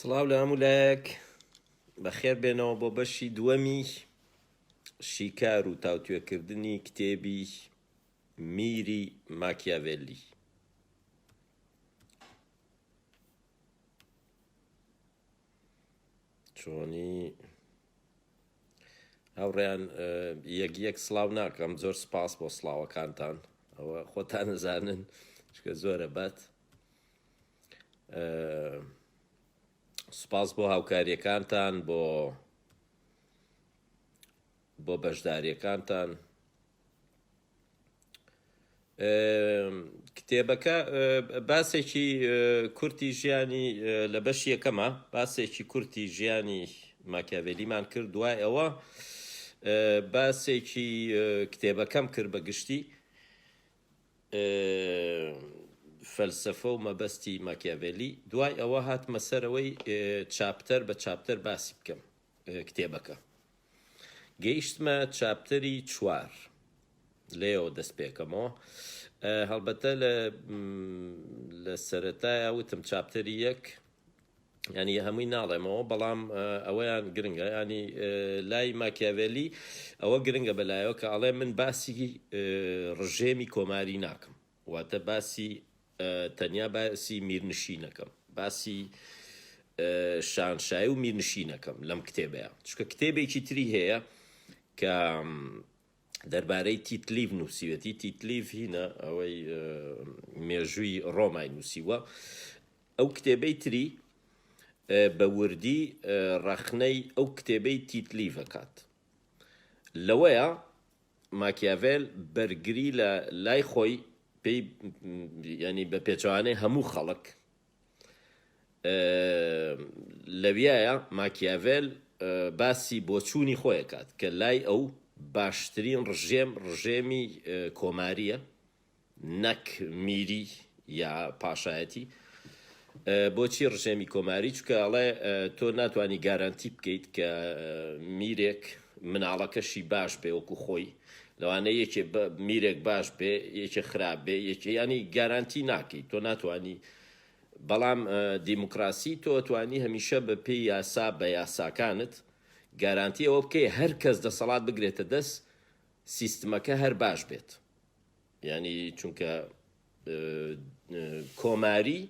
سڵاو لە هەموولایەک بەخێر بێنەوە بۆ بەشی دووەمی شیکار و تاوتوێکردنی کتێبی میری ماکیاڤێلی. چۆنی هاوڕێیان یەک سڵاو ناکەم، زۆر سپاس بۆ سڵاوەکانتان، ئەوە خۆتان نەزانن چکە زۆرە بەت. سوپاس بۆ هاوکاریەکانتان، بۆ بەشداریەکانتان. کتێبەکە باسێکی کورتی ژیانی لە بەشی یەکەمە باسێکی کورتی ژیانی ماکیاڤێلیمان کرد، دوای ئەوە باسێکی کتێبەکەم کرد بە گشتی فەلسەفە و مەبەستی ماکیاڤێلی، دوای ئەوە هاتمە سەرەوەی چاپتەر بە چاپتەر باسی بکەم کتێبەکە. گەیشتمە چاپتەری 4 لێەوە دەست پێکەمەوە. هەڵبەتە لە سەرەتایە وتم چاپتەری 1 ینی هەمووی ناڵێمەوە، بەڵام ئەوەیان گرنگە، ینی لای ماکیاڤێلی ئەوە گرنگە بەلایەوە کە ئەڵێ من باسی ڕژێمی کۆماری ناکەم، واتە باسی تەنیا باسی میرنشینەکەم، باسی شانشایی و میرنشینەکەم لەم کتێبەیە. چکە کتێبێکی تری هەیە کە دەربارەی تیتلیڤ نووسیوەتی. تیتلیڤ هینە ئەوەی مێژووی ڕۆمای نووسیوە. ئەو کتێبەی تری بە وردی ڕەخنەی ئەو کتێبەی تیتلیڤەکات. لەوەیە ماکیاڤێل بەرگری لە لای خۆی پێی، ینی بە پێچوانەی هەموو خەڵک لەویایە ماکیاڤێل باسی بۆچوونی خۆیەکات کە لای ئەو باشترین ڕژێمی کۆماریە، نەک میری یا پاشایەتی. بۆچی ڕژێمی کۆماری؟ چکە ئەڵێ تۆ ناتوانی گارانتی بکەیت کە میرێک مناڵەکەشی باش بێ وەکو خۆی، لەوانەیە یەکێ میرێک باش بێ یەکێ خراپ بێ، ینی گارانتی ناکەیت، تۆ ناتوانی. بەڵام دیموکراسی تۆ توانی هەمیشە بە پێی یاسا بە یاساکانت گارانتی ئەوە بکەی هەر کەس دەسەڵات بگرێتە دەست سیستمەکە هەر باش بێت. ینی چونکە کۆماری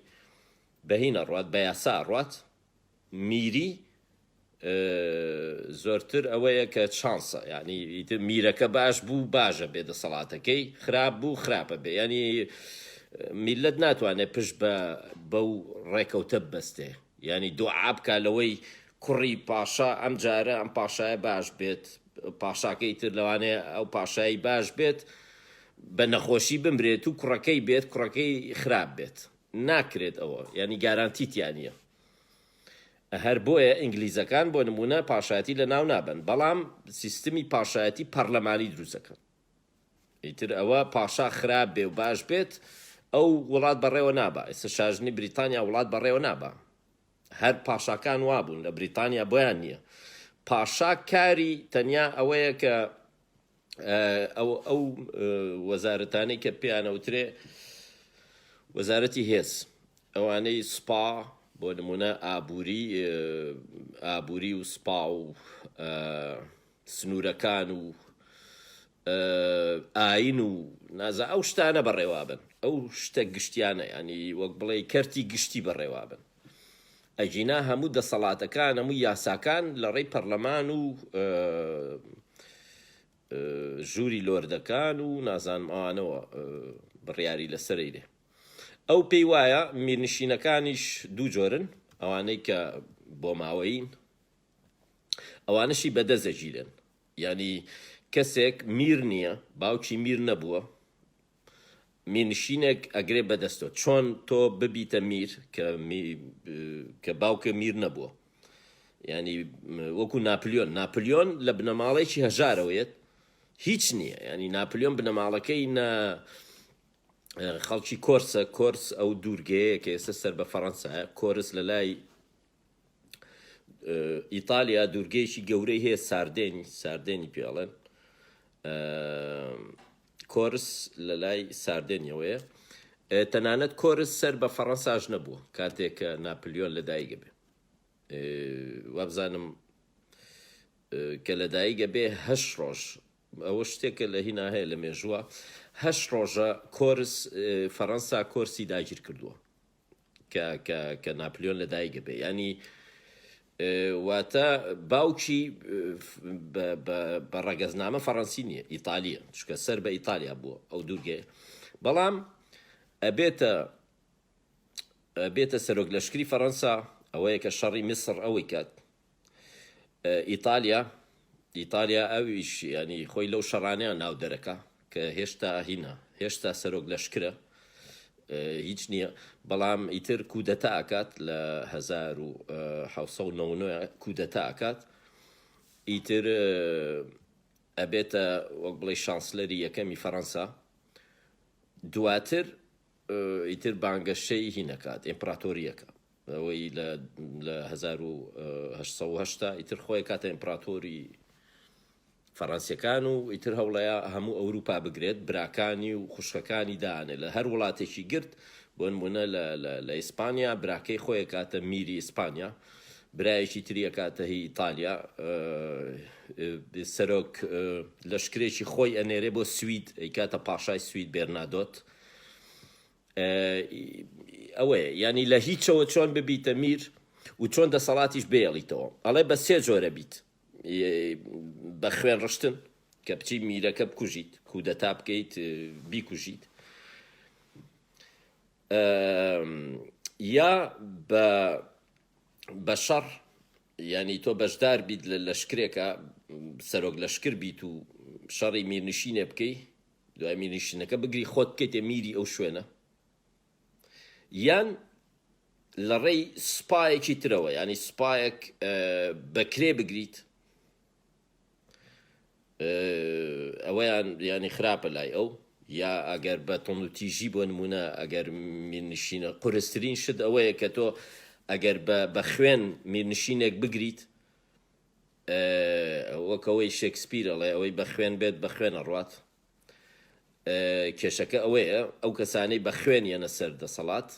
بەهینە ڕوات، بە یاسا ڕوات، میری زۆرتر ئەوەیە کە چانسە، ینی میرەکە باش بوو باشە بێ دەسەڵاتەکەی، خراپ بوو خراپە بێ. ینی میلەت ناتوانێت پشت بەو ڕێکەوتە ببەستێ، ینی دوعا بکە لەوەی کوڕی پاشا ئەم جارە ئەم پاشایە باش بێت، پاشاکەی تر لەوانەیە ئەو پاشایی باش بێت بە نەخۆشی بمرێت و کوڕەکەی بێت کوڕەکەی خراپ بێت. ناکرێت ئەوە، ینی گارانتیتیانە. هەر بۆیە ئینگلیزەکان بۆ نمونە پاشایەتی لە ناو نابن، بەڵام سیستمی پاشایەتی پەرلەمانی دروستەکەن. ئیتر ئەوە پاشا خراپ بێ و باش بێت، ئەو وڵات بەڕێوە نابا. ئێستا شاژنی بریتانیا وڵات بەڕێوە نابا، هەر پاشاکان وابوون لە بریتانیا، بۆیان نییە. پاشا کاری تەنیا ئەوەیە کە ئەو وەزارەتانەی کە پێیانەوترێ وەزارەتی هێز، ئەوانەی سوپا بۆ نمونە ئابووری و سوپا و سنوورەکان و ئاین و نازە ئەو شتانە بەڕێوابن، ئەو شتە گشتیانە، ینی وەک بڵێ کەرتی گشتی بەڕێوابن. ئەجینا هەموو دەسەڵاتەکان هەموو یاساکان لە ڕێی پەرلەمان و ژووری لۆردەکان و نازانم ئەوانەوە بڕیاری لەسەرەی لێ. ئەو پێی وایە میرنشینەکانیش دوو جۆرن، ئەوانەی کە بۆ ماوەین، ئەوانەشی بەدەزەگیرن. ینی کەسێک میر نییە، باوکی میر نەبووە، میرنشینێک ئەگرێ بەدەستەوە. چۆن تۆ ببیتە میر کە باوکە میر نەبووە؟ ینی وەکو ناپلیۆن لە بنەماڵێکی هەژارەوەیەت هیچ نییە. ینی ناپلیۆن بنەماڵەکەی خەڵکی کۆرسە، کۆرس ئەو دوورگەیە کە ئێستا سەر بە فەڕەنسایە، کۆرس لە لای ئیتالیا دوورگەیەکی گەورەی هەیە، ساردێنی پێڵێن، کۆرس لە لای ساردێنیەوەیە. تەنانەت کۆرس سەر بە فەڕەنساش نەبووە کاتێک کە ناپلیۆن لەدایکە بێ. وابزانم کە لەدایکە بێ 8 ڕۆژ ئەوە شتێکە لە هینا هەیە لە مێژووە 8 ڕۆژە کۆرس فەڕەنسا کۆرسی داگیر کردووە کە ناپلیۆن لەدایکە بێ ینی واتە باوکی بە ڕەگەزنامە فەڕەنسی نییە ئیتالیە چکە سەر بە ئیتالیا بووە ئەو دوورگەیە بەڵام ئەبێتە سەرۆک لەشکری فەڕەنسا ئەوەیە کە شەڕی میسر ئەوەی کات ئیتالیا ئەویش ینی خۆی لەو شەڕانیان ناو دەرەکە کە هێشتا هینە هێشتا سەرۆک لەشکرە هیچ نییە بەڵام ئیتر کودەتا ئاکات لە 1990 کودەتا ئاکات ئیتر ئەبێتە وەک بڵێ شانسلەری یەکەمی فەڕەنسا دواتر ئیتر بانگەشەی هینەکات ئیمپراتۆریەکە ئەوەی لە 1970 ئیتر خۆی کاتە ئیمپراتۆری فەڕەنسیەکان و ئیتر هەوڵەیە هەموو ئەوروپا بگرێت براکانی و خوشکەکانی دانێ لە هەر وڵاتێکی گرت بۆ نمونە لە ئیسپانیا براکەی خۆی کاتە میری ئیسپانیا برایەکی تریە کاتە هی ئیتالیا سەرۆک لەشکرێکی خۆی ئەنێرێ بۆ سوید کاتە پاشای سوید بێرنادۆت ئەوەیە ینی لە هیچەوە چۆن ببیتە میر و چۆن دەسەڵاتیش بێڵیتەوە ئەڵێ بە 3 جۆرە بیت بە خوێن ڕشتن کە بچی میرەکە بکوژیت کودەتا بکەیت بیکوژیت یا بە شەڕ ینی تۆ بەشدار بیت لە لەشکرێکە سەرۆک لەشکر بیت و شەڕی میرنشینێ بکەی دوای میرنشینەکە بگری خۆت بکەیتێ میری ئەو شوێنە یان لە ڕێی سوپایەکی ترەوە ینی سوپایەک بەکرێ بگریت ئەوەیان ینی خراپە لای ئەو یا ئەگەر بە تۆن و تیژی بۆ نمونە ئەگەر میرنشینە قورسترین شت ئەوەیە کە تۆ ئەگەر بە خوێن میرنشینێک بگریت وەکەوەی شێکسپیرەڵێ ئەوەی بە خوێن بێت بە خوێنە ڕات کێشەکە ئەوەیە ئەو کەسانەی بە خوێن یەنە سەر دەسەڵات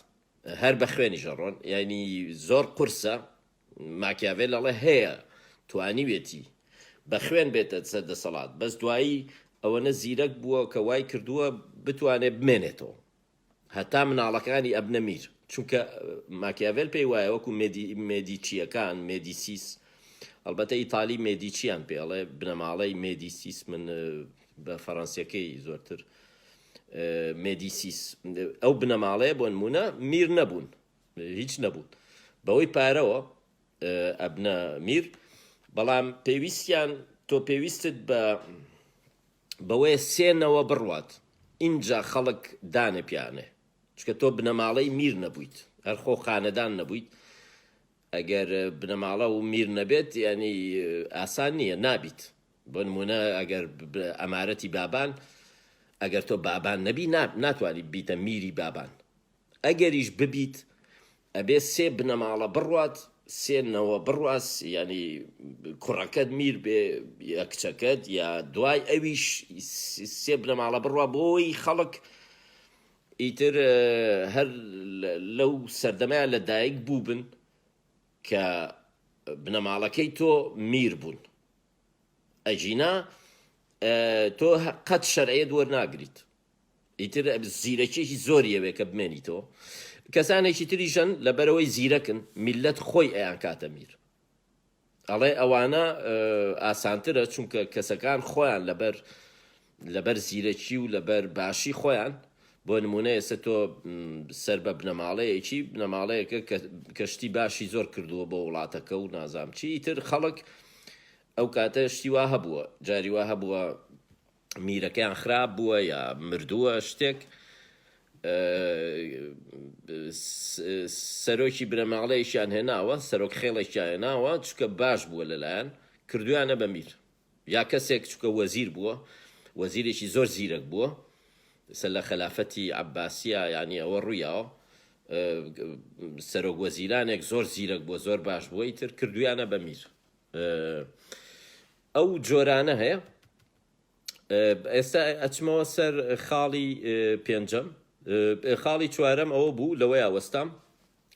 هەر بە خوێنی ژەڕۆن ینی زۆر قورسە ماکیاڤێل ئەڵێ هەیە توانیوێتی بە خوێن بێتە سەر دەسەڵات بەس دوایی ئەوەنە زیرەک بووە کە وای کردووە بتوانێت بمێنێتەوە هەتا مناڵەکانی ئەبنە میر چونکە ماکیاڤێل پێی وایە وەکو مێدیچیەکان مێدیسیس ئەلبەتە ئیتالی مێدیچیان پێڵێ بنەماڵەی مێدیسیس من بە فەڕەنسیەکەی زۆرتر مێدیسیس ئەو بنەماڵەیە بۆ نمونە میر نەبوون هیچ نەبوون بەوەی پارەوە ئەبنە میر بەڵام پێویستیان تۆ پێویستت بەوەیە سێنەوە بڕوات اینجا خەڵک دانە پیانێ چکە تۆ بنەماڵەی میر نەبوویت هەر خۆ خانەدان نەبوویت ئەگەر بنەماڵە و میر نەبێت ینی ئاسان نییە نابیت بۆ نمونە ئەگەر ئەمارەتی بابان ئەگەر تۆ بابان نەبی ناتوانانی بیتە میری بابان ئەگەریش ببیت ئەبێ 3 بنەماڵە بڕوات سێنەوە بڕواست ینی کوڕەکەت میر بێ یا کچەکەت یا دوای ئەویش 3 بنەماڵە بڕوا بۆی خەڵک ئیتر هەر لەو سەردەمایان لە دایک بوو بن کە بنەماڵەکەی تۆ میر بوون ئەجینا تۆ قەت شەرعیەت وەرناگریت ئیتر زیرەکێکی زۆریەوێ کە بمێنیتەوە کەسانێکی تریژەن لەبەرەوەی زیرەکن میلەت خۆی ئەیان کاتە میر ئەڵێ ئەوانە ئاسانترە چونکە کەسەکان خۆیان لەبەر زیرەکی و لەبەر باشی خۆیان بۆ نمونە ئێستا تۆ سەر بە بنەماڵەیەکی بنەماڵەیەکە کەشتی باشی زۆر کردووە بۆ وڵاتەکە و نازام چی ئیتر خەڵک ئەو کاتە شتی وا هەبووە جاری وا هەبووە میرەکەیان خراپ بووە یا مردووە شتێک سەرۆکی بنەماڵەیەکیان هێناوە سەرۆک خێڵێکیان هێناوە چکە باش بووە لەلایەن کردویانە بە میر یا کەسێک چکە وەزیر بووە وەزیرێکی زۆر زیرەک بووە سەر لە خەلافەتی عەباسیە ینی ئەوە ڕوویاوە سەرۆک وەزیرانێک زۆر زیرەک بووە زۆر باش بووە ئیتر کردویانە بە میر ئەو جۆرانە هەیە ئێستا ئەچمەوە سەر خاڵی پێنجەم خاڵی چوارەم ئەوە بوو لەوەی ئاوەستام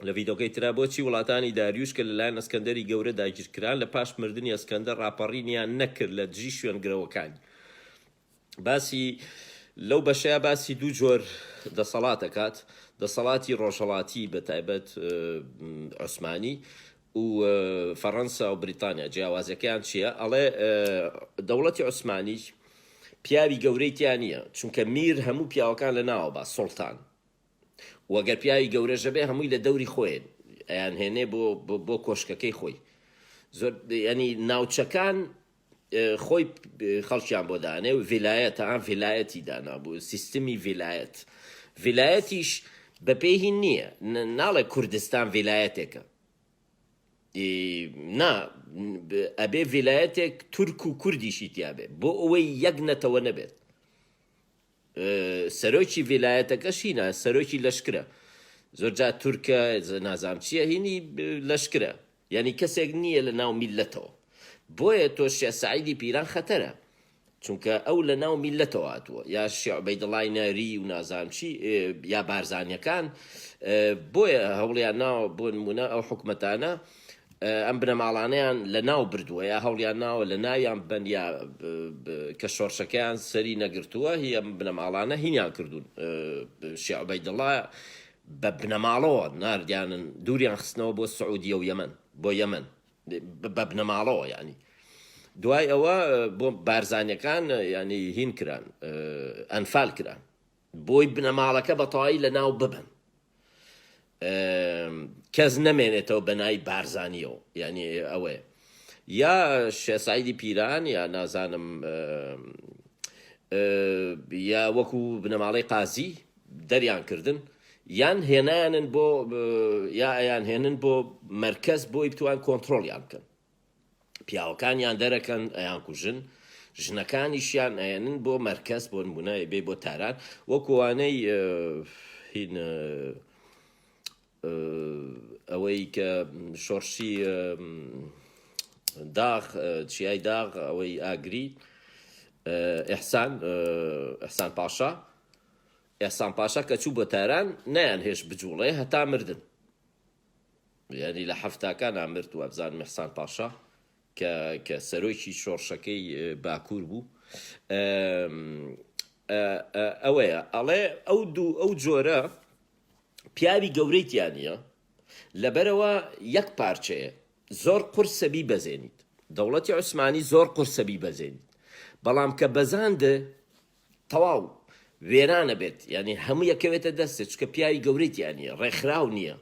لە ڤیدۆکەی ترا بۆچی وڵاتانی داریوش کە لەلایەن ئەسکەندەری گەورە داگیرکران لە پاش مردنی ئەسکەندەر ڕاپەڕینیان نەکرد لە دژی شوێنگرەوەکانی. باسی لەو بەشەیە باسی دوو جۆر دەسەڵات دەکات، دەسەڵاتی ڕۆژهەڵاتی بە تایبەت عوسمانی و فەڕەنسا و بریتانیا. جیاوازەکەیان چییە؟ ئەڵێ دەوڵەتی عوسمانی پیاوی گەورەی تیان نییە، چونکە میر هەموو پیاوەکان لە ناوە بە سوڵتان، وەگەر پیاوی گەورەژە بێ هەمووی لە دەوری خۆیان ئەیان هێنێ بۆ کۆشکەکەی خۆی. زۆر ینی ناوچەکان خۆی خەڵکیان بۆ دانێ و ڤیلایەتە ئەم ڤیلایەتی دانابوو، سیستمی ڤیلایەت. ڤیلایەتیش بەپێی هین نییە، ناڵێ کوردستان ڤیلایەتێکە، نا ئەبێ ڤیلایەتێک تورک و کوردیشی تیابێ بۆ ئەوەی یەک نەتەوە نەبێت. سەرۆکی ڤیلایەتەکەش هینە، سەرۆکی لەشکرە، زۆرجا تورکە نازام چییە هینی لەشکرە، یعنی کەسێک نییە لە ناو میلەتەوە. بۆیە تۆ شێخ سەعیدی پیران خەتەرە، چونکە ئەو لە ناو میلەتەوە هاتووە، یا شێخ عوبەیدڵای ناری و نازام چی یا بارزانیەکان. بۆیە هەوڵیان ناوە بۆ نمونە ئەو حکومەتانە ئەم بنەماڵانەیان لە ناو بردووە، یا هەوڵیان ناوە لە ناویان بن، یا کە شۆڕشەکەیان سەری نەگرتووە هی ئەم بنەماڵانە هینیان کردوون. شێخ عوبەیدڵا بە بنەماڵەوە ناردیانن دووریان خستنەوە بۆ سعودیە و یەمەن، بۆ یەمەن بە بنەماڵەوە. ینی دوای ئەوە بۆ بارزانیەکان ینی هین کران، ئەنفال کران بۆی بنەماڵەکە بەتەواوی لە ناو ببن، کەس نەمێنێتەوە بەنای بارزانیەوە. ینی ئەوەیە یا شێخ سەعیدی پیران یا نازانم یا وەکو بنەماڵەی قازی دەریان کردن، یان هێنانن بۆ یا ئەیان هێنن بۆ مەرکەز بۆی بتوان کۆنتترۆلیان بکەن، پیاوەکانیان دەرەکەن ئەیان کوژن، ژنەکانیشیان ئەێنن بۆ مەرکەز بۆ نمونە بێ بۆ تاران، وەکوانەی هین ئەوەی کە شۆڕشی داغ چیای داغ ئەوەی ئاگری ئەحسان پاشا، ئەحسان پاشا کە چوو بۆ تاران نەیان هێش بجوڵێ هەتا مردن، یعنی لە حەفتاکان ئامرد و ئەبزانم ئەحسان پاشا کە سەرۆکی شۆڕشەکەی باکوور بوو. ئەوەیە ئەڵێ ئەو جۆرە پیاوی گەورەی تیانە لەبەرەوە یەک پارچەیە، زۆر قورسە بیبەزێنیت. دەوڵەتی عوسمانی زۆر قورسە بیبەزێنیت، بەڵام کە بەزاندە تەواو وێرانە بێت، ینی هەموو یەکەوێتە دەستێت، چکە پیاوی گەورەی تیانە ڕێکخراو نییە،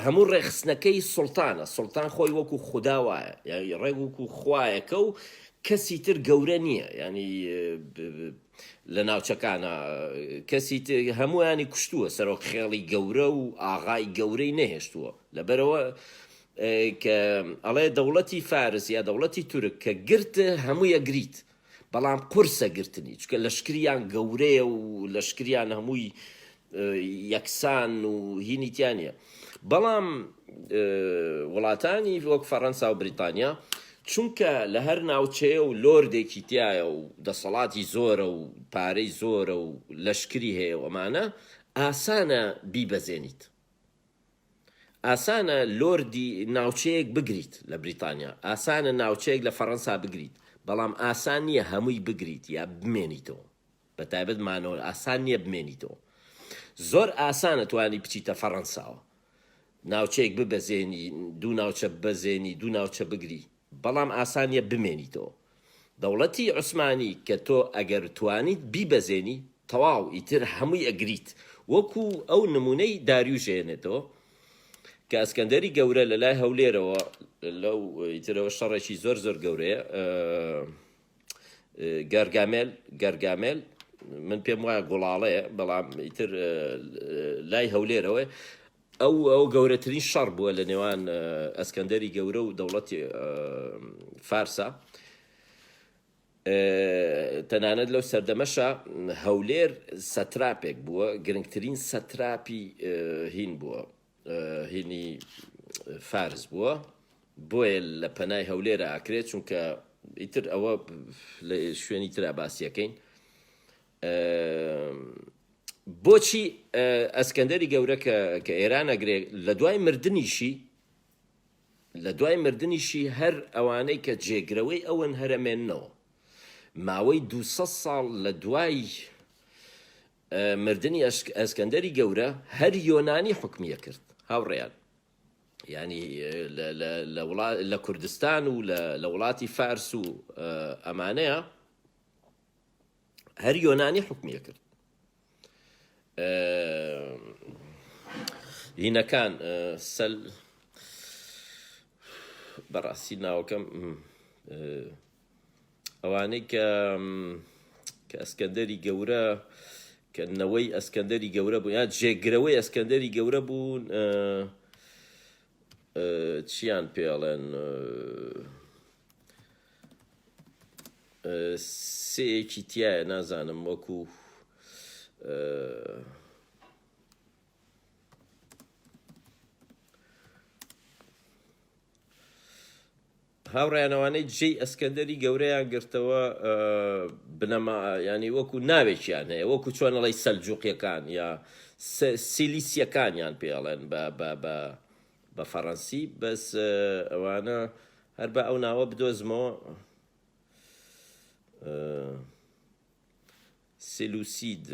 هەموو ڕێخستنەکەی سوڵتانە، سوڵتان خۆی وەکو خودا وایە، یعنی ڕێک وەکو خوایەکە و کەسی تر گەورە نییە، ینی لە ناوچەکانە کەسی هەمویانی کوشتووە، سەرۆک خێڵی گەورە و ئاغای گەورەی نەهێشتووە. لەبەرەوە کە ئەڵێ دەوڵەتی فارس یا دەوڵەتی تورک کە گرتە هەموویە گریت، بەڵام قورسە گرتنی، چکە لەشکریان گەورەیە و لەشکریان هەمووی یەکسان و هینیتیانە. بەڵام وڵاتانی وەک فەڕەنسا و بریتانیا چونکە لە هەر ناوچەیە و لۆردێکی تایە و دەسەڵاتی زۆرە و پارەی زۆرە و لەشکری هەیە و ئەمانە، ئاسانە بیبەزێنیت، ئاسانە لۆردی ناوچەیەک بگریت لە بریتانیا، ئاسانە ناوچەیەک لە فەڕەنسا بگریت، بەڵام ئاسان نییە هەمووی بگریت یا بمێنیتەوە، بە تایبەت مانەوە ئاسان نییە بمێنیتەوە. زۆر ئاسانە توانی بچیتە فەڕەنساوە ناوچەیەک ببەزێنی، دوو ناوچە ببەزێنی، دوو ناوچە بگری، بەڵام ئاسانیە بمێنیتەوە. دەوڵەتی عوسمانی کە تۆ ئەگەر توانیت بیبەزێنی تەواو ئیتر هەمووی ئەگریت، وەکو ئەو نمونەی داریوش هێنێتەوە کە ئەسکەندەری گەورە لە لای هەولێرەوە لەو ئیترەوە شەڕێکی زۆر زۆر گەورەیە، گەرگامێل من پێم وایە گوڵاڵەیە، بەڵام ئیتر لای هەولێرەوە ئەو گەورەترین شەڕ بووە لە نێوان ئەسکەندەری گەورە و دەوڵەتی فارسا. تەنانەت لەو سەردەمەشە هەولێر سەتراپێک بووە، گرنگترین سەتراپی هین بووە، هینی فارس بووە، بۆیە لە پەنای هەولێرە ئاکرێت، چونکە ئیتر ئەوە لە شوێنی ترا باسیەکەین. بۆچی ئەسکەندەری گەورە کە ئێران ئەگرێ لە دوای مردنیشی هەر ئەوانەی کە جێگرەوەی ئەوەن هەرەمێننەوە ماوەی 200 ساڵ لە دوای مردنی ئەسکەندەری گەورە هەر یۆنانی حکمیە کرد هاوڕێیان ینی لە کوردستان و لە وڵاتی فارس و ئەمانەیە هەر یۆنانی حکمیە کرد هینەکان بەڕاستی ناوەکەم ئەوانەی کە ئەسکەندەری گەورە کە نەوەی ئەسکەندەری گەورە بوو یا جێگرەوەی ئەسکەندەری گەورە بوون چیان پێڵێن سەیەکی تایە نازانم وەکو هاوڕێیانەوانەی جێی ئەسکەندەری گەورەیان گرتەوە بنەما ینی وەکو ناوێکیان هەیە وەکو چۆنەڵی سەلجوقیەکان یا سیلیسیەکانیان پێڵێن بە فەڕەنسی بەس ئەوانە هەر بە ئەو ناوە بدۆزمەوە سیلوسید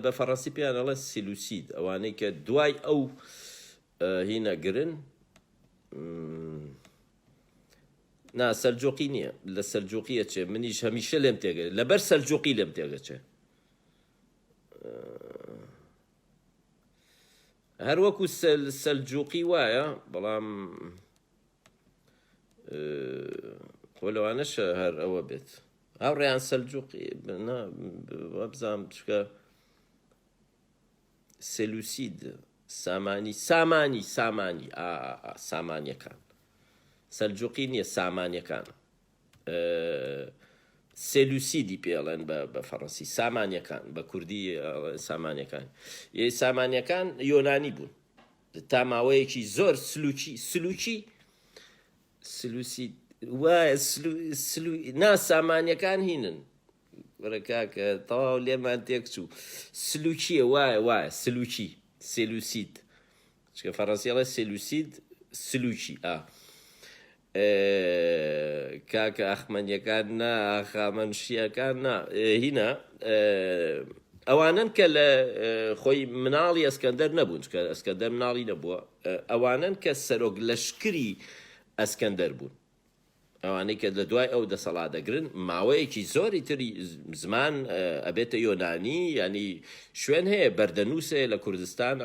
بە فەڕەنسی پێیان ئەڵێ سیلوسید ئەوانەی کە دوای ئەو هینەگرن نا سەلجوقی نییە لە سەلجوقیە چێ منیش هەمیشە لێم تێگە لەبەر سەلجوقی لێم تێگەچێ هەر وەکو سەلجوقی وایە بەڵام خۆ لەوانەشە هەر ئەوە بێت هاوڕێیان سەلجوقی بزانم چکە سێلوسید سامانیەکان سەلجوقی نییە سامانیەکان سێلوسیدی پێڵێن بە فەڕەنسی سامانیەکان بە کوردی سامانیەکان سامانیەکان یۆنانی بوون تا ماوەیەکی زۆر سلوسید وایە نا سامانیەکان هینن وەرەکاکە تەواو لێمان تێک چوو سلوچیە وایە سێلوسید چکە فەڕەنسی ئەڵێ سێلوسید سلوچی کاکە ئەخمەنیەکان نا خامەنشیەکان نا هینە ئەوانن کە لە خۆی مناڵی ئەسکەندەر نەبوون چکە ئەسکەندەر مناڵی نەبووە ئەوانن کە سەرۆک لەشکری ئەسکەندەر بوون ئەوانەی کە لە دوای ئەو دەسەڵاتەگرن ماوەیەکی زۆری تری زمان ئەبێتە یۆنانی ینی شوێن هەیە بەردەنووسێ لە کوردستان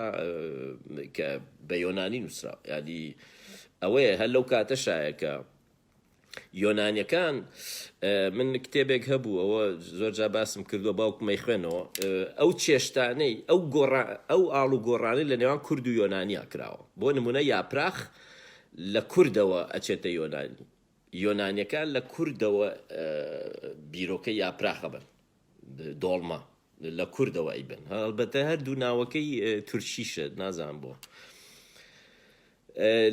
کە بە یۆنانی نووسرا ینی ئەوەیە هەر لەو کاتەشایە کە یۆنانیەکان من کتێبێک هەبوو ئەوە زۆر جا باسم کردووە باوکمەی خوێنەوە ئەو چێشتانەی ئەو ئاڵ و گۆڕانەی لە نێوان کورد و یۆنانیا کراوە بۆ نمونە یاپراخ لە کوردەوە ئەچێتە یۆنانی یۆنانیەکان لە کوردەوە بیرۆکە یاپراخە بن دۆڵما لە کوردەوە ئەیبن هەڵبەتە هەردوو ناوەکەی تورکیشە نازانم بۆ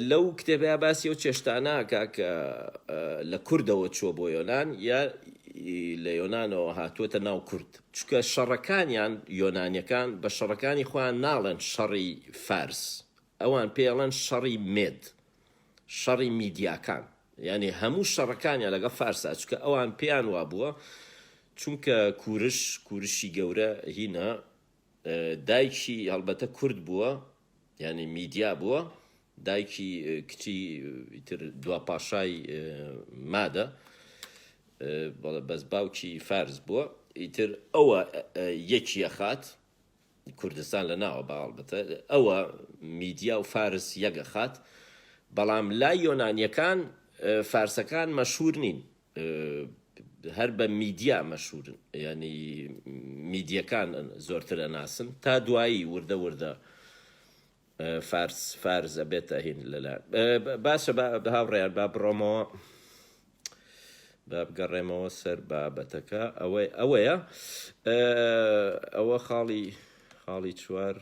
لەو کتێبەیە باسی ئەو چێشتانە کاکە لە کوردەوە چۆ بۆ یۆنان یا لە یۆنانەوە هاتووەتە ناو کورد چکە شەڕەکانیان یۆنانیەکان بە شەڕەکانی خۆیان ناڵێن شەڕی فارس ئەوان پێڵێن شەڕی مێد شەڕی میدیاکان یعنی هەموو شەڕەکانیان لەگە فارسا چکە ئەوان پێیان وا بووە چونکە کوورشی گەورە هینە دایکی هەڵبەتە کورد بووە یعنی میدیا بووە دایکی کچی دوا پاشای مادە بەس باوکی فارس بووە ئیتر ئەوە یەکیە خات کوردستان لە ناوە باڵبەتە ئەوە میدیا و فارس یەگە خات بەڵام لای یۆنانیەکان فارسەکان مەشهور نین هەر بە میدیا مەشهورن ینی میدیەکان زۆرترە ناسن تا دوایی وردە فارس ئەبێتە هین لەلا باشە هاوڕێیان با بڕۆمەوە با بگەڕێمەوە سەر بابەتەکە ئەوەیە ئەوە خاڵی چوار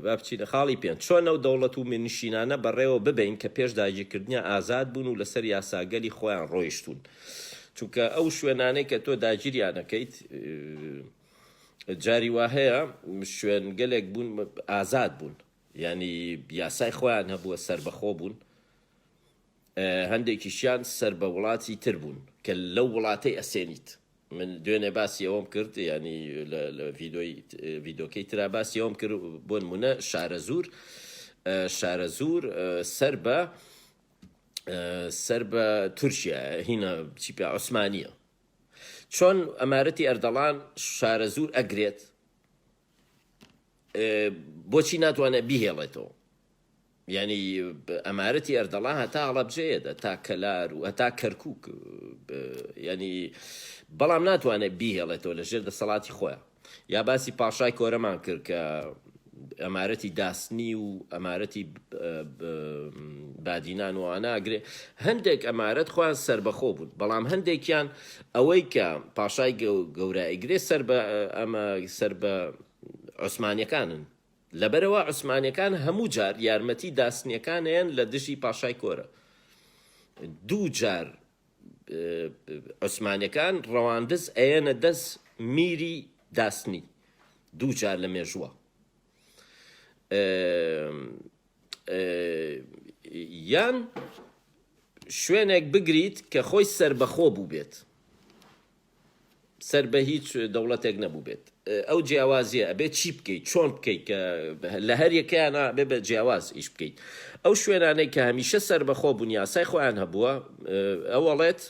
با بچینە خاڵی پێنج چۆن ئەو دەوڵەت و منشینانە بەڕێوە ببین کە پێش داگیرکردنیە ئازاد بوون و لەسەر یاساگەلی خۆیان ڕۆیشتون چونکە ئەو شوێنانەی کە تۆ داگیریانەکەیت جاری وا هەیە شوێن گەلێک بوون ئازاد بوون، ینی یاسای خۆیان هەبووە سەربەخۆ بوون، هەندێکیشیان سەر بە وڵاتی تر بوون کە لەو وڵاتەی ئەسێنیت. من دوێنێ باسی ئەوەم کرد، ینی لە ڤیدۆکەی ترا باسی ئەوم کرد بۆ نمونە شارەزور سەر بە تورکیا هینە چی پێ عوسمانیە، چۆن ئەمارەتی ئەردەڵان شارەزور ئەگرێت بۆچی ناتوانێت بیهێڵێتەوە، ینی ئەمارەتی ئەردەڵا هەتا هەڵەبجەیەدا تا کەلار و هەتا کەرکووک، ینی بەڵام ناتوانێت بیهێڵێتەوە لەژێر دەسەڵاتی خۆیان. یا باسی پاشای کۆرەمان کرد کە ئەمارەتی داسنی و ئەمارەتی بادینان وانە ئەگرێ، هەندێک ئەمارەت خۆیان سەربەخۆ بوون، بەڵام هەندێکیان ئەوەی کە پاشای گەورە ئەیگرێ سەر بە عوسمانیەکانن، لەبەرەوە عوسمانیەکان هەموو جار یارمەتی داسنیەکانیان لە دژی پاشای کۆرە. دوو جار عوسمانیەکان ڕەواندز ئەیەنە دەست میری داسنی، دوو جار لە مێژووە، یان شوێنێک بگریت کە خۆی سەربەخۆ بوو بێت، سەر بە هیچ دەوڵەتێک نەبوو بێت، ئەو جیاوازیە ئەبێت چی بکەیت، چۆن بکەیت کە لە هەر یەکەیانە بێ بە جیاواز ئیش بکەیت. ئەو شوێنانەی کە هەمیشە سەربەخۆ بوون یاسای خۆیان هەبووە، ئەوەڵێت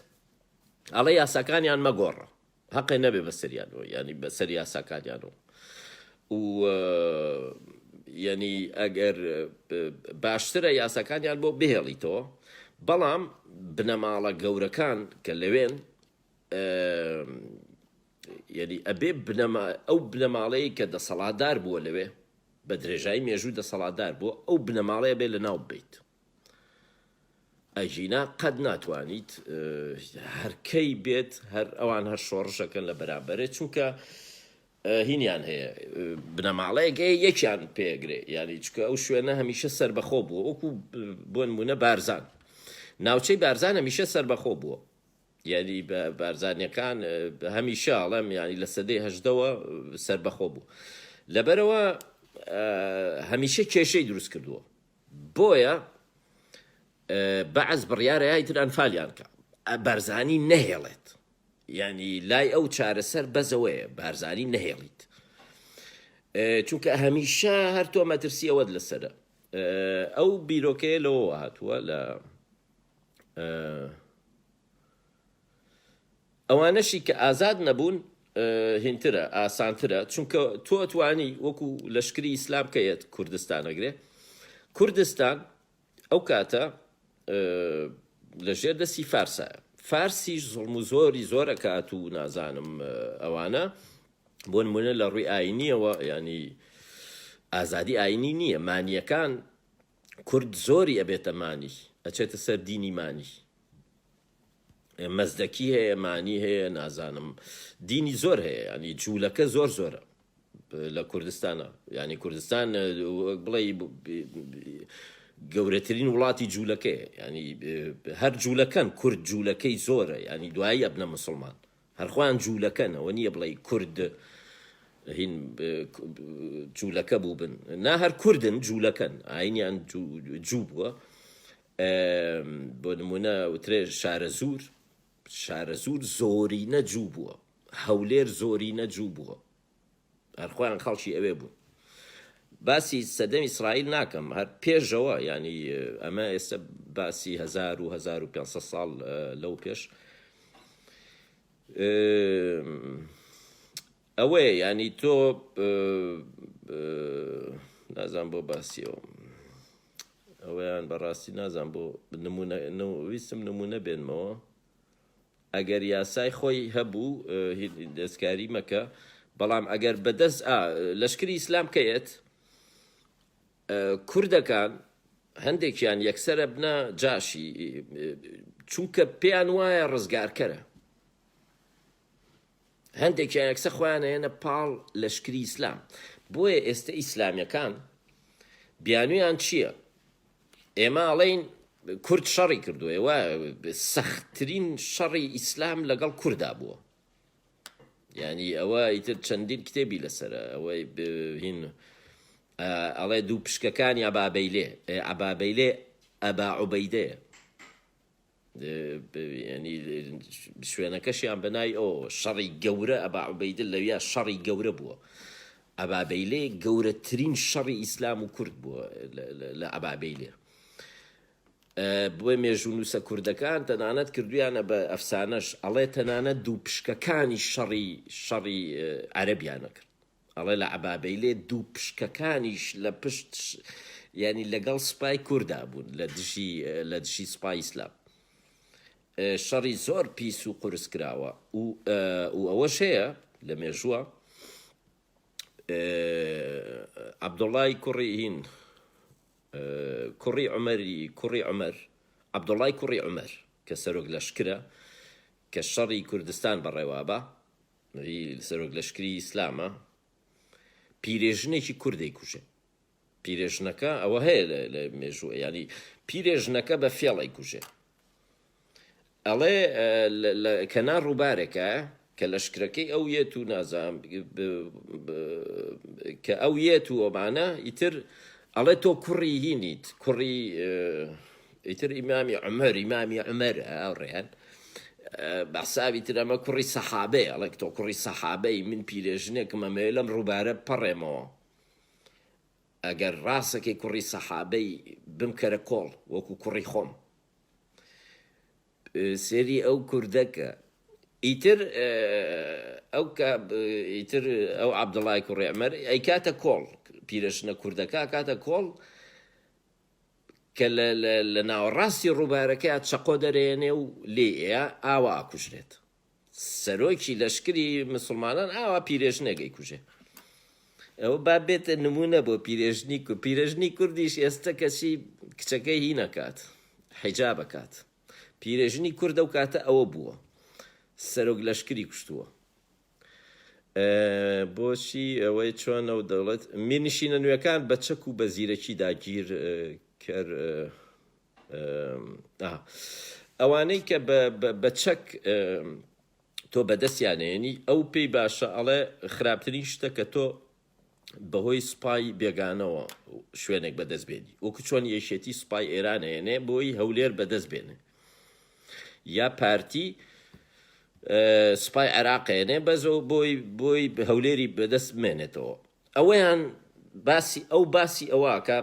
ئەڵێ یاساکانیان مەگۆڕە، حەقی نەبێ بەسەریانەوە، ینی بەسەر یاساکانیانەوە، و ینی ئەگەر باشترە یاساکانیان بۆ بهێڵیتەوە، بەڵام بنەماڵە گەورەکان کە لەوێن ینی ئەبێ ئەو بنەماڵەیە کە دەسەڵاتدار بووە لەوێ بە درێژایی مێژوو دەسەڵاتدار بووە، ئەو بنەماڵەیە بێ لە ناو بێت. ئەژینا قەت ناتوانیت هەرکەی بێت هەر ئەوان هەر شۆڕشەکەن لە بەرامبەرێت، چونکە هینیان هەیە بنەماڵەیەک یەکیان پێگرێ، ینی چکە ئەو شوێنە هەمیشە سەربەخۆ بووە، وەکو بۆ نمونە بارزان، ناوچەی بارزان هەمیشە سەربەخۆ بووە، ینی بارزانیەکان هەمیشە ئەڵێم ینی لە سەدەی هەژدەوە سەربەخۆ بوو، لەبەرەوە هەمیشە کێشەی دروست کردووە، بۆیە بەعز بڕیارە یایتر ئەنفالیان کە بارزانی نەهێڵێت، ینی لای ئەو چارەسەر بەزەوەیە بارزانی نەهێڵیت، چونکە هەمیشە هەر تۆ مەترسی ئەوەت لەسەرە. ئەو بیرۆکەیە لەوە هاتووە لە ئەوانەشی کە ئازاد نەبوون هینترە ئاسانترە، چونکە تۆ توانی وەکو لەشکری ئیسلام کەیت کوردستان ئەگرێ، کوردستان ئەو کاتە لەژێر دەستی فارسە، فارسیش زوڵم و زۆری زۆرە کات و نازانم ئەوانە بۆ نمونە لە ڕووی ئاینیەوە، ینی ئازادی ئاینی نییە، مانیەکان کورد زۆری ئەبێتە مانی، ئەچێتە سەر دینی مانی، مەزدەکی هەیە، مانی هەیە، نازانم دینی زۆر هەیە، ینی جوولەکە زۆر زۆرە لە کوردستانە، ینی کوردستان بڵێ گەورەترین وڵاتی جوولەکەی، ینی هەر جوولەکەن، کورد جوولەکەی زۆرە، ینی دوایی ئەبنە مسلمان، هەرخۆیان جوولەکەنەوە نییە بڵێ کورد هین جوولەکە بوو بن، نا هەر کوردن جوولەکەن، ئاینیان جوو بووە. بۆ نمونە وترێ شارەزور زۆری نەجوو بووە، هەولێر زۆری نەجوو بووە، هەرخۆیان خەڵکی ئەوێ بوون. باسی سەدەمی ئیسرائیل ناکەم، هەر پێشەوە، ینی ئەمە ئێستا باسی 1500 ساڵ لەو پێش ئەوەیە، ینی تۆ نازان بۆ باسیەوە ئەوەیان بەڕاستی نازان بۆ ویستم نمونە بێنمەوە، ئەگەر یاسای خۆی هەبوو دەستکاری مەکە، بەڵام ئەگەر بەدەست لەشکری ئیسلام کەیت کوردەکان هەندێکیان یەکسەرە بنە جاشی، چونکە پێیان وایە ڕزگارکەرە، هەندێکیان یەکسەر خۆیان هێنە پاڵ لەشکری ئیسلام، بۆیە ئێستا ئیسلامیەکان بیانویان چییە؟ ئێمە ئەڵێین کورد شەڕی کردووە، ئێوە سەختترین شەڕی ئیسلام لەگەڵ کووردا بووە، یعنی ئەوە ئیتر چەندین کتێبی لەسرە ئەوەی هین ئەڵێ دوو پشکەکانی عەبابەیلێ ئەبا عوبەیدەیە، ینی شوێنەکەشیان بەنای ئەو شەڕی گەورە ئەبا عوبەیدە لەویا شەڕی گەورە بووە. ئەبابەیلێ گەورەترین شەڕی ئیسلام و کورد بووە لە ئەبابەیلێ. بۆی مێژوونوسە کوردەکان تەنانەت کردویانە بە ئەفسانەش، ئەڵێ تەنانەت دوو پشکەکانی شەڕی عەرەبیانە کرد. ئەڵێ لە ئەبابەیلێ دوو پشکەکانیش لە پشت ینی لەگەڵ سوپای کووردا بوون لە دژی سوپای ئیسلام. شەڕی زۆر پیس و قورس کراوە و ئەوەش هەیە لە مێژووە عەبدوڵای کوڕی هین کوڕی عومەر عەبدوڵای کوڕی عومەر کە سەرۆک لەشکرە کە شەڕی کوردستان بەڕێوابە سەرۆک لەشکری ئیسلامە، پیرێژنێکی کوردی کوژێ. پیرێژنەکە ئەوە هەیە لە مێژووە، ینی پیرێژنەکە بە فێڵی کوژێ. ئەڵێ کەنار ڕووبارێکە کە لەشکرەکەی ئەو یەت و نازام کە ئەو یەت و ئەمانە ئیتر ئەڵێ تۆ کوڕی هینیت، کوڕی ئیتر ئیمامی عومەر ئەوڕێیان بەساوی تر ئەمە کوڕی سەحابەیە، ئەڵێ تۆ کوڕی سەحابەی من پیرێژنێکم ئەمێ لەم ڕووبارە پەڕێمەوە، ئەگەر ڕاستەکەی کوڕی سەحابەی بمکەرە کۆڵ وەکو کوڕی خۆم. سێری ئەو کوردەکە ئیتر ئەو عەبدوڵای کوڕی عومەر ئەی کاتە کۆڵ، پیرێژنە کوردەکە کاتە کۆڵ کە لە ناوەڕاستی ڕووبارەکەی چەقۆ دەرێنێ و لێ ئاوا ئاکوژرێت. سەرۆکی لەشکری مسلمانان ئاوا پیرێژنەکەی کوژێ. ئەوە با بێتە نمونە بۆ پیرێژنی کوردیش ئێستا کەسی کچەکەی هی نەکات، حیجاب بکات. پیرێژنی کوردە و کاتە ئەوە بووە، سەرۆک لەشکری کوشتووە. بۆچی ئەوەی چۆن ئەو دەوڵەت میرنشینە نوێەکان بە چەک و بە زیرەکی داگیر کرد. ئەوانەی کە بە چەک تۆ بەدەستیانێنی ئەو پێی باشە، ئەڵێ خراپترین شتە کە تۆ بەهۆی سوپای بێگانەوە شوێنێک بەدەست بێنی، وەکو چۆن یەشێتی سوپای ئێرانەیەنێ بۆی هەولێر بەدەست بێنێ، یا پارتی سوپای عێراقێنێ بەزەوە بۆی هەولێری بەدەست بمێنێتەوە. ئەوەیان باسی ئەوەکە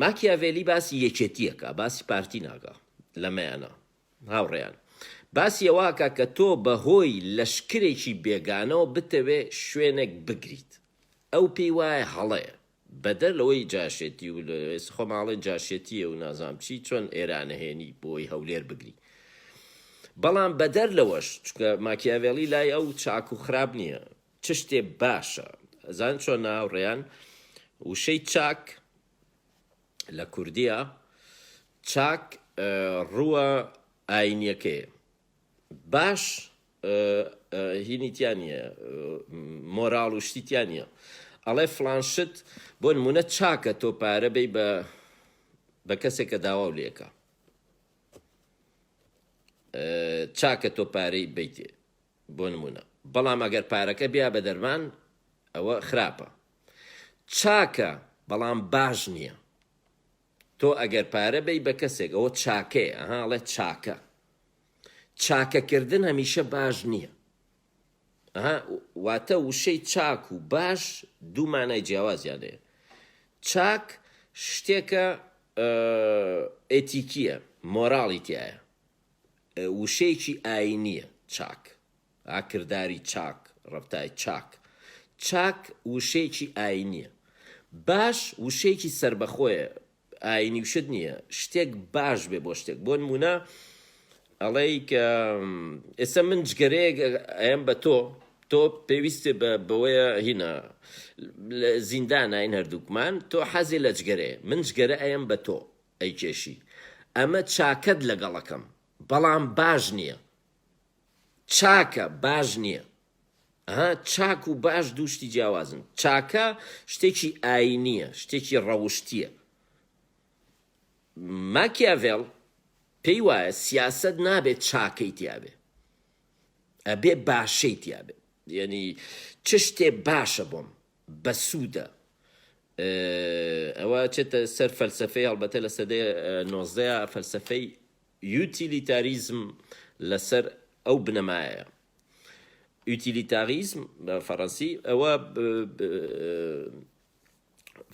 ماکیاڤێلی باسی یەکێتیەکە، باسی پارتی ناکە لەمەیانە هاوڕێیان. باسی ئەوەکە کە تۆ بەهۆی لەشکرێکی بێگانەوە بتەوێ شوێنێک بگریت، ئەو پێی وایە هەڵەیە بەدەر لەوەی جاشێتی و خۆماڵێن جاشێتیە و نازام چی چۆن ئێرانەهێنی بۆی هەولێر بگری. بەڵام بەدەر لەوەش چکە ماکیاڤێلی لای ئەو چاک و خراپ نییە، چ شتێ باشە ئەزان چۆن ناوڕێیان وشەی چاک لە کوردیە چاک ڕووە ئاینیەکەیە، باش هینیتیانە مۆراڵ و شتیتیانە. ئەڵێ فلانشت بۆ نمونە چاکە تۆ پارە بی بە کەسێکە داوا و لێکە، چاکە تۆ پارەی بیتێ بۆ نمونە، بەڵام ئەگەر پارەکە بیا بە دەرمان ئەوە خراپە. چاکە بەڵام باش نییە. تۆ ئەگەر پارە بی بە کەسێک ئەوە چاکەیە، ئەڵێ چاکە. چاکەکردن هەمیشە باش نییە. واتە وشەی چاک و باش دوو مانای جیاوازیان هەیە. چاک شتێکە ئێتیکیە، مۆراڵی تایە، وشەیەکی ئاینیە. چاک کردداری چاک، ڕەفتای چاک. چاک وشەیەکی ئاینیە، باش وشەیەکی سربەخۆیە، ئاینی وشت نییە، شتێک باش بێ بۆ شتێک. بۆ نمونە ئەڵێ کە ئێستا من جگەرەیەک ئەم بە تۆ پێویستە بەوەیە هینە زیندان ئاین هەردووکمان، تۆ حەزی لە جگەرەیە، من جگەرە ئەم بە تۆ ئەی کێشی، ئەمە چاکەت لەگەڵەکەم، بەڵام باش نییە. چاکە باش نییە. چاک و باش دوو شتی جیاوازن. چاکە شتێکی ئاینیە، شتێکی ڕەوشتیە. ماکیاڤێل پێی وایە سیاسەت نابێت چاکەی تیابێ، ئەبێ باشەی تیابێ. یعنی چ شتێ باشە بۆم بە سوودە ئەوە چێتە سەر فەلسفەی هەڵبەتە لە سەدەی 19 فەلسفەی یوتیلیتاریزم لەسەر ئەو بنەمایە یوتیلیتاریزم بە فەڕەنسی ئەوە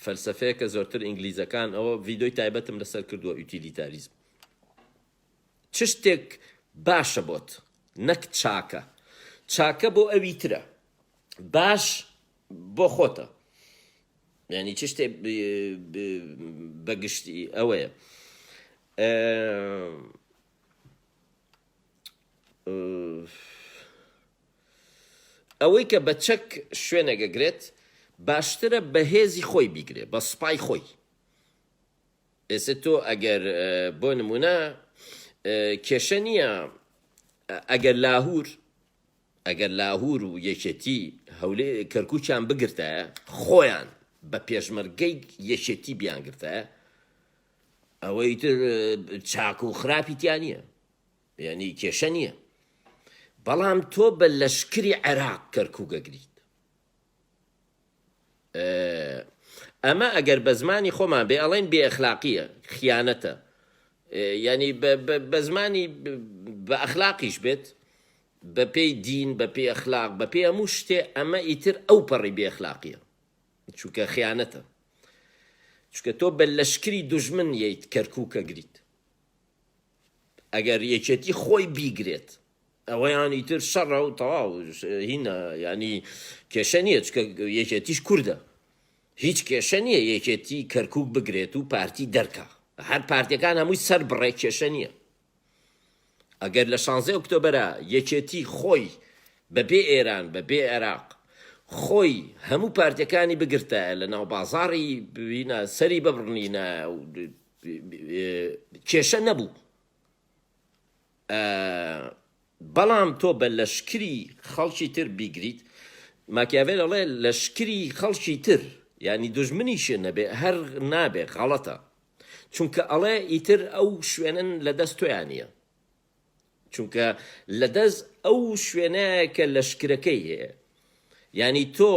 فەلسفەیە کە زۆرتر ئینگلیزەکان ئەوە ڤیدۆی تایبەتم لەسەر کردووە یوتیلیتاریزم چ شتێک باشە بۆت نەک چاکە چاکە بۆ ئەوی ترە باش بۆ خۆتە یعنی چ شتێک بەگشتی ئەوەیە ئەوەی کە بە چەک شوێنەگەگرێت باشترە بە هێزی خۆی بیگرێ بە سوپای خۆی ئێستا تۆ ئەگەر بۆ نمونە کێشە نییە ئەگەر لاهور و یەکێتی هەولێ کەرکووکیان بگرتە خۆیان بە پێشمەرگەی یەکێتی بیانگرتە ئەوەی تر چاک و خراپی تیان نییە یعنی کێشە نییە بەڵام تۆ بە لەشکری عێراق کەرکووگەگریت ئەمە ئەگەر بە زمانی خۆمان بێ ئەڵێن بێ ئەخلاقیە خیانەتە یعنی بە زمانی بە ئەخلاقیش بێت بە پێی دین بە پێی ئەخلاق بە پێی هەموو شتێ ئەمە ئیتر ئەو پەڕی بێ ئەخلاقیە چونکە خیانەتە چونکە تۆ بە لەشکری دوژمن یەیت کەرکووکە گریت ئەگەر یەکێتی خۆی بیگرێت ئەوەیان ئیتر شەڕە و تەواو هینە ینی کێشە نییە چکە یەکێتیش کووردە هیچ کێشە نییە یەکێتی کەرکووک بگرێت و پارتی دەرکە هەر پارتیەکان هەمووی سەر بڕێ کێشە نییە ئەگەر لە 16 ئۆکتۆبەرە یەکێتی خۆی بەبێ ئێران بەبێ عێراق خۆی هەموو پارتیەکانی بگرتە لە ناو بازاڕی ببینە سەری ببڕنینە کێشە نەبوو بەڵام تۆ بە لەشکری خەڵکی تر بیگریت ماکیاڤێل ئەڵێ لەشکری خەڵکی تر یعنی دوژمنیشە نەبێ هەر نابێ غەڵەتە چونکە ئەڵێ ئیتر ئەو شوێنن لە دەست تۆیان نییە چونکە لە دەست ئەو شوێنەیە کە لەشکرەکەی هەیە یعنی تۆ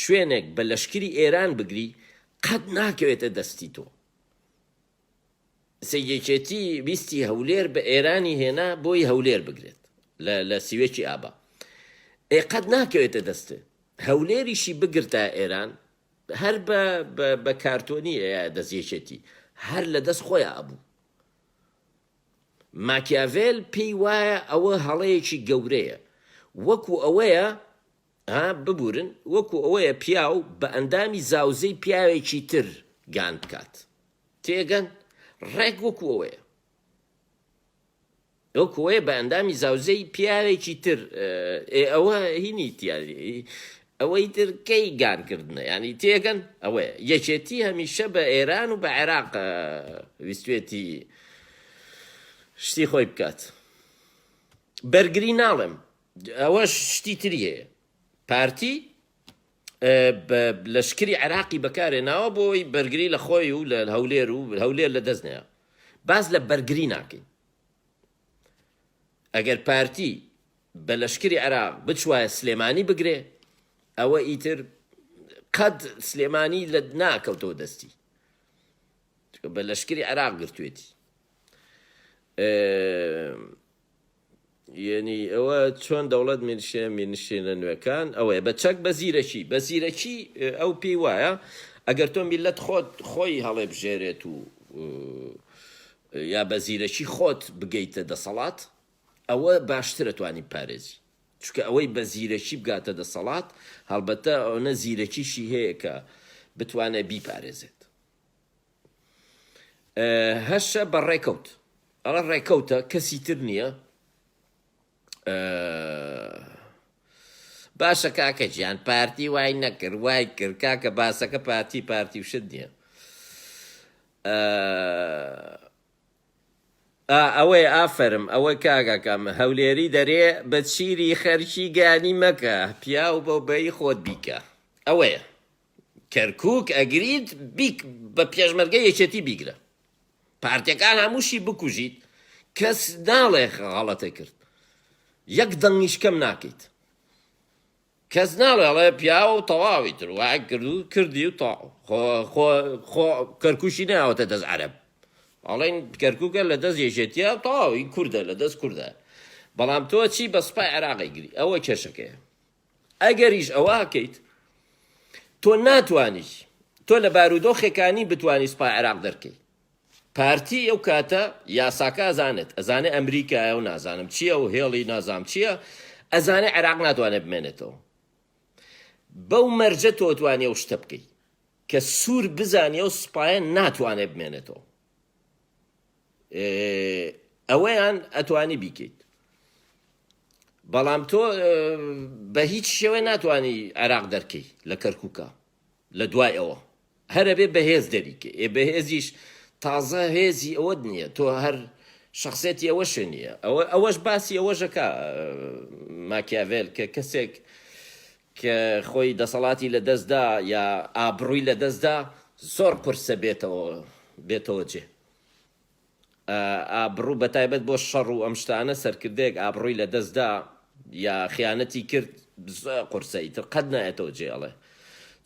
شوێنێک بە لەشکری ئێران بگری قەت ناکەوێتە دەستی تۆ سەیەکێتی ویستی هەولێر بە ئێرانی هێنا بۆی هەولێر بگرێت لە سیوێکی ئابا قەت ناکەوێتە دەستێ هەولێریشی بگرتە ئێران هەر بە کارتۆنی دەستیەکێتی هەر لە دەست خۆیان ئەبوو ماکیاڤێل پێی وایە ئەوە هەڵەیەکی گەورەیە وەکو ئەوەیە ببورن وەکو ئەوەیە پیاو بە ئەندامی زاوزەی پیاوێکی تر گان بکات تێگەن ڕێک وەکو ئەوەیە وەکوەیە بە ئەندامی زاوزەی پیاوێکی تر ئەوە هینی تیاری ئەوەی تر کەی گانکردنە ینی تێگەن ئەوەیە یەکێتی هەمیشە بە ئێران و بە عێراق ویستوێتی شتی خۆی بکات بەرگری ناڵێم ئەوە شتی تری هەیە پارتی لەشکری عێراقی بەکارێناوە بۆی بەرگری لە خۆی و لە هەولێر لە دەستنەیە باز لە بەرگری ناکەین ئەگەر پارتی بە لەشکری عێراق بچوایە سلێمانی بگرێ ئەوە ئیتر قەت سلێمانی لە ناکەوتەوە دەستی بە لەشکری عێراق گرتوێتی یعنی ئەوە چۆن دەوڵەت مێنشێنە نوێەکان ئەوەیە بە چەک بە زیرەکی ئەو پێی وایە ئەگەر تۆ میلەت خۆی هەڵێ بژێرێت و یا بە زیرەکی خۆت بگەیتە دەسەڵات ئەوە باشترە توانی پارێزی چونکە ئەوەی بە زیرەکی بگاتە دەسەڵات هەڵبەتە ئەوە زیرەکیشی هەیە کە بتوانێت بیپارێزێت هەشە بە ڕێکەوت ئەڵە ڕێکەوتە کەسی تر نییە باشە کاکە گیان پارتی وای نەکرد وای کرد کاکە باسەکە پارتی وشت نییە ئەوەی ئافرم ئەوە کاگەکەم هەولێری دەرێ بە چیری خەرکی گانی مەکە پیا و بۆ بەی خۆت بیکە ئەوەیە کەرکووک ئەگریت بە پێشمەرگە یەکێتی بیگرە پارتیەکان هەمووشی بکوژیت کەس ناڵێ غەڵەتە کرد یەک دەنگیش کەم ناکەیت کەس ناڵێ ئەڵێ پیاوە و تەواوی تر وای کردی و تاو کەرکوشی ناوەتە دەست عەرەب ئەڵێن کەرکووکە لە دەست یەژێتیە تەواوی کووردە لە دەست کووردە بەڵام تۆ چی بە سوپای عێراقی گری ئەوە کێشەکەیە ئەگەریش ئەوە ئەکەیت تۆ ناتوانی تۆ لە بارودۆخێکانی بتوانی سوپای عێراق دەرکەی پارتی ئەو کاتە یاساکە ئەزانێت ئەمریکایە و نازانم چییە و هێڵی نازام چییە ئەزانێ عێراق ناتوانێت بمێنێتەوە بەو مەرجە تۆ توانێ و شتە بکەی کە سوور بزانێ و سوپایە ناتوانێت بمێنێتەوە ئەوەیان ئەتوانی بیکەیت بەڵام تۆ بە هیچ شێوە ناتوانی عێراق دەرکەی لە کەرکووکە لە دوای ئەوە هەرە بێ بەهێز دەریکە بەهێزیش تازە هێزی ئەوە نییە تۆ هەر شخصێتی ئەوەشە نییە ئەوەش باسی ئەوەشەکە ماکیاڤێل کە کەسێک کە خۆی دەسەڵاتی لە دەستدا یا ئابڕووی لە دەستدا زۆر قورسە بێتەوە جێ ئابڕوو بەتایبەت بۆ شەڕ و ئەم شتانە سەرکردێک ئابڕووی لە دەستدا یا خیانەتی کرد قورسەی تر قەت نایەتەوە جێڵێ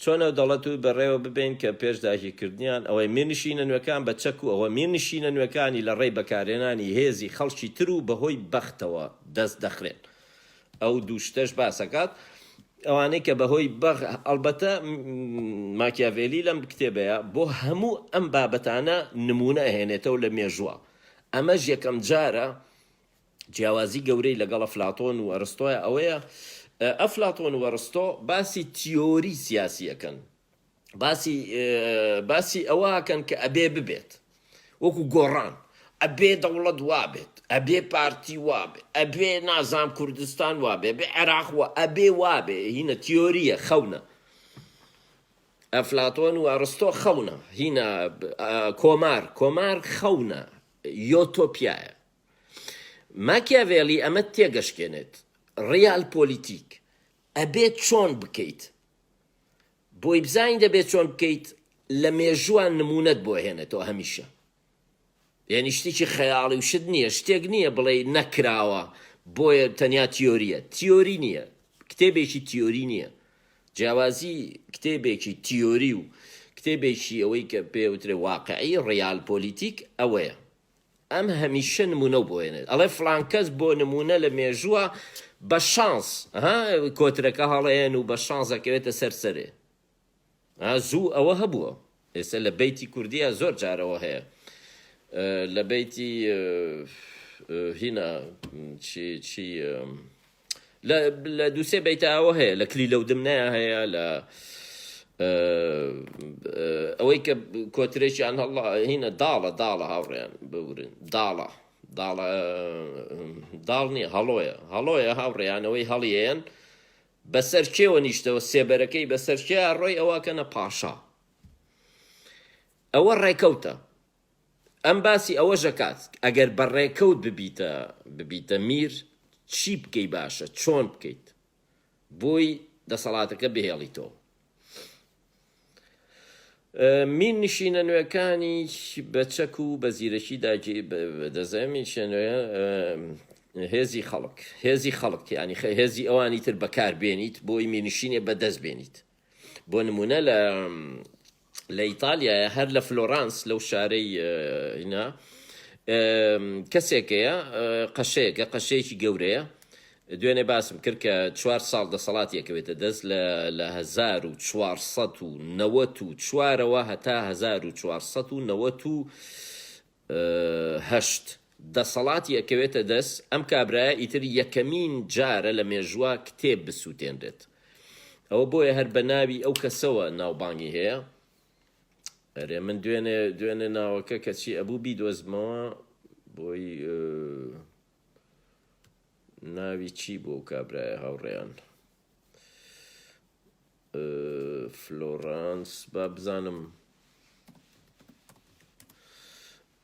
چۆنە دەڵەت و بەڕێوە ببین کە پێش داهیکردنیان ئەوەی مێنشینە نوێەکان بە چەک و ئەوە مێنشینە نوێەکانی لە ڕێی بەکارێنانی هێزی خەڵکی تر و بەهۆی بەختەوە دەست دەخرێن ئەو دووشتەش باسەکات ئەوانەی کە بەهۆی ئەلبەتە ماکیاڤێلی لەم کتێبەیە بۆ هەموو ئەم بابەتانە نمونە ئەهێنێتەوە لە مێژووە ئەمەش یەکەم جارە جیاوازی گەورەی لەگەڵ ئەفلاتۆن و ئەرستۆیە ئەوەیە ئەفلاتۆن و ئەرستۆ باسی تیۆری سیاسیەکەن باسی ئەوەکەن کە ئەبێ ببێت وەکو گۆڕان ئەبێ دەوڵەت وابێت ئەبێ پارتی وابێ ئەبێ نازام کوردستان وابێ بێ عێراق وە ئەبێ وابێ هینە تیۆریە خەونە ئەفلاتۆن و ئەرستۆ خەونە هینە کۆمار خەونە یۆتۆپیایە ماکیاڤێلی ئەمە تێگەشکێنێت ڕیال پۆلیتیک ئەبێت چۆن بکەیت بۆی بزانین دەبێت چۆن بکەیت لە مێژووان نمونەت بۆ هێنێتەوە هەمیشە یعنی شتێکی خەیاڵی و شت نییە شتێک نییە بڵێ نەکراوە بۆیە تەنیا تیۆری نییە کتێبێکی تیۆری نییە جیاوازی کتێبێکی تیۆری و کتێبێکی ئەوەی کە پێوترێ واقعی ڕیال پۆلیتیک ئەوەیە ئەم هەمیشە نمونە بۆ هێنێت ئەڵێ فڵان کەس بۆ نمونە لە مێژووە بە شانس کۆترەکە هەڵەیەن و بە شانس ئەکەوێتە سەرسەرێ زوو ئەوە هەبووە ئێستا لە بەیتی کوردیە زۆر جارەوە هەیە لە بەیتی هینە چی لە دووسێ بەیتاوە هەیە لە کلی لەودمنایە هەیە لە ئەوەی کە کۆترێکیان هەڵ هینە داڵە هاوڕێیان بورن داڵ نییە هەڵۆیە هاوڕێیانەوەی هەڵیەن بەسەر کێوە نیشتەوە سێبەرەکەی بەسەر کێ ڕۆی ئەوەکەنە پاشا ئەوە ڕێکەوتە ئەم باسی ئەوە ژەکات ئەگەر بە ڕێکەوت ببیتە میر چی بکەی باشە چۆن بکەیت بۆی دەسەڵاتەکە بهێڵیتەوە مین نشینە نوێەکانی بە چەک و بە زیرەکی دەزەمی شوێنوێ هێزی خەڵک ینی هێزی ئەوانی تر بەکاربێنیت بۆی مینشینێ بەدەست بێنیت بۆ نمونە لە ئیتالیایە هەر لە فلۆرانس لەو شارەی هینا کەسێکەیە قەشەیەکی گەورەیە دوێنێ باسم کرد کە 4 ساڵ دەسەڵات یەکەوێتە دەست لە 1494ەوە هەتا 1498 دەسەڵات یەکەوێتە دەست ئەم کابرایە ئیتر یەکەمین جارە لە مێژووە کتێب بسووتێنرێت ئەوە بۆیە هەر بە ناوی ئەو کەسەوە ناوبانگی هەیە ئەرێ من دوێنێ ناوەکە کەچی ئەبوو بیدۆزمەوە بۆی ناوی چی بۆ کابرایە هاوڕێیان فلۆرانس با بزانم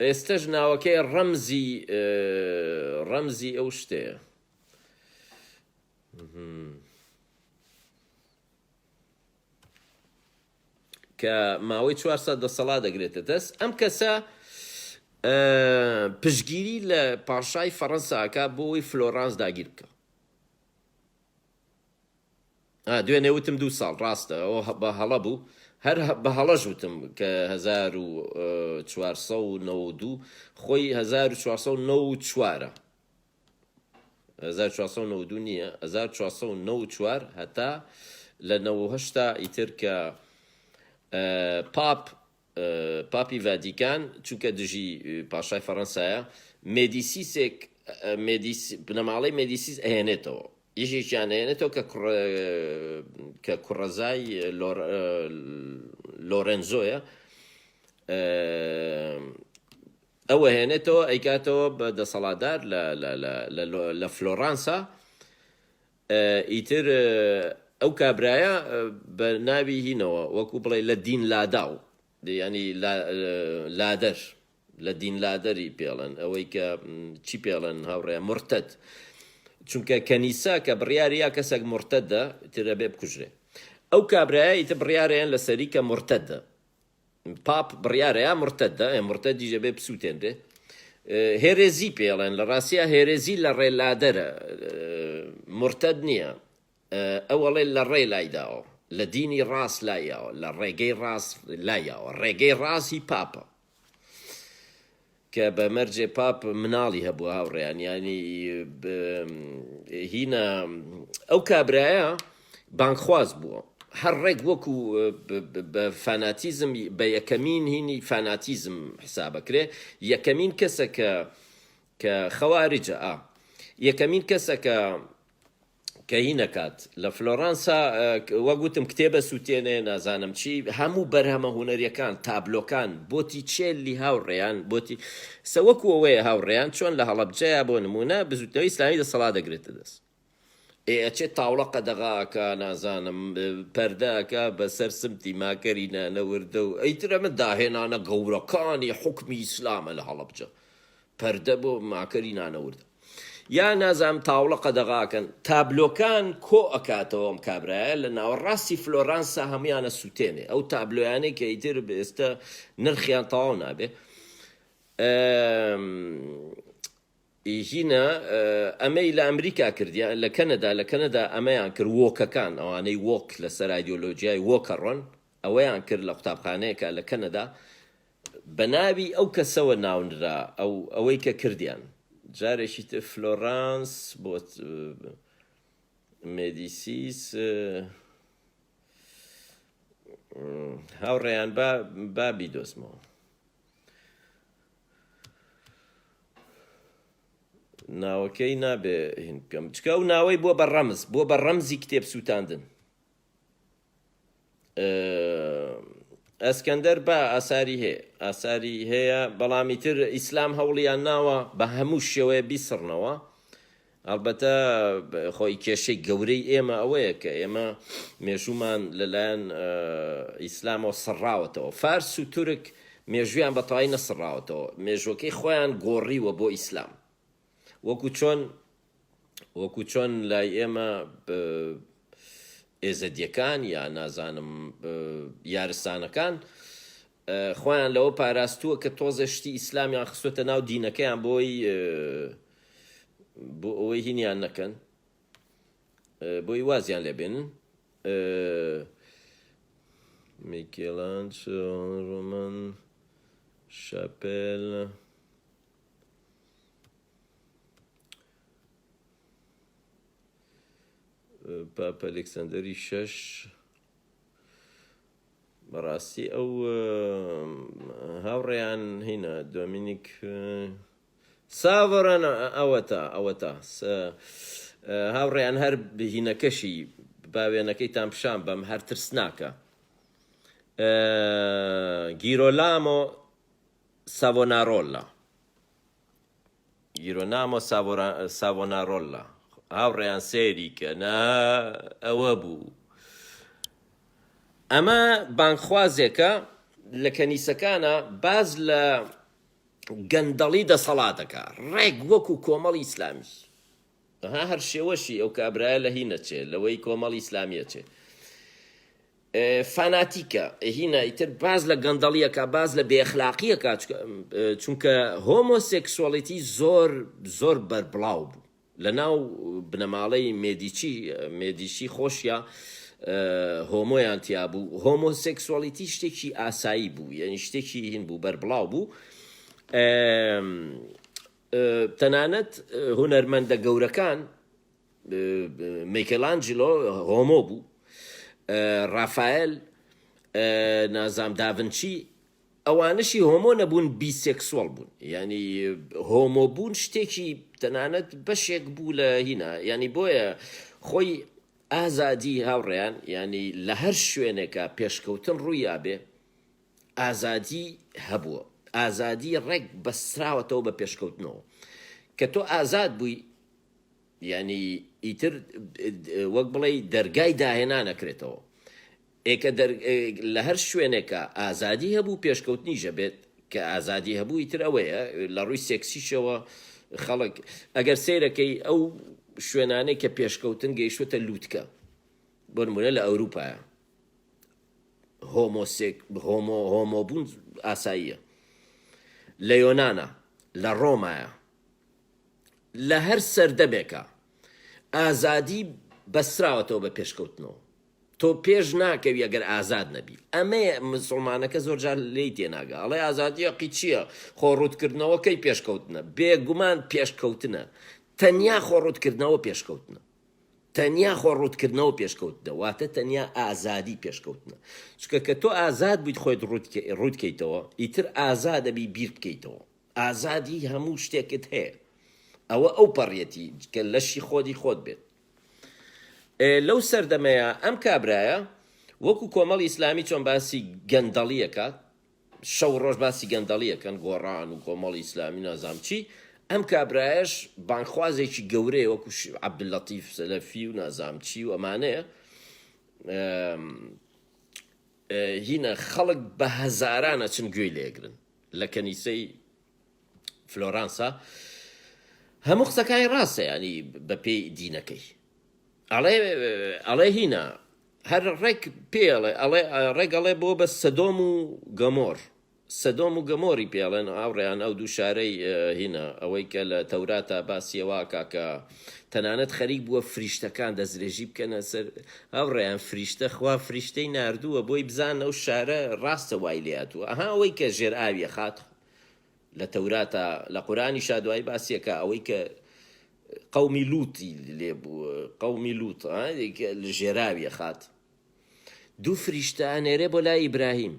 ئێستەش ناوەکەی ڕەمزی ئەو شتەیە کە ماوەی 400 دەسەڵات دەگرێتە دەست ئەم کەسە پشگیری لە پاشای فەڕەنساکە بۆی فلۆرانس داگیر بکە دوێنێ وتم 2 ساڵ ڕاستە ئەو بە هەڵە بوو هەر بە هەڵەش وتم کە 1492 خۆی 1494 1492 نییە 1494 هەتا لە 98 ئیتر کە پاپی ڤاتیکان چونکە دژی پاشای فەڕەنسایە مێدیسیسێک بنەماڵەی مێدیسیس ئەهێنێتەوە یەکێکیان ئەهێنێتەوە کە کوڕەزای لۆرەنزۆیە ئەوە هێنێتەوە ئەیکاتەوە بە دەسەڵاتدار لە فلۆرانسا ئیتر ئەو کابرایە بە ناوی هینەوە وەکو بڵێ لە دین لاداو ینی لادەر لە دین لادەری پێڵن ئەوەی کە چی پێڵن هاوڕێ مرتد چونکە کەنیسا کە بڕیاری یا کەسێک مرتدە ترە بێ بکوژرێ ئەو کابرایە ئیتر بڕیاریان لەسەری کە مرتدە پاپ بڕیارەیە مرتدە مرتدیژە بێ بسووتێنرێ هێرێزی پێڵێن لە ڕاستیە هێرێزی لە ڕێلادەرە مرتد نییە ئەوەڵێ لە ڕێ لایداوە لە دینی ڕاست لایەوە لە ڕێگەی ڕاست لایەوە ڕێگەی ڕاستی پاپە کە بە مەرجێ پاپ مناڵی هەبوو هاوڕێیان ینی هینە ئەو کابرایە بانکخواز بووە هەر ڕێک وەکو بە فاناتیزم بە یەکەمین هینی فاناتیزم حسابەکرێ یەکەمین کەسە کە خەواریجە یەکەمین کەسە کە هینەکات لە فلۆرانسا وەگوتم کتێبە سووتێنێ نازانم چی هەموو بەرهەمە هوەریەکان تابلۆکان بۆتی چێلی هاوڕێیان بۆتی سەوەکو ئەوەیە هاوڕێیان چۆن لە هەڵەبجەیە بۆ نمونە بزوتەوەی ئیسلامی دەسەڵات دەگرێتە دەست ئەچێت تاوڵە قەدەغاکە نازانم پەردەکە بەسەر سمتی ماکەرینە نەوردە و ئەیترە من داهێنانە گەورەکانی حکمی ئیسلامە لە هەڵەبجە پەردە بۆ ماکەری نانەوردە یا نازام تاوڵە قەدەغاکەن تابلۆکان کۆ ئەکاتەوە ئەم کابرایە لە ناوەڕاستی فلۆرانسا هەمویانە سووتێنێ ئەو تابلۆیانەی کە ئیتر ئێستا نرخیان تەواو نابێ هینە ئەمەی لە ئەمریکا کردیان لە کەنەدا ئەمەیان کرد وۆکەکان ئەوانەی وۆک لەسەر ئایدۆلۆژیای وۆکە ڕۆن ئەوەیان کرد لە قوتابخانەیەکە لە کەنەدا بە ناوی ئەو کەسەوە ناونرا ئەوەی کە کردیان جارێکی تر فلۆرانس بۆ مێدیسیس هاوڕێیان بابی دۆستمەوە ناوەکەی نابێ هین بکەم چکە ئەو ناوەی بۆ بە ڕەمزی کتێب سووتاندن ئەسکەندەر بە ئاساری هەیە بەڵامی تر ئیسلام هەوڵیان ناوە بە هەموو شێوەیە بیسڕنەوە ئەلبەتە خۆی کێشەی گەورەی ئێمە ئەوەیە کە ئێمە مێژومان لەلایەن ئیسلامەوە سڕاوەتەوە فارس و تورک مێژویان بەتەواوی نەسڕاوەتەوە مێژوەکەی خۆیان گۆڕیوە بۆ ئیسلام وەکو چۆن لای ئێمە ئێزەدیەکان یا نازانم یارستانەکان خۆیان لەوە پاراستووە کە تۆزە شتی ئیسلامیان خستۆتە ناو دینەکەیان بۆ ئەوەی هینیان نەکەن بۆی وازیان لێبێنن میکێلانج ڕۆمان شاپێل پاپە ئەلێکسەندەری شەش بەڕاستی ئەو هاوڕێیان هینە دۆمینیک ساڤڕەن ئەوەتە هاوڕێیان هەر بهینەکەشی باوێنەکەی تام پیشان بەم هەر ترسناکە گیرۆلامۆ ساڤۆنارۆلا هاوڕێیان سێری کە ئەوە بوو ئەمە بانکخوازێکە لە کەنیسەکانە باز لە گەندەڵی دەسەڵاتەکە ڕێک وەکو کۆمەڵی ئیسلامی هەر شێوەشی ئەو کابرایە لە هینەچێ لەوەی کۆمەڵی ئیسلامیە چێ فاناتیکە هینە ئیتر باز لە گەندەڵیەکە باز لە بێخلاقیەکە چونکە هۆمۆسێکسوەڵیتی زۆر بەربڵاو بوو لە ناو بنەماڵەی مێدیچی خۆشیە هۆمۆیان تیا بوو هۆمۆسێکسوالیتی شتێکی ئاسایی بوو یعنی شتێکی هین بوو بەربڵاو بوو تەنانەت هونەرمەندە گەورەکان میکەلانجلۆ هۆمۆ بوو ڕافایل نازام داڤنچی ئەوانشی هۆمۆ نەبوون بیسێکسوەڵ بوون ینی هۆمۆ بوون شتێکی تەنانەت بەشێک بوو لە هینە ینی بۆیە خۆی ئازادی هاوڕێیان ینی لە هەر شوێنێکە پێشکەوتن ڕووی یابێ ئازادی هەبووە ئازادی ڕێک بەستراوەتەوە بە پێشکەوتنەوە کە تۆ ئازاد بووی ینی ئیتر وەک بڵێ دەرگای داهێنانەکرێتەوە ئێکە لە هەر شوێنێکە ئازادی هەبوو پێشکەوتنیژە بێت کە ئازادی هەبوو ئیتر ئەوەیە لە ڕووی سێکسیشەوە خەڵک ئەگەر سیرەکەی ئەو شوێنانەی کە پێشکەوتن گەیشتوتە لووتکە بۆ نمونە لە ئەوروپایە هۆمۆبوون ئاساییە لە یۆنانە لە ڕۆمایە لە هەر سەردەمێکە ئازادی بەسراوەتەوە بە پێشکەوتنەوە تۆ پێش ناکەوی ئەگەر ئازاد نەبی ئەمەیە مسڵمانەکە زۆرجار لێی تێناگە ئەڵێ ئازادی یەقی چییە خۆڕوودکردنەوەکەی پێشکەوتنە بێگومان پێشکەوتنە تەنیا خۆڕوودکردنەوە پێشکەوتنە تەنیا خۆڕوودکردنەوە پێشکەوتنە واتە تەنیا ئازادی پێشکەوتنە چکە کە تۆ ئازاد بوویت خۆیت ڕوودکەیتەوە ئیتر ئازادەبی بیر بکەیتەوە ئازادی هەموو شتێکت هەیە ئەوە ئەو پەڕیەتی کە لەشی خۆتی خۆت بێت لەو سەردەمەیە ئەم کابرایە وەکو کۆمەڵی ئیسلامی چۆن باسی گەندەڵیەکات شەو ڕۆژ باسی گەندەڵیەکەن گۆڕان و کۆمەڵی ئیسلامی نازام چی ئەم کابرایەش بانخوازێکی گەورەیە وەکو عەبدولەتیف سەلەفی و نازام چی و ئەمانەیە هینە خەڵک بە هەزارانە چن گوێی لێگرن لە کەنیسەی فلۆرانسا هەموو قسەکانی ڕاستە ینی بە پێی دینەکەی ئەڵێ هینە هەر ڕێک پێڵێ ڕێک ئەڵێ بۆ بە سەدۆم و گەمۆر سەدۆم و گەمۆری پێڵێن ئاوڕێیان ئەو دوو شارەی هینە ئەوەی کە لە تەوراتە باسیەوەکە کە تەنانەت خەریک بووە فریشتەکان دەستدرێژی بکەنە سەر ئەوڕێیان فریشتە خوا فریشتەی ناردووە بۆی بزان ئەو شارە ڕاستە وای لێهاتووە ئەها ئەوەی کە ژێر ئاویە خات لە تەوراتە لە قورانی شادوای باسیەکە ئەوەی کە قەومی لوتی لێ بوو قەومی لوت لە ژێراویە خات دوو فریشتە ئەنێرێ بۆ لای ئیبراهیم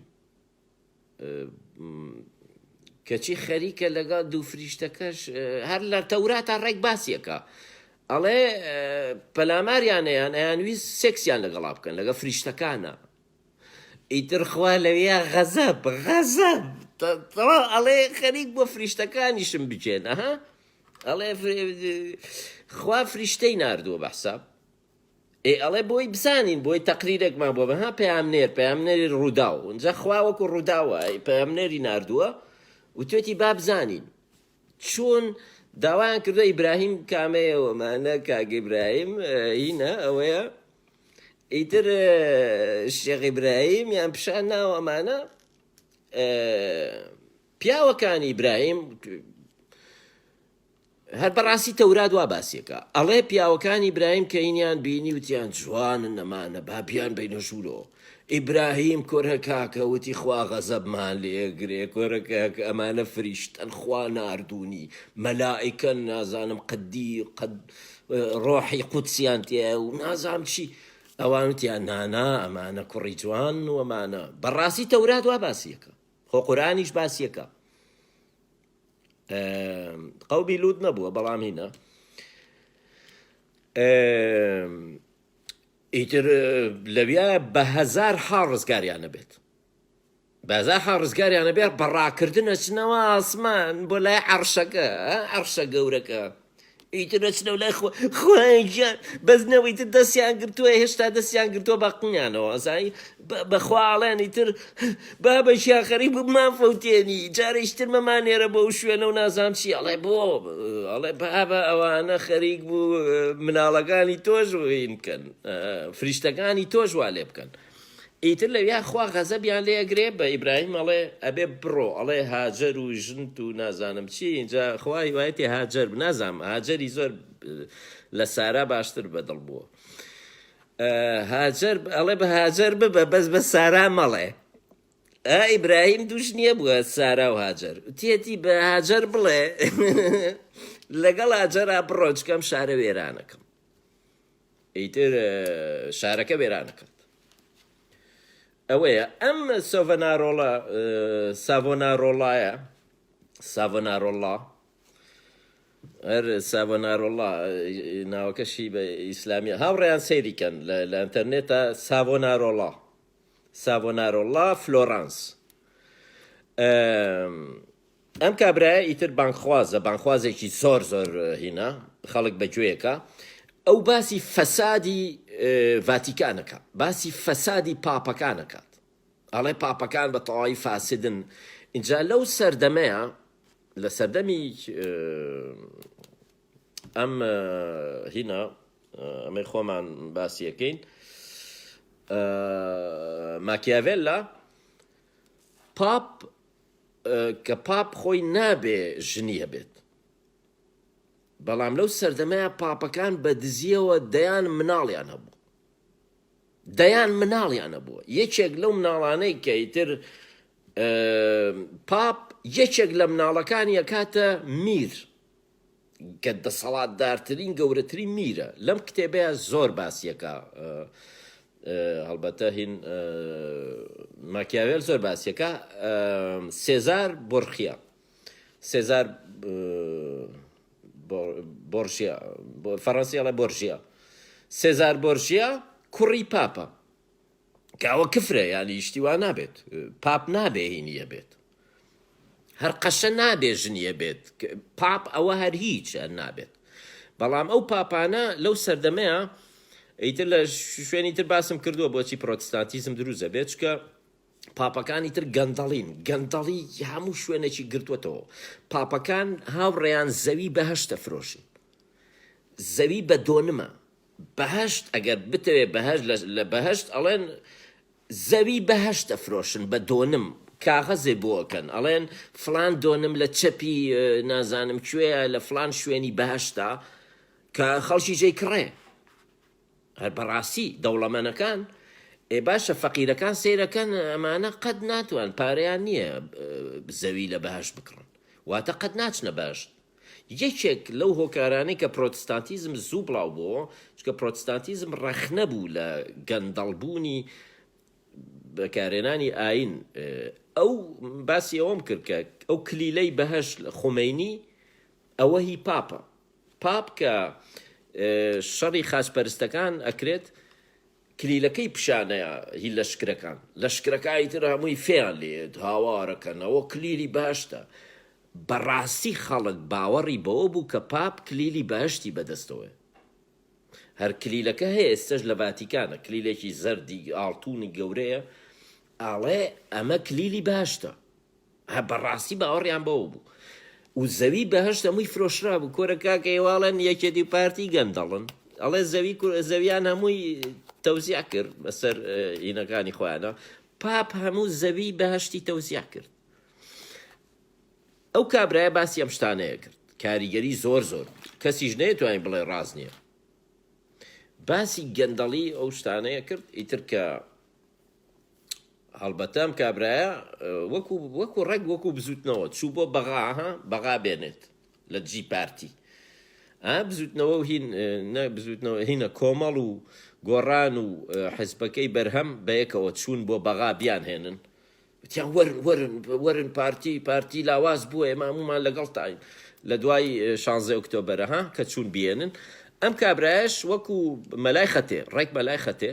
کەچی خەریکە لەگەڵ دوو فریشتەکەش هەر لە تەوراتە ڕێک باسیەکە ئەڵێ پەلاماریانەیان ئەیانویست سێکسیان لەگەڵا بکەن لەگە فریشتەکانە ئیتر خوا لەوێ غەزەب ئەڵێ خەریک بۆ فریشتەکانیشم بچێن ئەها ئەڵێ خوا فریشتەی ناردووە بە حساب ئەڵێ بۆی بزانین بۆی تەقریرێکمان بۆ بەها پەیامنێری ڕووداو ئەنجا خوا وەکو ڕووداوە پەیامنێری ناردووە و توێتی با بزانین چۆن داوایان کردو ئیبراهیم کامەیەوەمانە کاگە ئیبراهیم هینە ئەوەیە ئیتر شێخ ئیبراهیم یان پیشان ناوە ئەمانە پیاوەکانی ئیبراهیم هەر بەڕاستی تەورات وا باسیەکە ئەڵێ پیاوەکانی ئیبراهیم کە هینیان بینی وتیان جوانن ئەمانە بابیان بینە ژوورەوە ئیبراهیم کۆرە کاکە وتی خوا غەزەبمان لێگرێ کۆرە کاکە ئەمانە فریشتن خوا ناردوونی مەلائیکەن نازانم قەدی ڕۆحی قودسیان تێ و نازانم چی ئەوان وتیان نانا ئەمانە کوڕی جوان و ئەمانە بەڕاستی تەورات وا باسیەکە خۆ قورئانیش باسیەکە قەومی لوت نەبووە بەڵام هینە ئیتر لەویا بە هەزار حاڵ ڕزگاریانە بێت بە هەزار حاڵ ڕزگاریانە بێت بەڕاکردنە چنەوە ئاسمان بۆ لای عەرشەکە عەرشە گەورەکە ئیتر دەچنەوە لای خوایگیان بەزنەوەی تر دەستیان گرتووە هێشتا دەستیان گرتووە باقنیانەوە زانی بەخواڵێن ئیتر بابەشیان خەریک بمان فەوتێنی جارێشتر مەمانێرە بۆ شوێنە و نازام چی ئەڵێ بۆ ئەڵێ بابە ئەوانە خەریک بوو مناڵەکانی تۆش وین بکەن فریشتەکانی تۆش وا لێ بکەن ئیتر لەویا خوا غەزەبیان لێگرێ بە ئیبراهیم ئەڵێ ئەبێ بڕۆ ئەڵێ هاجەر و ژنت و نازانم چی اینجا خوای وایەتی هاجەر نازانم هاجەری زۆر لە سارا باشتر بەدڵ بووە هاجر ئەڵێ بە هاجر ببە بەس بە سارا مەڵێ ئیبراهیم دووش نییە بووە سارا و هاجر تێتی بە هاجر بڵێ لەگەڵ هاجرا بڕۆچکەم شارە وێرانەکەم ئیتر شارەکە وێرانەکەت ئەوەیە ئەم ساڤۆنارۆڵایە ساڤۆنارۆڵا هەر ساڤۆنارۆڵا ناوەکەشی بە ئیسلامیە هاوڕێیان سەیریکەن لە ئینتەرنێتە ساڤۆنارۆڵا فلۆرانس ئەم کابرایە ئیتر بانخوازێکی زۆر هینە خەڵک بەگوێیەکە ئەو باسی فەسادی ڤاتیکانەکە باسی فەسادی پاپەکانەکات ئەڵێ پاپەکان بە تەواوی فاسدن اینجا لەو سەردەمەیە لە سەردەمی ئەم هینە ئەمەی خۆمان باسیەکەین ماکیاڤێلا پاپ کە پاپ خۆی نابێ ژنی هەبێت بەڵام لەو سەردەمەیە پاپەکان بە دزیەوە دەیان مناڵیان هەبووە یەکێک لەو مناڵانەی کە ئیتر پاپ یەکێک لە مناڵەکانی ئەکاتە میر کە دەسەڵاتدارترین گەورەترین میرە لەم کتێبەیە زۆر باسیەکە هەڵبەتە هین ماکیاڤێل زۆر باسیەکە سێزار بۆرژیا فەڕەنسیەڵە بۆرژیا سێزار بۆرژیا کوڕی پاپە کەوە کفرە یانی شتیوان نابێت پاپ نابێ هینیە بێت هەر قەشە نابێ ژنیە بێت پاپ ئەوە هەر هیچ نابێت بەڵام ئەو پاپانە لەو سەردەمەیە ئیتر لە شوێنی تر باسم کردووە بۆچی پرۆتستانتیزم دروزە بێت چکە پاپەکانی تر گەندەڵی هەموو شوێنێکی گرتووەتەوە پاپەکان هاوڕێیان زەوی بەهەشتە فرۆشن زەوی بە دۆنمە بەهەشت ئەگەر بتەوێ بەهەشت لە بەهەشت ئەڵێن زەوی بەهەشتە فرۆشن بە دۆنم کاغەزێ بۆکەن ئەڵێن فلان دۆنم لە چەپی نازانم کوێیە لە فلان شوێنی بەهەشتا کە خەڵکی جێی کڕێ هەر بەڕاستی دەوڵەمەنەکان باشە فەقیرەکان سیرەکەن ئەمانە قەت ناتوان پارەیان نییە زەوی لە بەهەشت بکڕن واتە قەت ناچنە بەهەشت یەکێک لەو هۆکارانەی کە پرۆتستانتیزم زوو بڵاو بووە چکە پرۆتستانتیزم ڕەخنە بوو لە گەندەڵبوونی بەکارێنانی ئاین ئەو باسی ئەوەم کرد کە ئەو کلیلەی بەهەشت خۆمەینی ئەوە هی پاپە پاپ کە شەڕی خاسپەرستەکان ئەکرێت کلیلەکەی پیشانەیە هی لەشکرەکانی تر هەمووی فێیان لێت هاوارەکەنەوە کلیلی بەهەشتە بەڕاستی خەڵک باوەڕی بەوە بوو کە پاپ کلیلی بەهەشتی بەدەستەوە هەر کلیلەکە هەیە ئێستش لە ڤاتیکانە کلیلێکی زەردی ئاڵتونی گەورەیە ئاڵێ ئەمە کلیلی بەهەشتە بەڕاستی باوەڕیان بەوە بوو و زەوی بەهەشت هەمووی فرۆشرا بوو کۆرە کاکە ئێواڵەن یەکێتی پارتی گەندەڵن ئەڵێ زەویان هەمووی تەوزیع کرد بەسەر ئینەکانی خۆیانە پاپ هەموو زەوی بەهەشتی تەوزیع کرد ئەو کابرایە باسی ئەم شتانەیە کرد کاریگەری زۆر کەسیش نەیەتوانین بڵێ ڕاز نییە باسی گەندەڵی ئەو شتانەیە کرد ئیتر کە هەڵبەتە ئەم کابرایە وەکو ڕێک وەکو بزوتنەوە چوو بۆ بەغا بێنێت لە جی پارتی بزوتنەوە و بزوتنەوە هینە کۆمەڵ و گۆڕان و حیزبەکەی بەرهەم بەیەکەوە چوون بۆ بەغا بیان هێنن وتیان وەرن پارتی لاواز بووە ئێمە هەمومان لەگەڵ تاین لە دوای 16 ئۆکتۆبەرە کە چوون بێنن ئەم کابرایش وەکو مەلای خەتێ ڕێک مەلای خەتێ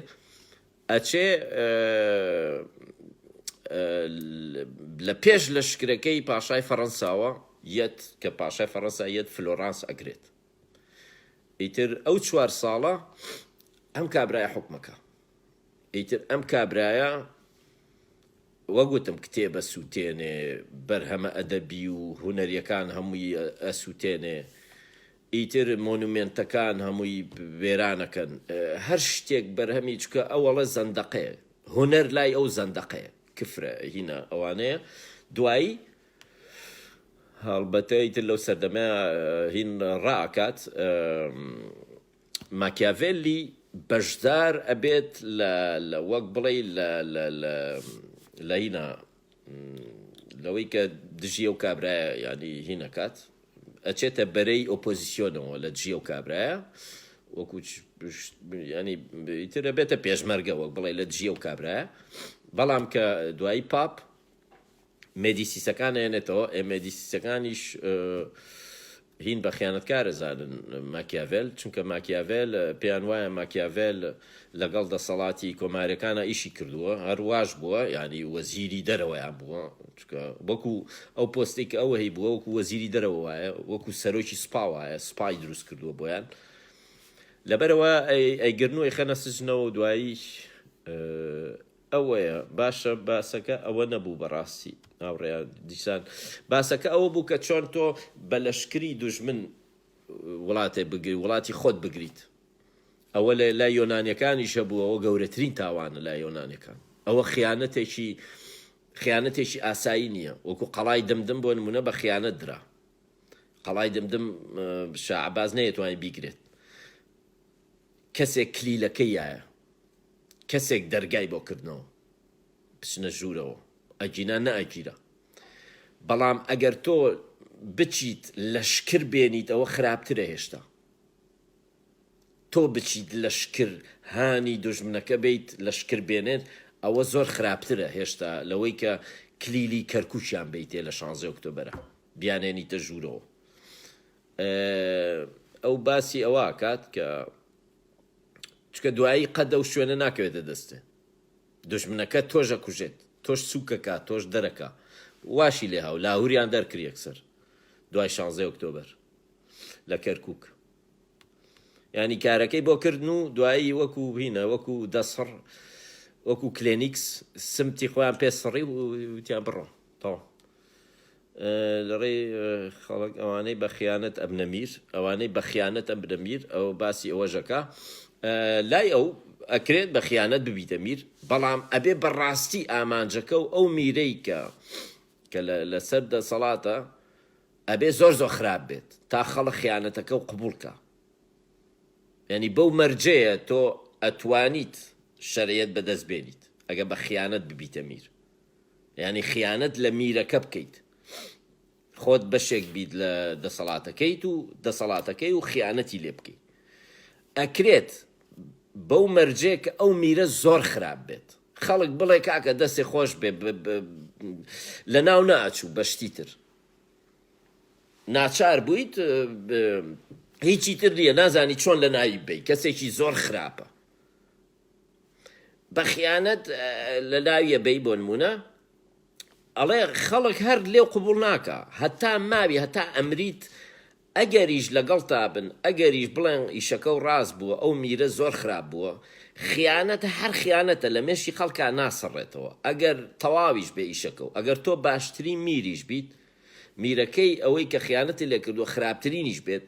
ئەچێ لە پێش لە شکرەکەی پاشای فەڕەنساوە یەت کە پاشای فەڕەنسا یەت فلۆرانس ئەگرێت ئیتر ئەو 4 ساڵە ئەم کابرایە حکومەکە ئیتر ئەم کابرایە وەگوتم کتێبە سووتێنێ بەرهەمە ئەدەبی و هونەریەکان هەمووی ئەسووتێنێ ئیتر مۆنومێنتەکان هەمووی وێرانەکەن هەر شتێک بەرهەمی چکە ئەوەڵە زەندەقەیە هونەر لای ئەو زەندەقەیە کفرە هینە ئەوانەیە دوایی هەڵبەتە ئیتر لەو سەردەمە هین ڕائکات ماکیاڤێلی بەشدار ئەبێت لە وەک بڵێ لە هینە لەوەی کە دژیە و کابرایە ینی هینەکات ئەچێتە بەرەی ئۆپۆزیسیۆنەوە لە دژیە و کابرایە وەکو ینی ئیتر ئەبێتە پێشمەرگە وەک بڵێ لە دژیە و کابرایە بەڵام کە دوایی پاپ مێدیسیسەکان هێنێتەوە مێدیسیسەکانیش هین بە خیانەتکارە زانن ماکیاڤێل چونکە ماکیاڤێل پێیان وایە ماکیاڤێل لەگەڵ دەسەڵاتی کۆمارەکانە ئیشی کردووە هەرواش بووە ینی وەزیری دەرەوەیان بووە چونکە وەکو ئەو پۆستێک ئەوە هەی بووە وەکو وەزیری دەرەوە وایە وەکو سەرۆکی سوپا وایە سوپای دروست کردووە بۆیان لەبەرەوە ئەیگرنەوەی خەنە سجنەوە و دوایی ئەوەیە باشە باسەکە ئەوە نەبوو بەڕاستی ناوڕێیان دیسان باسەکە ئەوە بوو کە چۆن تۆ بە لەشکری دوژمن وڵاتێ بگری وڵاتی خۆت بگریت ئەوە لە یۆنانیەکانیشە بوو ئەوە گەورەترین تاوانە لای یۆنانیەکان ئەوە خیانەتێکی ئاسایی نییە وەکو قەڵای دمدم بۆ نمونە بە خیانەت درا قەڵای دمدم شەعباز نەیەتوانی بیگرێت کەسێک کلیلەکەیایە کەسێک دەرگای بۆ کردنەوە بچنە ژوورەوە ئەگینا نەئەگیرە بەڵام ئەگەر تۆ بچیت لەشکر بێنیت ئەوە خراپترە هێشتا تۆ بچیت لەشکر هانی دوژمنەکە بیت لەشکر بێنێت ئەوە زۆر خراپترە هێشتا لەوەی کە کلیلی کەرکوچیان بیتێ لە 16 ئۆکتۆبەرە بیانێنیتە ژوورەوە ئەو باسی ئەوە کات کە چکە دوایی قەدە و شوێنە ناکەوێتە دەستێ دوژمنەکە تۆژە کوژێت تۆش سووکەکە تۆش دەرەکە واشی لێ هاو لاهوریان دەرکری یەکسەر دوای 16 ئۆکتۆبەر لە کەرکووک ینی کارەکەی بۆ کردن و دوایی وەکو هینە وەکو دەسڕ وەکو کلێنیکس سمتی خۆیان پێسڕی وتیان بڕۆ تەواو لەڕێ خەڵک ئەوانەی بە خیانەت ئەبنەمیر ئەوانەی بە خیانەت ئەبنەمیر ئەو باسی ئەوەژەکە لای ئەو ئەکرێت بە خیانەت ببیتە میر بەڵام ئەبێ بەڕاستی ئامانجەکە و ئەو میرەی کە لەسەر دەسەڵاتە ئەبێ زۆر خراپ بێت تا خەڵک خیانەتەکە و قبولکە ینی بەو مەرجەیە تۆ ئەتوانیت شەریعەت بەدەست بێنیت ئەگە بە خیانەت ببیتە میر ینی خیانەت لە میرەکە بکەیت خۆت بەشێک بیت لە دەسەڵاتەکەیت و دەسەڵاتەکەی و خیانەتی لێ بکەیت ئەکرێت بەو مەرجێ کە ئەو میرە زۆر خراپ بێت خەڵک بڵێ کاکە دەستی خۆش بێ لە ناو ناچوو بەشتی تر ناچار بوویت هیچی تر نییە نازانی چۆن لە ناوی بی کەسێکی زۆر خراپە بە خیانەت لە ناویە بی بۆ نمونە ئەڵێ خەڵک هەر لێو قبول ناکە هەتا ماوی هەتا ئەمریت ئەگەریش لەگەڵ تا بن ئەگەریش بڵێن ئیشەکە و ڕاست بووە ئەو میرە زۆر خراپ بووە خیانەتە هەر خیانەتە لە مێشی خەڵکا ناسەڕێتەوە ئەگەر تەواویش بێ ئیشەکە و ئەگەر تۆ باشترین میریش بیت میرەکەی ئەوەی کە خیانەتی لێ کردووە خراپترینیش بێت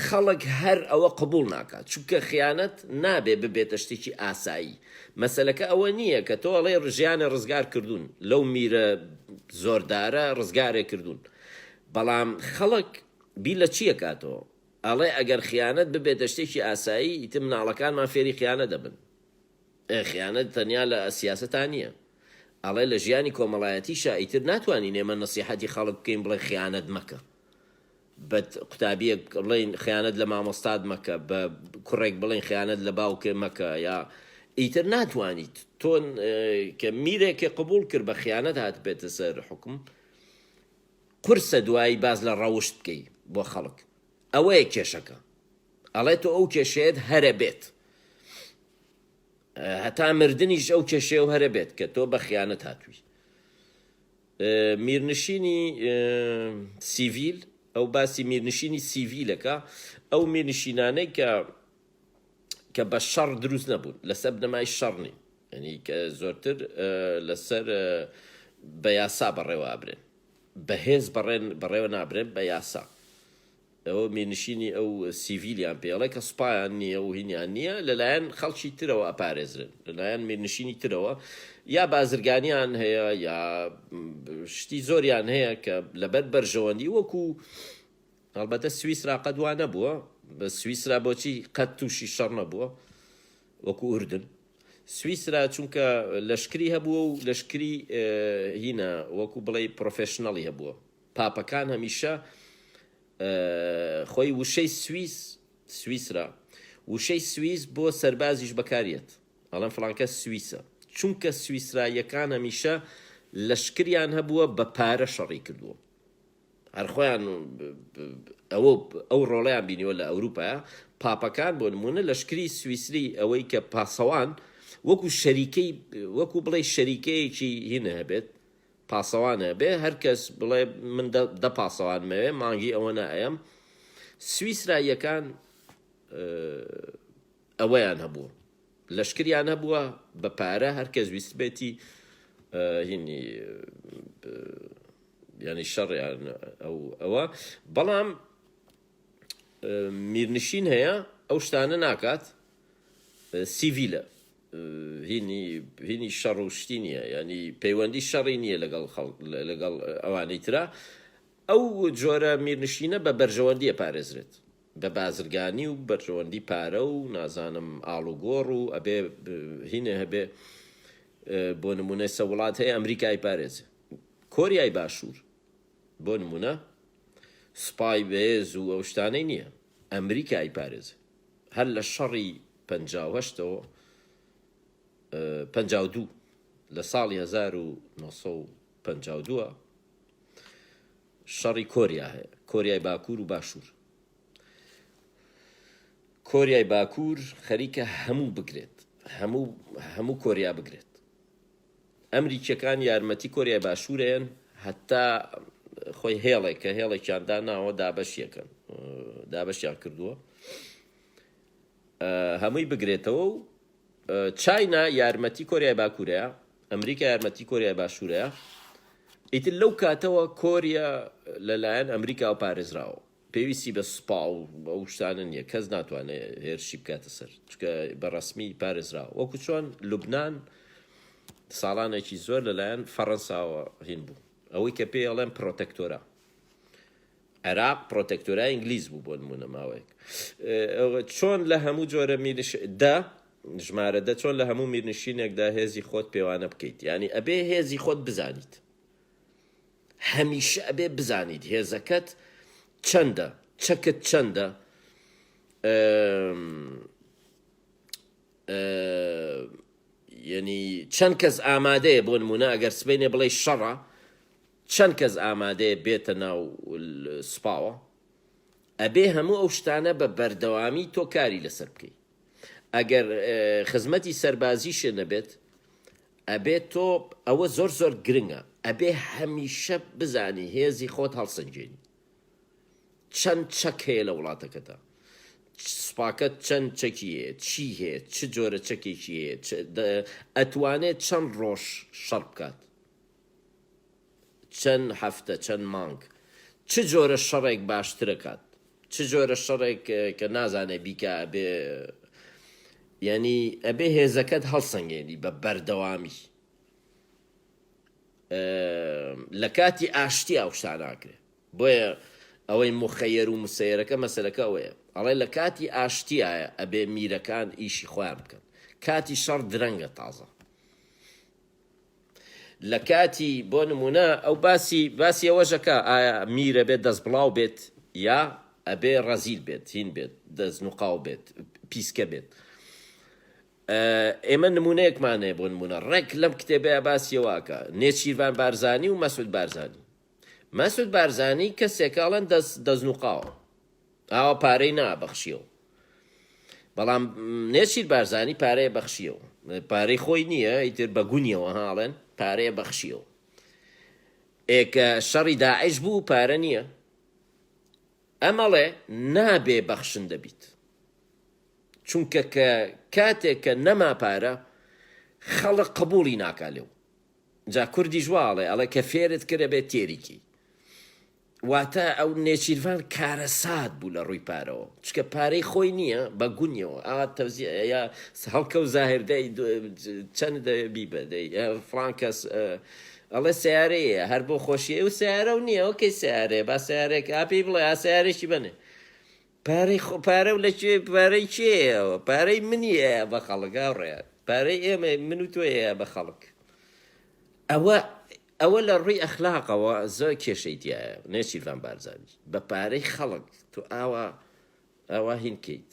خەڵک هەر ئەوە قبول ناکات چونکە خیانەت نابێ ببێتە شتێکی ئاسایی مەسەلەکە ئەوە نییە کە تۆ ئەڵێ ژیانە ڕزگار کردوون لەو میرە زۆردارە ڕزگارێ کردوون بەڵام خەڵک بی لە چییە کاتەوە ئەڵێ ئەگەر خیانەت ببێتە شتێکی ئاسایی ئیتر مناڵەکانمان فێری خیانە دەبن خیانەت تەنیا لە سیاسەتان نییە ئەڵێ لە ژیانی کۆمەڵایەتیشە ئیتر ناتوانین ئێمە نەسیحەتی خەڵک بکەین بڵێ خیانەت مەکە بە قوتابیەک بڵێن خیانەت لە مامۆستاد مەکە بە کوڕێک بڵێن خیانەت لە باوکێ مەکە یا ئیتر ناتوانیت تۆ کە میرێکی قبول کرد بە خیانەت هات بێتە سەر حکم قورسە دوایی باز لە ڕەوشت بکەی بۆ خەڵک ئەوەیە کێشەکە ئەڵێ تۆ ئەو کێشەیەت هەرە بێت هەتا مردنیش ئەو کێشەیە و هەرە بێت کە تۆ بە خیانەت هاتووی میرنشینی سیڤیل ئەو باسی میرنشینی سیڤیلەکە ئەو میرنشینانەی کە بە شەڕ دروست نەبوون لەسەر بنەمای شەڕنی ینی کە زۆرتر لەسەر بە یاسا بەڕێوە ئابرێن بەهێز بەڕێوە نابرێن بە یاسا ئەوە میرنشینی ئەو سیڤیلیان پێڵێ کە سوپایان نییە و هینیان نییە لەلایەن خەڵکی ترەوە ئەپارێزرن لەلایەن میرنشینی ترەوە یا بازرگانیان هەیە یا شتی زۆریان هەیە کە لەبەر بەرژەوەندی وەکو هەڵبەتە سویسرا قەت وا نەبووە بە سویسرا بۆچی قەت تووشی شەڕ نەبووە وەکو ئوردن سویسرا چونکە لەشکری هەبووە و لەشکری هینە وەکو بڵێ پرۆفێشنەڵی هەبووە پاپەکان هەمیشە خۆی وشەی سویسرا وشەی سویس بۆ سەربازیش بەکارێت ئەڵەن فڵانکە سویسە چونکە سویسرایەکان هەمیشە لەشکریان هەبووە بە پارە شەڕی کردووە هەر خۆیان ئەو ڕۆڵیان بینیوە لە ئەوروپایە پاپەکان بۆ نمونە لەشکری سویسری ئەوەی کە پاسەوان وەکو شەریکەی وەکو بڵێ شەریکەیەکی هینە هەبێت پاسەوانە بێ هەرکەس بڵێ من دە پاسەوانمەوێ مانگی ئەوە نائەم سویسرایەکان ئەوەیان هەبووە لەشکریان هەبووە بە پارە هەرکەس ویست بێتی هینی ینی شەڕیان ئەوە بەڵام میرنشین هەیە ئەو شتانە ناکات سیڤیلە هینی شەڕ و شتی نییە ینی پەیوەندی شەڕی نییە لەگەڵ ئەوانەی ترا ئەو جۆرە میرنشینە بە بەرژەوەندیە پارێزرێت بە بازرگانی و بەرژەوەندی پارە و نازانم ئاڵوگۆڕ و ئەبێ هینە هەبێ بۆ نمونە سە وڵات هەیە ئەمریکای پارێزێ کۆریای باشوور بۆ نمونە سوپای بەهێز و ئەو شتانەی نییە ئەمریکای پارێزێ هەر لە شەڕی 52 لە ساڵی 1952 شەڕی کۆریا هەیە کۆریای باکوور و باشوور کۆریای باکوور خەریکە هەموو بگرێت هەموو کۆریا بگرێت ئەمریکیەکان یارمەتی کۆریای باشوورەیەن هەتا خۆی هێڵێکە هێڵێکیان داناوە دابەشیان کردووە هەمووی بگرێتەوە و چاینا یارمەتی کۆریای باکوورەیە ئەمریکا یارمەتی کۆریای باشوورەیە ئیتر لەو کاتەوە کۆریا لەلایەن ئەمریکا و پارێزراوە پێویستی بە سوپا و ئەو شتانە نییە کەس ناتوانێت هێرشی بکاتە سەر چکە بەڕەسمی پارێزراوە وەکو چۆن لوبنان ساڵانێکی زۆر لەلایەن فەڕەنساوە هین بوو ئەوەی کە پێ ئەڵێن پرۆتەکتۆرا عێراق پرۆتەکتۆرای ئینگلیز بوو بۆ نمونە ماوەیەک چۆن لە هەموو جۆرە ژمارە چۆن لە هەموو میرنشینێکدا هێزی خۆت پێوانە بکەیت ینی ئەبێ هێزی خۆت بزانیت هەمیشە ئەبێ بزانیت هێزەکەت چەندە چەکت چەندە ینی چەند کەس ئامادەیە بۆ نمونە ئەگەر سبەینێ بڵێ شەڕە چەند کەس ئامادەیە بێتە ناو سوپاوە ئەبێ هەموو ئەو شتانە بە بەردەوامی تۆ کاری لەسەر بکەیت ئەگەر خزمەتی سەربازیشە نەبێت ئەبێ تۆ ئەوە زۆر گرنگە ئەبێ هەمیشە بزانی هێزی خۆت هەڵسەنجێنی چەند چەک هەیە لە وڵاتەکەتە سوپاکەت چەند چەکی هەیە چی هەیە چ جۆرە چەکێکی هەیە ئەتوانێت چەند ڕۆژ شەڕ بکات چەند هەفتە چەند مانگ چ جۆرە شەڕێک باشترەکات چ جۆرە شەڕێک کە نازانێ بیکە ئەبێ ینی ئەبێ هێزەکەت هەڵسەنگێنی بە بەردەوامی لە کاتی ئاشتی ئەو شتان ناکرێت بۆیە ئەوەی مخەیر و مسەیرەکە مەسەلەکە ئەوەیە ئەڵێ لە کاتی ئاشتیایە ئەبێ میرەکان ئیشی خۆیان بکەن کاتی شەڕ درەنگە تازە لە کاتی بۆ نمونە ئەو باسی ئەوەژەکە ئایا میرە بێت دەست بڵاو بێت یا ئەبێ ڕەزیل بێت هین بێت دەست نوقاو بێت پیسکە بێت ئێمە نمونەیەکمانەیە بۆ نمونە ڕێک لەم کتێبەیە باسیەوەکە نێچیروان بارزانی و مەسعود بارزانی مەسعود بارزانی کەسێکاڵەن دەست نوقاوە ئاوا پارەی نابەخشیەوە بەڵام نێچیر بارزانی پارەیە بەخشیەوە پارەی خۆی نییە ئیتر بەگونیەوە هاڵێن پارەیە بەخشیەوە ئێکە شەڕی داعش بوو پارە نییە ئەمەڵێ نابێ بەخشن دەبیت چونکە کە کاتێک کە نەما پارە خەڵق قبوڵی ناکا لێو جا کوردی ژواڵێ ئەڵێ کە فێرت کرە بێت تێریکی واتە ئەو نێچیروان کارەسات بوو لە ڕووی پارەوە چکە پارەی خۆی نییە بە گونیەوە تەوزیە هەڵکە و زاهردەی چەند بیبەدەی فڵان کەس ئەڵێ سیارەیە هەر بۆ خۆشیە و سیارە و نییە ئەوکەی سیارێ با سیارێک ئاپی بڵێ سیارێکی بنێ پارە و لەکوێ پارەی کێەوە پارەی منیە بە خەڵکا ڕێ پارەی ئێمە من و تۆیە بە خەڵک ئەوە لە ڕووی ئەخلاقەوە زۆر کێشەیتیایە نێچیروان بارزانانی بە پارەی خەڵک تو ئاوا هینکەیت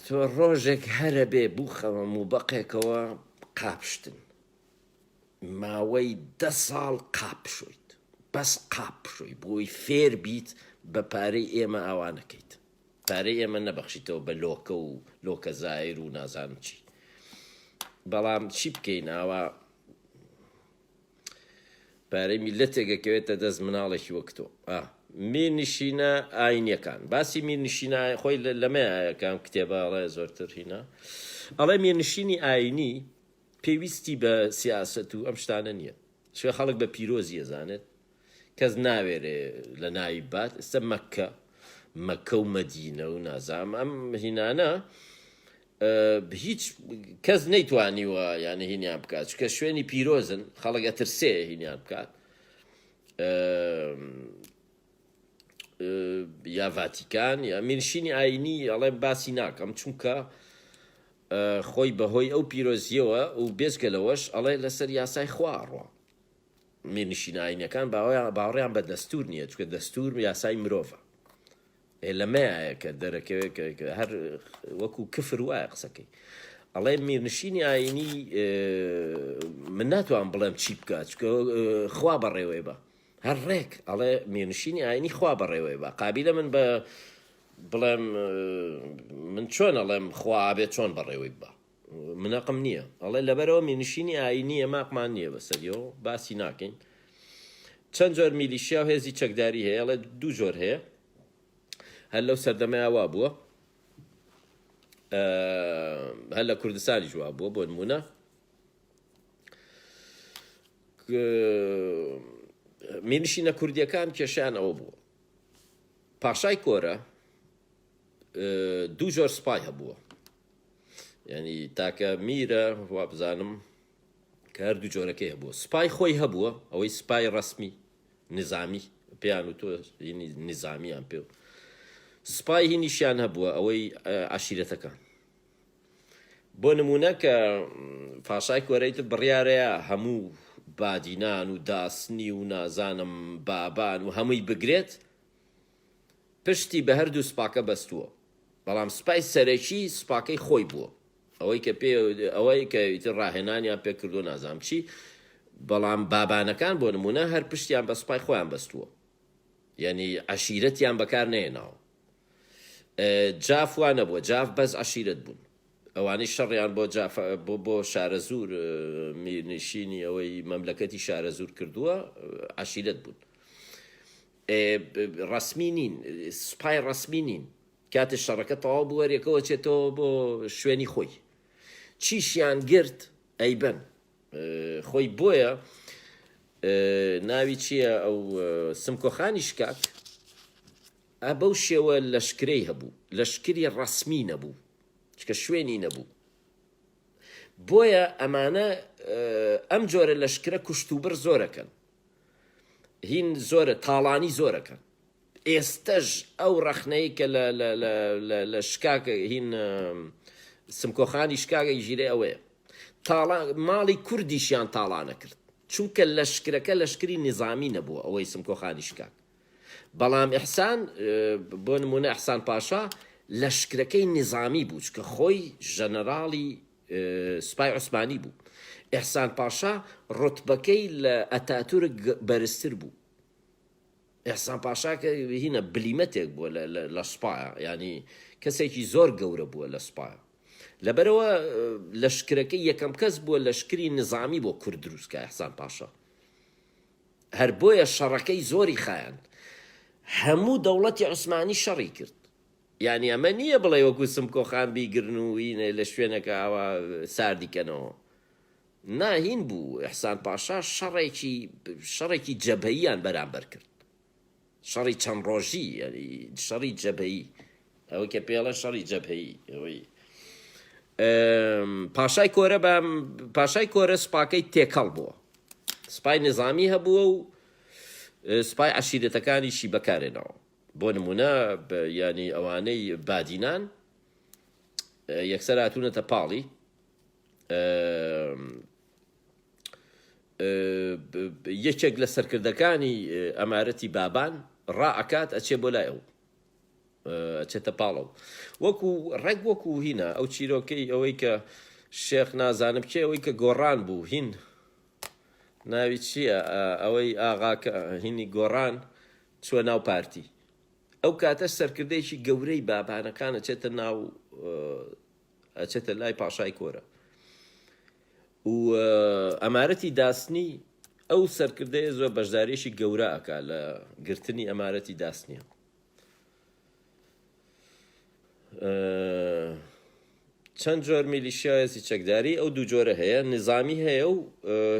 تۆ ڕۆژێک هەرە بێ بووخەوە موبەقێکەوە قاپشتن ماوەی 10 ساڵ قاپشۆیت بەس قاپشۆی بۆی فێر بیت بە پارەی ئێمە ئاوانەکەیت پارەی ئێمە نەبەخشیتەوە بە لۆکە و لۆکە زایر و نازانم چی بەڵام چی بکەین ئاوا پارەی میلەتێکەکەوێتە دەست مناڵێکی وەک تۆ میرنشینە ئاینیەکان باسی میرنشینە خۆی لەمەیەکەم کتێبەڵێ زۆرتر هینا ئەڵێ میرنشینی ئاینی پێویستی بە سیاست و ئەم شتانە نییە شوێ خەڵک بە پیرۆزی ئەزانێت کەس ناوێرێ لە ناوی بات ئێستا مەکە و مەدینە و نازام ئەم هینانە هیچ کەس نەیتوانیوە یانە هینیان بکات چکە شوێنی پیرۆزن خەڵک ئەترسێ هینیان بکات یا ڤاتیکان یا میرنشینی ئاینی ئەڵێ باسی ناکەم چونکە خۆی بەهۆی ئەو پیرۆزیەوە و بێزگە لەوەش ئەڵێ لەسەر یاسای خواڕوە میرنشینە ئاینیەکان باوەڕیان بە دەستور نییە چکە دەستور یاسای مرۆڤە لەمەیە کە دەرەکەوێت هەر وەکو کفر وایە قسەکەی ئەڵێ میرنشینی ئاینی من ناتوان بڵێم چی بکات چکە خوا بەڕێوەی بە هەر ڕێک ئەڵێ میرنشینی ئاینی خوا بەڕێوەی بە قابلە من بە بڵێم من چۆن ئەڵێم خوا بێت چۆن بەڕێوەی بە منەقم نییە ئەڵێ لەبەرەوە میرنشینی ئاینی ئەماقمان نییە بەسەریەوە باسی ناکەین چەند جۆر میلیشیا و هێزی چەکداری هەیە ئەڵێ 2 جۆر هەیە هەر لەو سەردەمەی وا بووە هەر لە کوردستانی جووا بووە بۆ نمونە میرنشینە کوردیەکان کێشیان ئەوە بووە پاشای کۆرە 2 جۆر سپای هەبووە یعنی تاکە میرە وا بزانم کە هەردوو جۆرەکەی هەبووە سپای خۆی هەبووە ئەوەی سپای ڕەسمی نظامی پێیان و تۆ نظامیان پێ سپای هینیشیان هەبووە ئەوەی عەشیرەتەکان بۆ نمونە کە پاشای کۆرەیت بڕیارەیە هەموو بادینان و داسنی و نازانم بابان و هەمووی بگرێت پشتی بە هەردوو سپاکە بەستووە بەڵام سپای سەرەکی سپاکەی خۆی بووە ئەوەی کە ڕاهێنانیان پێ کردو نازام چی بەڵام بابانەکان بۆ نمونە هەر پشتیان بە سپای خۆیان بەستووە یعنی عەشیرەتیان بەکار نێناوە جاف وان نەبووە جاف بەس عەشیرەت بوون ئەوانەی شەڕیان بۆ شارە زور میرنشینی ئەوەی مەملەکەتی شارە زور کردووە عەشیرەت بوون ڕەسمی نین سپای ڕەسمی نین کاتە شەڕەکە تەواو بوو وەرێکەوە چێتەوە بۆ شوێنی خۆی چیشیان گرت ئەیبەن خۆی بۆیە ناوی چییە ئەو سمکۆخانی شکاک بەو شێوە لەشکرەی هەبوو لەشکری ڕەسمی نەبوو چکە شوێنی نەبوو بۆیە ئەمانە ئەم جۆرە لەشکرە کوشتوبڕ زۆرەکەن هین زۆرە تاڵانی زۆرەکەن ئێستەش ئەو ڕەخنەی کە لە شکاکە هین سمکۆخانی شکاکە ژیرێ ئەوەیە ماڵی کوردیشیان تاڵانە کرد چونکە لەشکرەکە لەشکری نظامی نەبووە ئەوەی سمکۆخانی شکاک بەڵام ئیحسان بۆ نمونە ئیحسان پاشا لەشکرەکەی نظامی بوو چکە خۆی ژەنەراڵی سوپای عوسمانی بوو ئیحسان پاشا ڕوتبەکەی لە ئەتاتورک بەرزتر بوو ئیحسان پاشا کە هینە بلیمەتێک بووە لە سوپایە ینی کەسێکی زۆر گەورە بووە لە سوپایە لەبەرەوە لەشکرەکەی یەکەم کەس بووە لەشکری نظامی بۆ کورد دروستکە ئیحسان پاشا هەر بۆیە شەڕەکەی زۆری خایاند هەموو دەوڵەتی عوسمانی شەڕی کرد یعنی ئەمە نییە بڵێ وەکو سمکۆخان بیگرن و لە شوێنەکە ئاوا ساردیکەنەوە ناهین بوو ئەحسان پاشا شەڕێکی جەبهەییان بەرامبەر کرد، شەڕی چەند ڕۆژی، ینی شەڕی جەبهەیی، ئەوە کە پێڵە شەڕی جەبهەیی. ئەوەی پاشای کۆرە سوپاکەی تێکەڵ بووە، سوپای نظامی هەبووە و سوپای عەشیرەتەکانیشی بەکارێنەوە. بۆ نمونە ینی ئەوانەی بادینان یەکسەر هاتوونەتە پاڵی، یەکێک لە سەرکردەکانی ئەمارەتی بابان ڕائەکات ئەچێ بۆ لای ئەو، ئەچێتە پاڵەوە، وەکو هینە ئەو چیرۆکەی ئەوەی کە شێخ نازانم کێ، ئەوەی کە گۆڕان بوو، هین ناوی چییە، ئەوەی ئاغاکە هینی گۆڕان چووە ناو پارتی، ئەو کاتە سەرکردەیەکی گەورەی بابانەکان ئەچێتە لای پاشای کۆرە، و ئەمارەتی داسنی ئەو سەرکردەیە زۆر بەشداریشی گەورە ئەکا لە گرتنی ئەمارەتی داسنیە. چەند جۆر میلیشیایەتی چەکداری ئەو دوو جۆرە هەیە، نظامی هەیە و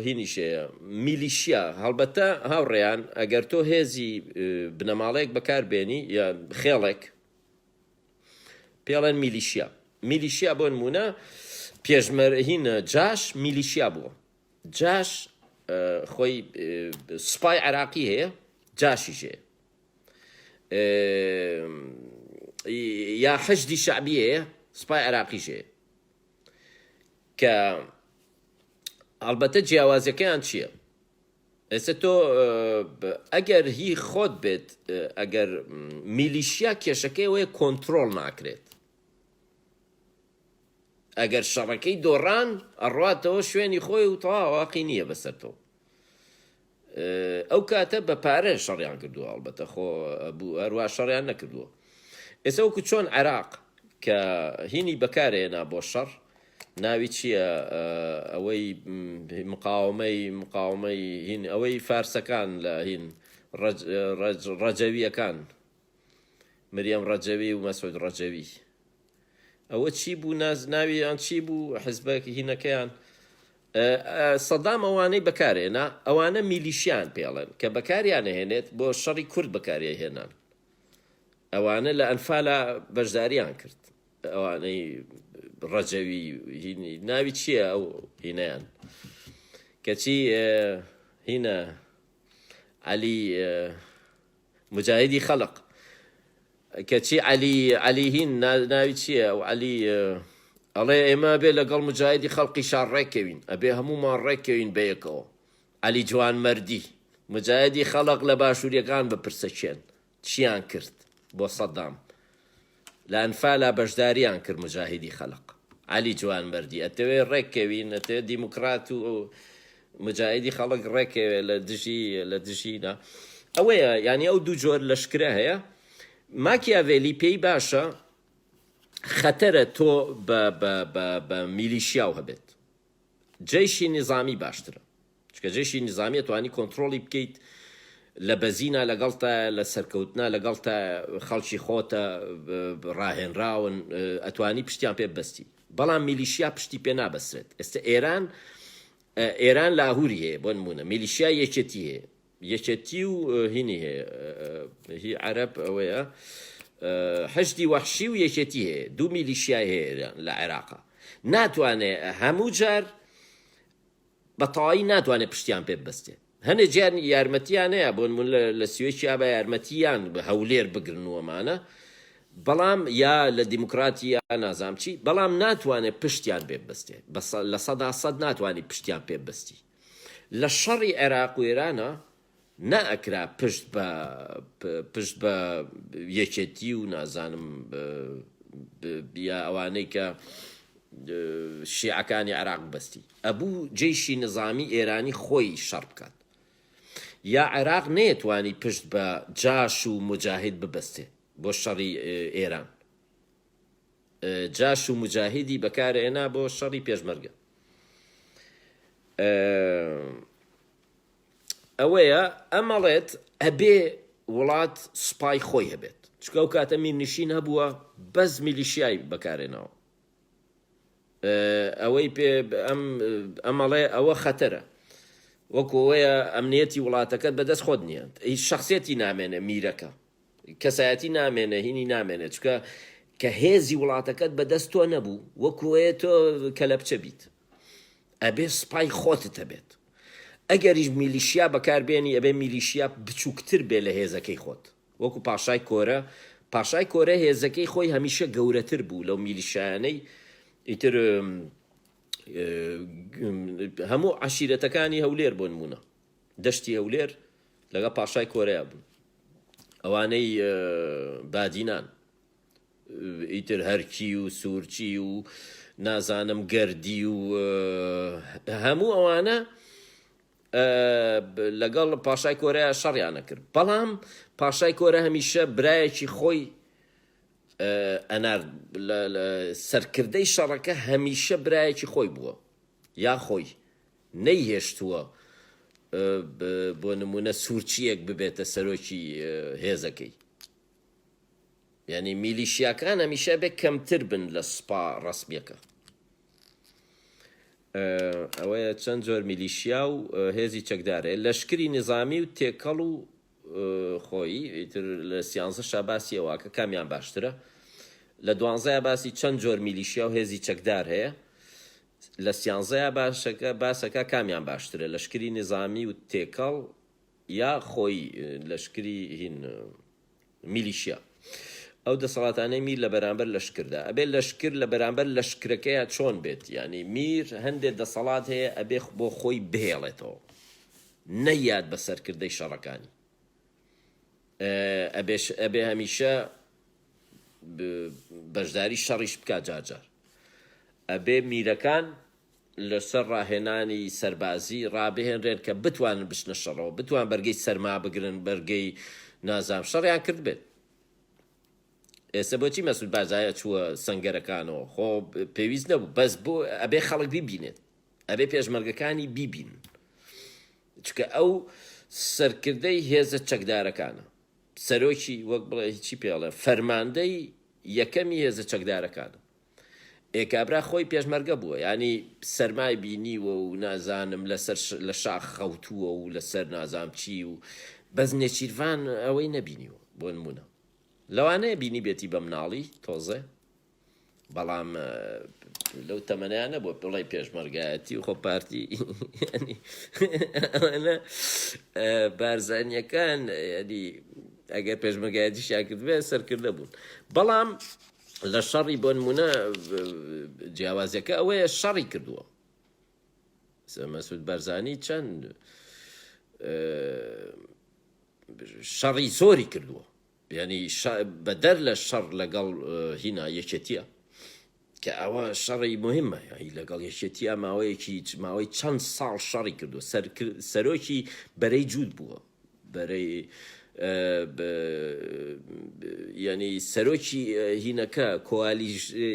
هینیش هەیە. میلیشیا هەڵبەتە هاوڕێیان ئەگەر تۆ هێزی بنەماڵەیەک بەکاربێنی یا خێڵێک پێڵێن میلیشیا بۆ نمونە پێشمەرهین جاش میلیشیا بووە، جاش خۆی سوپای عێراقی هەیە، جاشیش هەیە، یا حەشدی شەعبی هەیە، سوپای عێراقیش هەیە، کە هەڵبەتە جیاوازیەکەیان چییە؟ ئێستا تۆ ئەگەر هی خۆت بێت، ئەگەر میلیشیا کێشەکەی ئەوەیە کۆنتڕۆڵ ناکرێت، ئەگەر شەڕەکەی دۆڕان ئەڕواتەوە شوێنی خۆی و تەواواقی نییە بەسەر تۆ، ئەو کاتە بە پارە شەڕیان کردووە، هەڵبەتە خۆ هەروە شەڕیان نەکردووە. ئێستا وەکو چۆن عێراق کە هینی بەکارهێنا بۆ شەڕ، ناوی چییە ئەوەی مقاومەی هین، ئەوەی فارسەکان لە هین ڕەجەویەکان، مریەم ڕەجەوی و مەسعود ڕەجەوی، ئەوە چی بوو، ناویان چی بوو، حزبەکی هینەکەیان، سەدام ئەوانەی بەکارهێنا، ئەوانە میلیشیان پێڵێن کە بەکاریان هێنێت بۆ شەڕی کورد بەکاری هێنان، ئەوانە لە ئەنفالا بەشداریان کرد، ئەوانەی ڕەجەوی هینی، ناوی چییە ئەو هینەیان، کەچی هینە عەلی مجاهیدی خەڵق، کەچی عەلی هین ناوی چییە، ئەو عەلی ئەڵێ ئێمە بێ لەگەڵ مجاهیدی خەڵقیشان ڕێکەوین، ئەبێ هەمومان ڕێکەوین بەیەکەوە. عەلی جوانمەردی مجاهیدی خەڵق لە باشووریەکان بپرسە چیان کرد بۆ سەدام، لە ئەنفالا بەشداریان کرد مجاهیدی خەڵق، عەلی جوانمەردی ئەتەوێ ڕێکەوین، ئەتەوێ دیموکرات و مجاهیدی خەڵق ڕێکەوێ لە دژینە. ئەوەیە یعنی ئەو دوو جۆر لەشکرە هەیە. ماکیاڤێلی پێی باشە خەتەرە تۆ بە میلیشیاو هەبێت، جێشی نظامی باشترە، چکە جێشی نظامی توانی کۆنتڕۆڵی بکەیت لە بەزینە لەگەڵتە، لە سەرکەوتنا لەگەڵتە، خەڵکی خۆتە ڕاهێنراون، ئەتوانی پشتیان پێ بەستی، بەڵام میلیشیا پشتی پێ نابەسرێت. ئێستا ئێران لاهوری هەیە بۆ نمونە، میلیشیا یەکێتی هەیە، یەکێتی و هینی هەیە، هی عەرەب ئەوەیە، حەشدی وەحشی و یەکێتی هەیە، دوو میلیشیای هەیە لە عێراقا، ناتوانێت هەموو جار بەتەواوی ناتوانێت پشتیان پێ ببەستێت. هەنێ جیان یارمەتیان هەیە بۆ نمونە لە سوێچیا بە یارمەتیان بە هەولێر بگرن وەمانە، بەڵام یا لە دیموکراتی یا نازام چی، بەڵام ناتوانێت پشتیان پێ ببەستێت، لە 100% ناتوانێت پشتیان پێ ببەستی. لە شەڕی عێراق و ئێرانە نائەکرا پشت بە یەکێتی و نازانم یا ئەوانەی کە شیعەکانی عێراق بەستی، ئەبوو جێشی نظامی ئێرانی خۆی شەڕ بکات، یا عێراق نەیەتوانی پشت بە جاش و مجاهید ببەستێ بۆ شەڕی ئێران، جاش و مجاهیدی بەکارهێنا بۆ شەڕی پێشمەرگە. ئەوەیە ئەمەڵێت ئەبێ وڵات سوپای خۆی هەبێت، چکە ئەو کاتە میرنشین هەبووە بەس میلیشیای بەکارهێناوە، ئەوەی پێ ئەمەڵێ ئەوە خەتەرە وەکوەیە ئەمنیەتی وڵاتەکەت بەدەست خۆت نییە هیچ شخصێتی نامێنێ میرەکە کەسایەتی نامێنە هینی نامێنێت چکە کە هێزی وڵاتەکەت بەدەست تۆ نەبوو وەکوەیە تۆ کەلەپچە بیت ئەبێ سپای خۆتت هەبێت ئەگەریش میلیشیا بەکاربێنی ئەبێ میلیشیا بچووکتر بێ لە هێزەکەی خۆت وەکو پاشای کۆرە هێزەکەی خۆی هەمیشە گەورەتر بوو لەو میلیشیانەی ئیتر هەموو عەشیرەتەکانی هەولێر بۆ نمونە دەشتی هەولێر لەگە پاشای کۆرەیە بوون ئەوانەی بادینان ئیتر هەرکی و سوورچی و نازانم گەردی و هەموو ئەوانە لەگەڵ پاشای کۆرەیە شەڕیانە کرد بەڵام پاشای کۆرە هەمیشە برایەکی خۆی ئەنار سەرکردەی شەڕەکە هەمیشە برایەکی خۆی بووە یا خۆی نەیهێشتووە بۆ نمونە سوورچیەک ببێتە سەرۆکی هێزەکەی یعنی میلیشیاکان هەمیشە بێ کەمتر بن لە سوپا ڕەسمیەکە ئەوەیە چەند جۆر میلیشیا و هێزی چەکدارێ لەشکری نظامی و تێکەڵ و خۆی ئیتر لە سیانزە شاباسی ئەوواکە کامیان باشترە لە دوانزەیە باسی چەند جۆر میلیشیا و هێزی چەکدار هەیە لە سیانزەیە باسەکە کامیان باشترە لەشکری نظامی و تێکەڵ یا خۆی لەشکری هین میلیشیا ئەو دەسەڵاتانەی میر لە بەرامبەر لەشکردا ئەبێ لەشکر لە بەرامبەر لەشکرەکەیە چۆن بێت ینی میر هەندێک دەسەڵات هەیە ئەبێ بۆ خۆی بهێڵێتەوە نەیاد بە سەرکردەی شەڕەکانی ئەبێ هەمیشە بەشداری شەڕیش بکات جارجار ئەبێ میرەکان لەسەر ڕاهێنانی سەربازی ڕابهێنرێن کە بتوانن بچنە شەڕەوە بتوان بەرگەی سەرما بگرن بەرگەی نازام شەڕیان کرد بێت ئێستا بۆچی مەسعود بارزایە چووە سەنگەرەکانەوە خۆ پێویست نەبوو بەس بۆ ئەبێ خەڵک بیبینێت ئەبێ پێشمەرگەکانی بیبین چکە ئەو سەرکردەی هێزە چەکدارەکانە سەرۆکی وەک بڵێ هیچی پێڵێ فەرماندەی یەکەمی هێزە چەکدارەکانە ئێکابرا خۆی پێشمەرگە بووە ینی سەرمای بینیوە و نازانم لە شاخ خەوتووە و لەسەر نازام چی و بەس نێچیروان ئەوەی نەبینیوە بۆ نمونە لەوانەیە بینی بێتی بە مناڵی تۆزە بەڵام لەو تەمەنیانە بۆ بڵێ پێشمەرگایەتی و خۆ پارتی بارزانیەکان ینی ئەگەر پێشمەرگایەتیشیان کردبێ سەرکردە بوون بەڵام لە شەڕی بۆ نمونە جیاوازیەکە ئەوەیە شەڕی کردووە مەسعود بارزانی چەند شەڕی زۆری کردووە ینی بەدەر لە شەڕ لەگەڵ هینا یەکێتیە کە ئەوە شەڕی مهمە یانی لەگەڵ یەکێتیە ماوەی چەند ساڵ شەڕی کردووە سەرۆکی بەرەی جوود بووە بەرەی ینی سەرۆکی هینەکە کۆوالی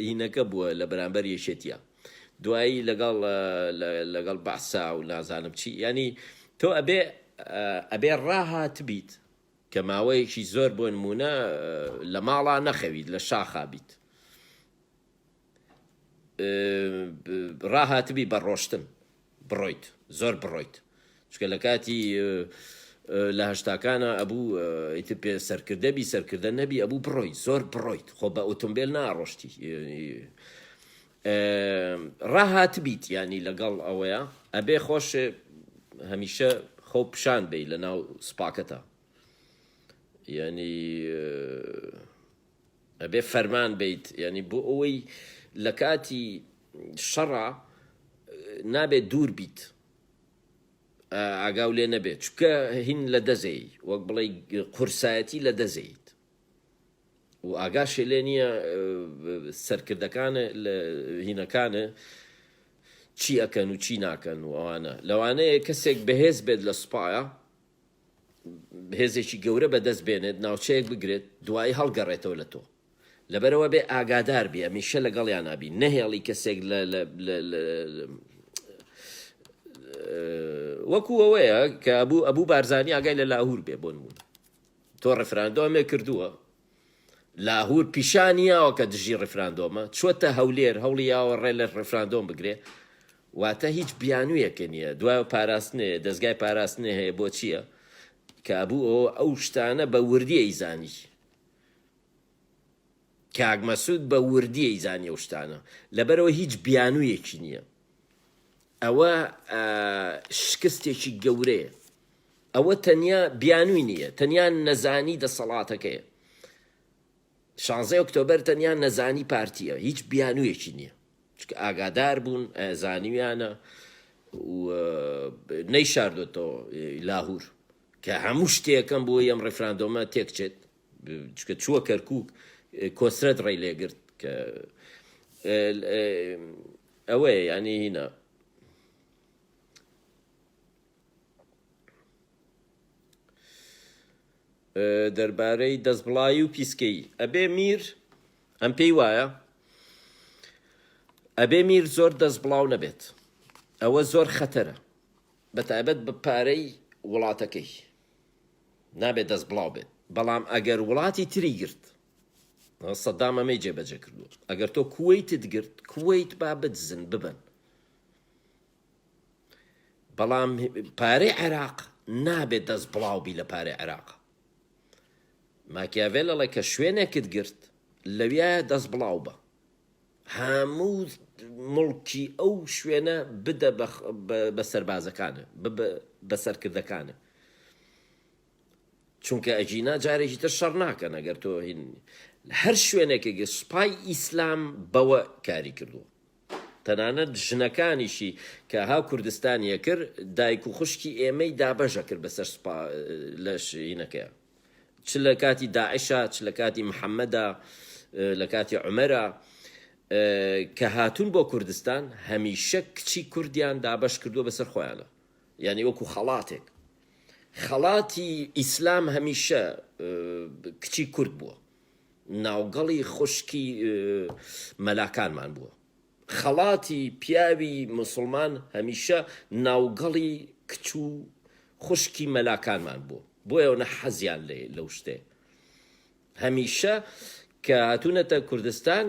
هینەکە بووە لە بەرامبەر یەکێتیە دوایی لەگەڵ بەعسا و نازانم چی ینی تۆ ئەبێ ڕاهات بیت کە ماوەیەکی زۆر بۆ نمونە لە ماڵا نەخەویت لە شاخا بیت ڕاهاتبی بە ڕۆشتن بڕۆیت زۆر بڕۆیت چکە لە کاتی لە هەشتاکانە ئەبوو ئیتر پێ سەرکردەبی سەرکردە نەبی ئەبوو بڕۆیت زۆر بڕۆیت خۆ بە ئۆتۆمبیل ناڕۆشتی ڕاهاتبیت ینی لەگەڵ ئەوەیە ئەبێ خۆش هەمیشە خۆ پیشان بێ لە ناو سپاکەتە ینی ئەبێ فەرمان بیت ینی بۆ ئەوەی لە کاتی شەڕە نابێت دوور بیت ئاگاو لێ نەبێت چکە هین لە دەزەی وەک بڵێ قورسایەتی لە دەزەیت و ئاگاشێ لێ نییە سەرکردەکانە لە هینەکانە چی ئەکەن و چی ناکەن و ئەوانە لەوانەیە کەسێک بەهێز بێت لە سوپایە هێزێکی گەورە بەدەست بێنێت ناوچەیەک بگرێت دوایی هەڵگەڕێتەوە لە تۆ لەبەرەوە بێ ئاگادار بێ ئەمیشە لەگەڵیان نابی نەهێڵی کەسێک وەکو ئەوەیە کە ئەبوو بارزانی ئاگای لە لاهور بێ بۆ نمونە تۆ ڕێفراندۆمێ کردووە لاهور پیشانیەوە کە دژی ڕفراندۆمە چوەتە هەولێر هەوڵیاوە ڕێ لە ڕفراندۆم بگرێ واتە هیچ بیانوویەکە نییە دوای پاراستنێ دەستگای پاراستنێ هەیە بۆ چییە کابوو ئەو شتانە بە وردی ئەیزانی کاک مەسعود بە وردی ئەیزانی ئەو شتانە لەبەرەوە هیچ بیانوویەکی نییە ئەوە شکستێکی گەورەیە ئەوە تەنیا بیانووی نییە تەنیا نەزانی دەسەڵاتەکەیە 16 ئۆکتۆبەر تەنیا نەزانی پارتیە هیچ بیانوویەکی نییە چکە ئاگادار بوون زانیویانە نەیشاردوێتەوە لاهور کە هەموو شتێکم بۆ ئەم ڕێفراندۆمە تێکچێت چکە چووە کەرکووک کۆسرەت ڕێی لێگرت کە ئەوەیە ینی هینە دەربارەی دەستبڵایی و پیسکەی ئەبێ میر ئەم پێی وایە ئەبێ میر زۆر دەستبڵاو نەبێت ئەوە زۆر خەتەرە بەتایبەت بە پارەی وڵاتەکەی نابێت دەستبڵاو بێت بەڵام ئەگەر وڵاتی تری گرت سەدام ئەمەی جێبەجێ کردووە ئەگەر تۆ کوێیتت گرت کوێیت با بدزن ببن بەڵام پارەی عێراق نابێت دەستبڵاو بی لە پارەی عێراق ماکیاڤێلڵێ کە شوێنێکت گرت لەویایە دەست بڵاو بە هەموو مڵکی ئەو شوێنە بدە بە سەربازەکانە بە سەرکردەکانە چونکە ئەجینا جارێکی تر شەڕ ناکەن ئەگەر تۆ هەر شوێنێکێکی سوپای ئیسلام بەوە کاری کردووە تەنانەت ژنەکانیشی کە هاو کوردستانیە کرد دایک و خوشکی ئێمەی دابەژە کرد بەسەر لە شینەکەیە چ لە کاتی داعشە چ لە کاتی محەممەدا لە کاتی عومەرە کە هاتوون بۆ کوردستان هەمیشە کچی کوردیان دابەش کردووە بەسەر خۆیانە یعنی وەکو خەڵاتێک خەڵاتی ئیسلام هەمیشە کچی کورد بووە ناوگەڵی خوشکی مەلاکانمان بووە خەڵاتی پیاوی مسلمان هەمیشە ناوگەڵی کچ و خوشکی مەلاکانمان بووە بۆیەوە حەزیان لەو شتێ هەمیشە کە هاتوونەتە کوردستان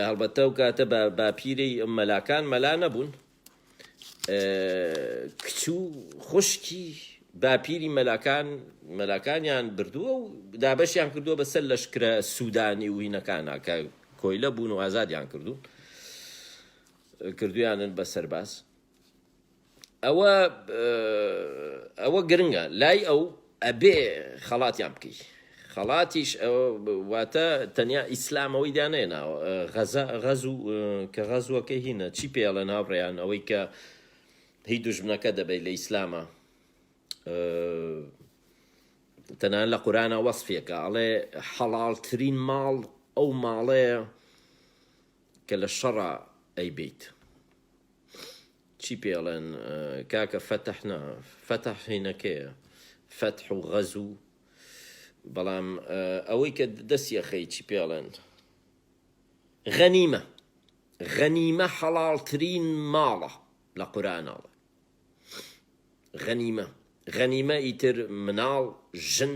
هەڵبەتە و کاتە باپیرەی مەلاکان مەلا نەبوون کچ و خوشکی باپیری مەلاکانیان بردووە و دابەشیان کردووە بەسەر لەشکرە سوودانی و هینەکانە کە کۆیلە بوون و ئازادیان کردویانن بە سەرباز ئەوە گرنگە لای ئەو ئەبێ خەڵاتیان بکەی خەڵاتیش واتە تەنیا ئیسلامەوەی دانێناوە غەزو کە غەزوەکەی هینە چی پێڵە ناوڕێیان ئەوەی کە هیچ دوژمنەکە دەبێت لە ئیسلامە تەنان لە قورانە وەسفێکە ئەڵێ حەڵاڵترین ماڵ ئەو ماڵەیە کە لە شەڕە ئەیبیت چی پێڵێن کاکە فەتەح هینەکەیە فەتح و غەزوو بەڵام ئەوەی کە دەستیە خەی چی پێڵێن غەنیمە حەڵاڵترین ماڵە لە قورانەڵە غەنیمە ئیتر مناڵ ژن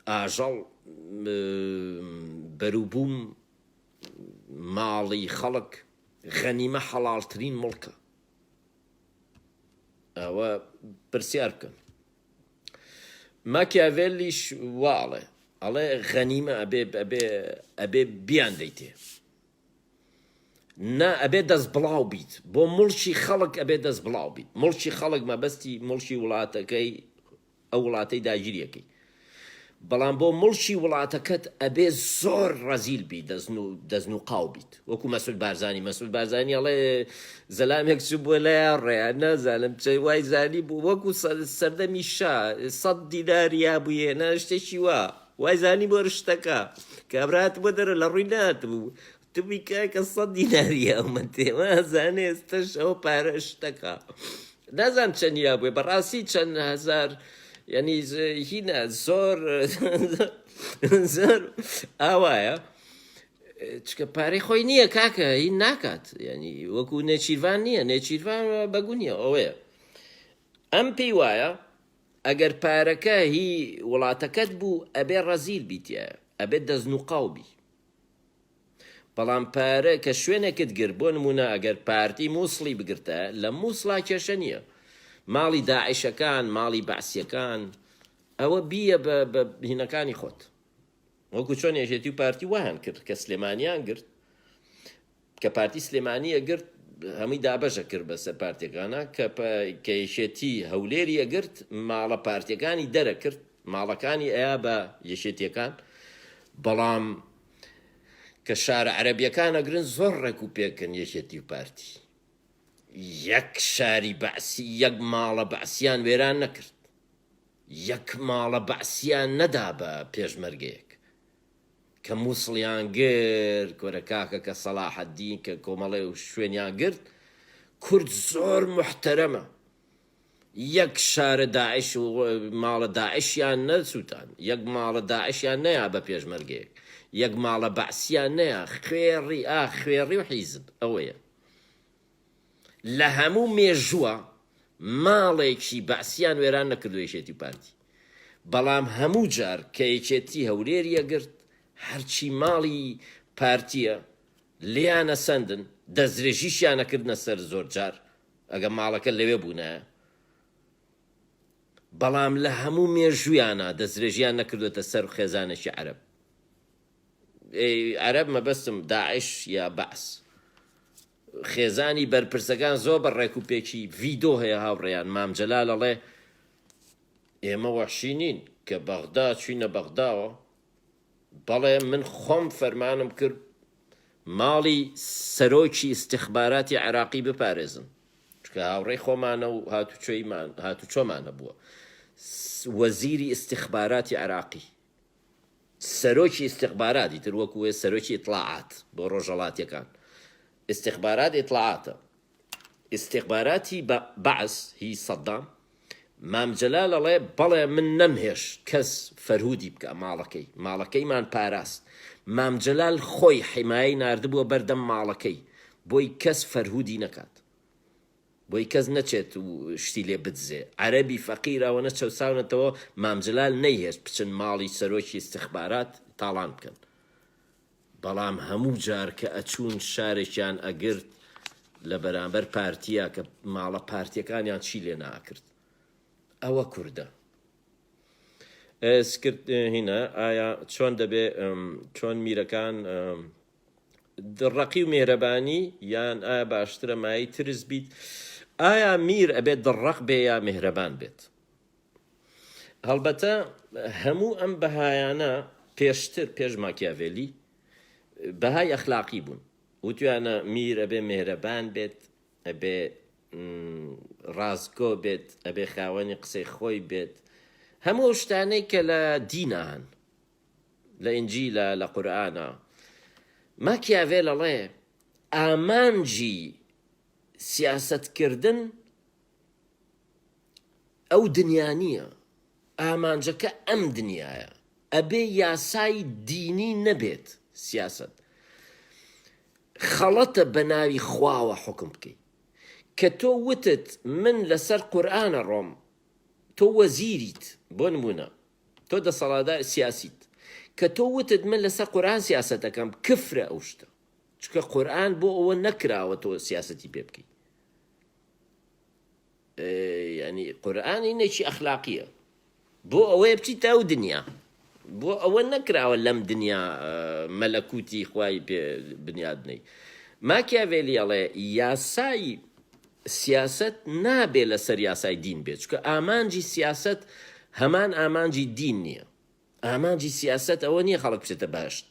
ئاژەڵ بەروبووم ماڵی خەڵک غەنیمە حەڵاڵترین مڵکە ئەوە پرسیار بکەن ماکیاڤێلیش واڵێ ئەڵێ غەنیمە ئەبێ بیان دەیتێ نا ئەبێ دەست بڵاو بیت بۆ مڵکی خەڵک ئەبێ دەست بڵاو بیت مڵکی خەڵک مەبەستی مڵکی وڵاتەکەی ئەو وڵاتەی داگیریەکەی بەڵام بۆ مڵکی وڵاتەکەت ئەبێ زۆر ڕەزیل بی دەزن و قاو بیت وەکو مەسعود بارزانی ئەڵێ زەلامێک چوو بۆ لای ڕێیان نازانم چ وای زانی بوو وەکو سەردەمی شا 100 دینار یابوویێنە شتێکی وای زانی بۆ ڕشتەکە کابرات بۆ دەرە لە ڕووی ناتبوو توی کاکە 100 دیناریە ئەومە تێوە زانێ ئێستش ئەو پارە شتەکە نازان چەند یابووێ بەڕاستی چەند هەزار یعنی هینە زۆر ئاوایە چکە پارەی خۆی نییە کاکە هین ناکات ینی وەکو نێچیروان نییە نێچیروان بەگو نییە ئەوەیە ئەم پێی وایە ئەگەر پارەکە هی وڵاتەکەت بوو ئەبێ ڕەزیل بیتە ئەبێت دەزن و قاوبی بەڵام پارە کە شوێنێکت گرت بۆ نمونە ئەگەر پارتی مووسڵی بگرتە لە مووسڵا کێشە نییە ماڵی داعیشەکان ماڵی بەعسیەکان ئەوە بیە بە هینەکانی خۆت وەکو چۆن یەکێتی و پارتی وایان کرد کە سلێمانیان گرت کە پارتی سلێمانیە گرت هەمووی دابەشە کرد بەسەر پارتیەکانە کە یەشێتی هەولێریە گرت ماڵە پارتیەکانی دەرەکرد ماڵەکانی ئەیە بە یەشێتیەکان بەڵام کە شارە عەرەبیەکان ئەگرن زۆر ڕێک و پێکن یەکێتی و پارتی یەک شاری بەعسی یەک ماڵە بەعسیان وێران نەکرد یەک ماڵە بەعسیان نەدا بە پێشمەرگەیەک کە مووسڵیان گرت کۆرە کاکە کە سەلاحەدین کە کۆمەڵێ و شوێنیان گرت کورد زۆر محتەرەمە یەک شارە داعش و ماڵە داعشیان نەسووتان یەک ماڵە داعشیان نەیا بە پێشمەرگەیەک یەک ماڵە بەعسیان نەیە خوێڕی و حیزب ئەوەیە لە هەموو مێژووە ماڵێکی بەعسیان وێران نەکردو یەکێتی پارتی بەڵام هەموو جار کە یەکێتی هەولێریە گرت هەرچی ماڵی پارتیە لیانە سندن دەستدرێژیشیانە کردنە سەر زۆر جار ئەگە ماڵەکە لەوێ بوونە بەڵام لە هەموو مێژویانە دەستدرێژیان نەکردوێتە سەر خێزانێکی عەرەب عەرەب مەبەستم داعش یا بەعس خێزانی بەرپرسەکان زۆر بە ڕێکوپێکی ڤیدۆ هەیە هاوڕێیان مام جەلال ئەڵێ ئێمە وەحشی نین کە بەغدا چوینە بەغداوە بەڵێ من خۆم فەرمانم کرد ماڵی سەرۆکی ئیستیخباراتی عێراقی بپارێزن چکە هاوڕێی خۆمانە و هاتوچۆمانە بووە وەزیری ئیستیخباراتی عێراقی سەرۆکی ئیستیخباراتی تر وەکو وێ سەرۆکی ئیطلاعات بۆ ڕۆژهەڵاتیەکان استخبارات إطلاعاته استخباراتي بعث هي صدام مام جلال الله بلا من نمهش كس فرهودي بك مالكي مان باراست مام جلال خوي حماية ناردبو بردم مالكي بوي كس فرهودي نكات بوي كز نچت وشتيلي بدزي عربي فقيرة ونچو ساونا تو مام جلال نيهش بچن مالي سروشي استخبارات طالان بكن بەڵام هەموو جار کە ئەچوون شارێکیان ئەگرت لە بەرامبەر پارتیە کە ماڵە پارتیەکانیان چی لێ ناکرد ئەوە کووردە سکرد هینە ئایا چۆن دەبێ چۆن میرەکان دڕەقی و مێهرەبانی یان ئایا باشترە مای ترس بیت ئایا میر ئەبێت دڕەق بێ یا مێهرەبان بێت هەڵبەتە هەموو ئەم بەهایانە پێشتر پێش ماکیاڤێلی بەهای ئەخلاقی بوون وتویانە میر ئەبێ مێهرەبان بێت ئەبێ ڕازگۆ بێت ئەبێ خاوەنی قسەی خۆی بێت هەموو شتانەی کە لە دینان لە ئینجیلە لە قورئانە ماکیاڤێل ئەڵێ ئامانجی سیاسەتکردن ئەو دنیا نییە ئامانجەکە ئەم دنیایە ئەبێ یاسای دینی نەبێت سیاست خەڵەتە بە ناوی خواوە حکم بکەی کە تۆ وتت من لەسەر قورئانە ڕۆم تۆ وەزیریت بۆ نمونە تۆ دەسەڵاتدار سیاسیت کە تۆ وتت من لەسەر قورئان سیاسەت دەکەم کفرە ئەو شتە چکە قورئان بۆ ئەوە نەکراوە تۆ سیاسەتی پێ بکەی یعنی قورئان هینێکی ئەخلاقیە بۆ ئەوەیە بچیتە ئەو دنیا بۆ ئەوە نەکراوە لەم دنیا مەلەکوتی خوای بنیادنەی ماکیاڤێلی ئەڵێ یاسای سیاست نابێ لەسەر یاسای دین بێت چکە ئامانجی سیاست هەمان ئامانجی دین نییە ئامانجی سیاست ئەوە نییە خەڵک بچێتە باشت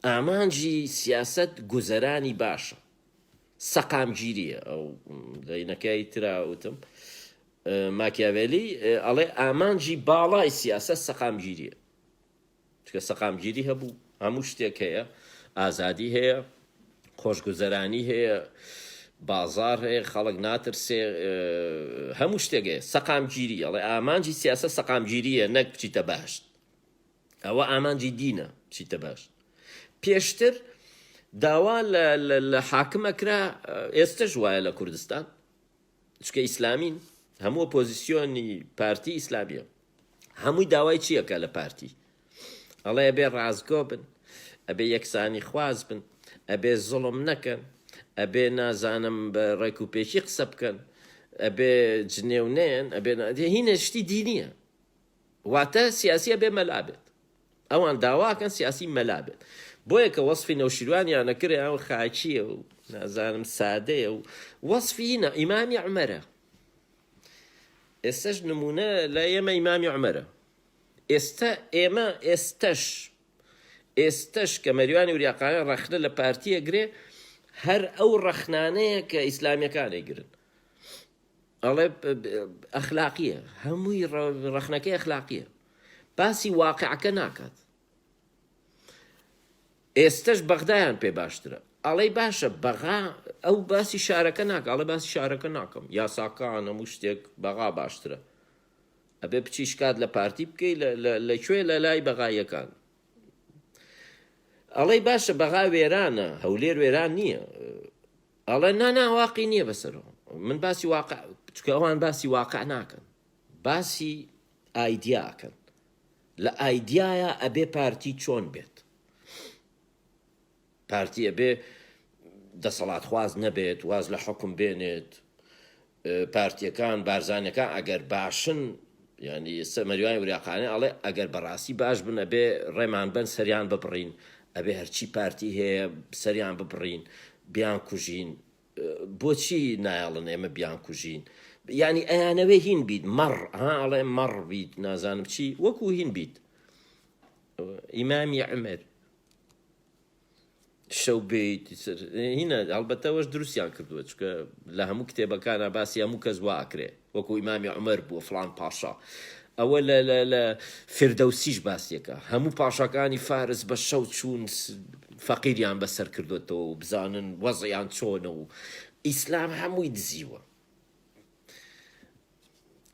ئامانجی سیاست گوزەرانی باشە سەقامگیریە ئەو لەینەکەی تراوتم ماکیاڤێلی ئەڵێ ئامانجی باڵای سیاسەت سەقامگیریە چکە سەقامگیری هەبوو هەموو شتێک هەیە ئازادی هەیە خۆشگوزەرانی هەیە بازار هەیە خەڵک ناترسێ هەموو شتێک هەیە سەقامگیری ئەڵێ ئامانجی سیاسەت سەقامگیریە نەک بچیتە باشت ئەوە ئامانجی دینە بچیتە باشت پێشتر داوا لە حاکمە کرا ئێستش وایە لە کوردستان چکە ئیسلامین هەموو ئۆپۆزیسیۆنی پارتی ئیسلامیە هەمووی داوای چیەکە لە پارتی ئەڵێ ئەبێ ڕازگۆ بن ئەبێ یەکسانی خواز بن ئەبێ زوڵم نەکەن ئەبێ نازانم بە ڕێک و پێشی قسە بکەن ئەبێ جنێونێن ئەبێ هینە شتی دینیە واتە سیاسی ئەبێ مەلا بێت ئەوان داواکەن سیاسی مەلا بێت بۆیە کە وەصفی نەوشیروانیان نەکرێ ئەو خاچیە و نازانم سادەیە و وەصفی هینە ئیمامی عومەرە ئێستش نمونە لە ئێمە ئیمامی عومەرە ئێستا ئێمە ئێستش کە مەریوانی وریاقانە ڕەخنە لە پارتیە گرێ هەر ئەو ڕەخنانەیە کە ئیسلامیەکانی گرن ئەڵێ ئەخلاقیە هەمووی ڕەخنەکەی ئەخلاقیە باسی واقعەکە ناکات ئێستش بەغدایان پێ باشترە ئەڵێ باشە بەغا ئەو باسی شارەکە ناکە ئەڵێ باسی شارەکە ناکەم یاساکان هەموو شتێک بەغا باشترە ئەبێ بچی شکات لە پارتی بکەی لەکوێ لە لای بەغایەکان ئەڵێ باشە بەغا وێرانە هەولێر وێران نییە ئەڵێ ناناواقی نییە بەسەرەوە من باسی واقع چکە ئەوان باسی واقع ناکەن باسی ئایدیاکەن لە ئایدیایە ئەبێ پارتی چۆن بێت پارتی ئەبێ دەسەڵات خواز نەبێت واز لە حکم بێنێت پارتیەکان بارزانەکان ئەگەر باشن ینی مەریوانی وریاقانە ئەڵێ ئەگەر بەڕاستی باش بن ئەبێ ڕێمان بن سەریان ببڕین ئەبێ هەرچی پارتی هەیە سەریان ببڕین بیان کوژین بۆچی نایڵن ئێمە بیان کوژین ینی ئەیانەوێ هین بیت مەڕ ئەڵێ مەڕ بیت نازانم چی وەکو هین بیت ئیمامی عومەر شەو بێت هینە هەڵبەتەوەش دروستیان کردووە چکە لە هەموو کتێبەکانە باسی هەموو کەس وا ئەکرێ وەکو ئیمامی عومەر بووە فڵان پاشا ئەوە لە فردەوسیش باسیەکە هەموو پاشەکانی فارس بە شەو چوون فەقیریان بەسەر کردوێتەوە و بزانن وەزیان چۆنە و ئیسلام هەمووی دزیوە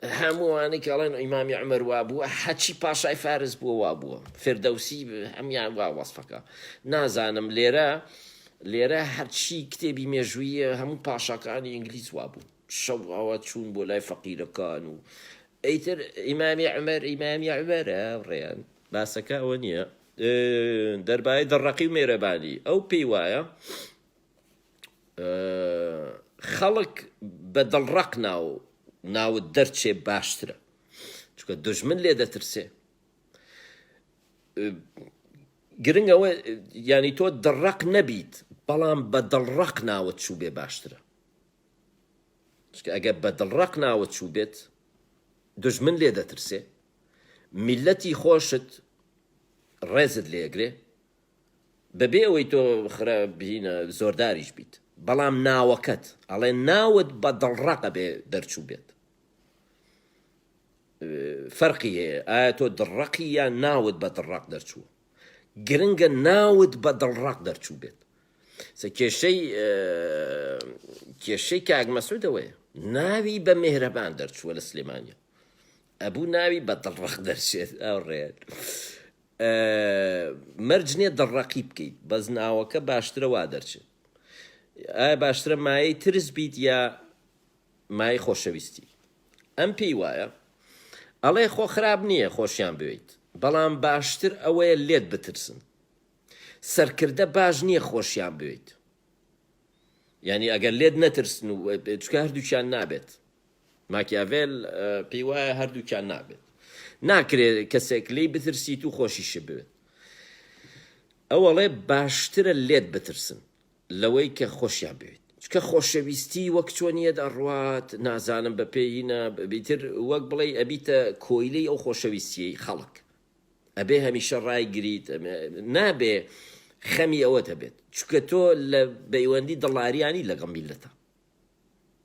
هەمووانەی کەڵێن ئیمامی عومەر وا بووە هەچی پاشای فارس بووە وا بووە فردەوسی هەمیان وا وەسفەکە نازانم لێرە هەرچی کتێبی مێژوویە هەموو پاشەکانی ئینگلیز وا بوو شەو ئەوە چوون بۆ لای فەقیرەکان و ئەیتر ئیمامی عومەرە ڕێیان باسەکە ئەوە نییە دەربای دڕەقی و مێرەبانی ئەو پێی وایە خەڵک بە دڵڕەق ناوت دەرچێ باشترە چکە دژمن لێ دەترسێ گرنگەوە ینی تۆ دڕەق نەبیت بەڵام بە دڵڕەق ناوت چوو بێ باشترە چکە ئەگەر بە دڵڕەق ناوت چوو بێت دژمن لێ دەترسێ میلەتی خۆشت ڕێزت لێگرێ بەبێ ئەوەی تۆ خرە بینە زۆرداریش بیت بەڵام ناوەکەت ئەڵێ ناوت بە دڵڕەقە بێ دەرچوو بێت فەرقی هەیە ئایا تۆ دڕەقی یان ناوت بە دڵڕەق دەرچووە گرنگە ناوت بە دڵڕەق دەرچوو بێت کێشەی کاک مەسعودەوەیە ناوی بە مێهرەبان دەرچووە لە سلێمانیا ئەبوو ناوی بە دڵڕەق دەرچێت ئەو ڕێن مەرجنێ دڵڕەقی بکەیت بەس ناوەکە باشترە وا دەرچێت ئایا باشترە مایەی ترس بیت یا مای خۆشەویستی ئەم پێی وایە ئەڵێ خۆ خراب نییە خۆشیان بوێیت بەڵام باشتر ئەوەیە لێت بترسن سەرکردە باش نییە خۆشیان بوێیت ینی ئەگەر لێت نەترسن و چکە هەردووچیان نابێت ماکیاڤێل پێی وایە هەردووچیان نابێت ناکرێت کەسێک لی بترسیت و خۆشیش بوێت ئەوەڵێ باشترە لێت بترسن لەوەی کە خۆشیان بوێت چکە خۆشەویستی وەک چۆنیە دەڕوات نازانم بە پێینە بیتر وەک بڵێ ئەبیتە کۆیلەی ئەو خۆشەویستیی خەڵک ئەبێ هەمیشە ڕای گریت نابێ خەمی ئەوە دەبێت چکە تۆ لە پەیوەندی دڵاریانی لەگەڵ میلەتە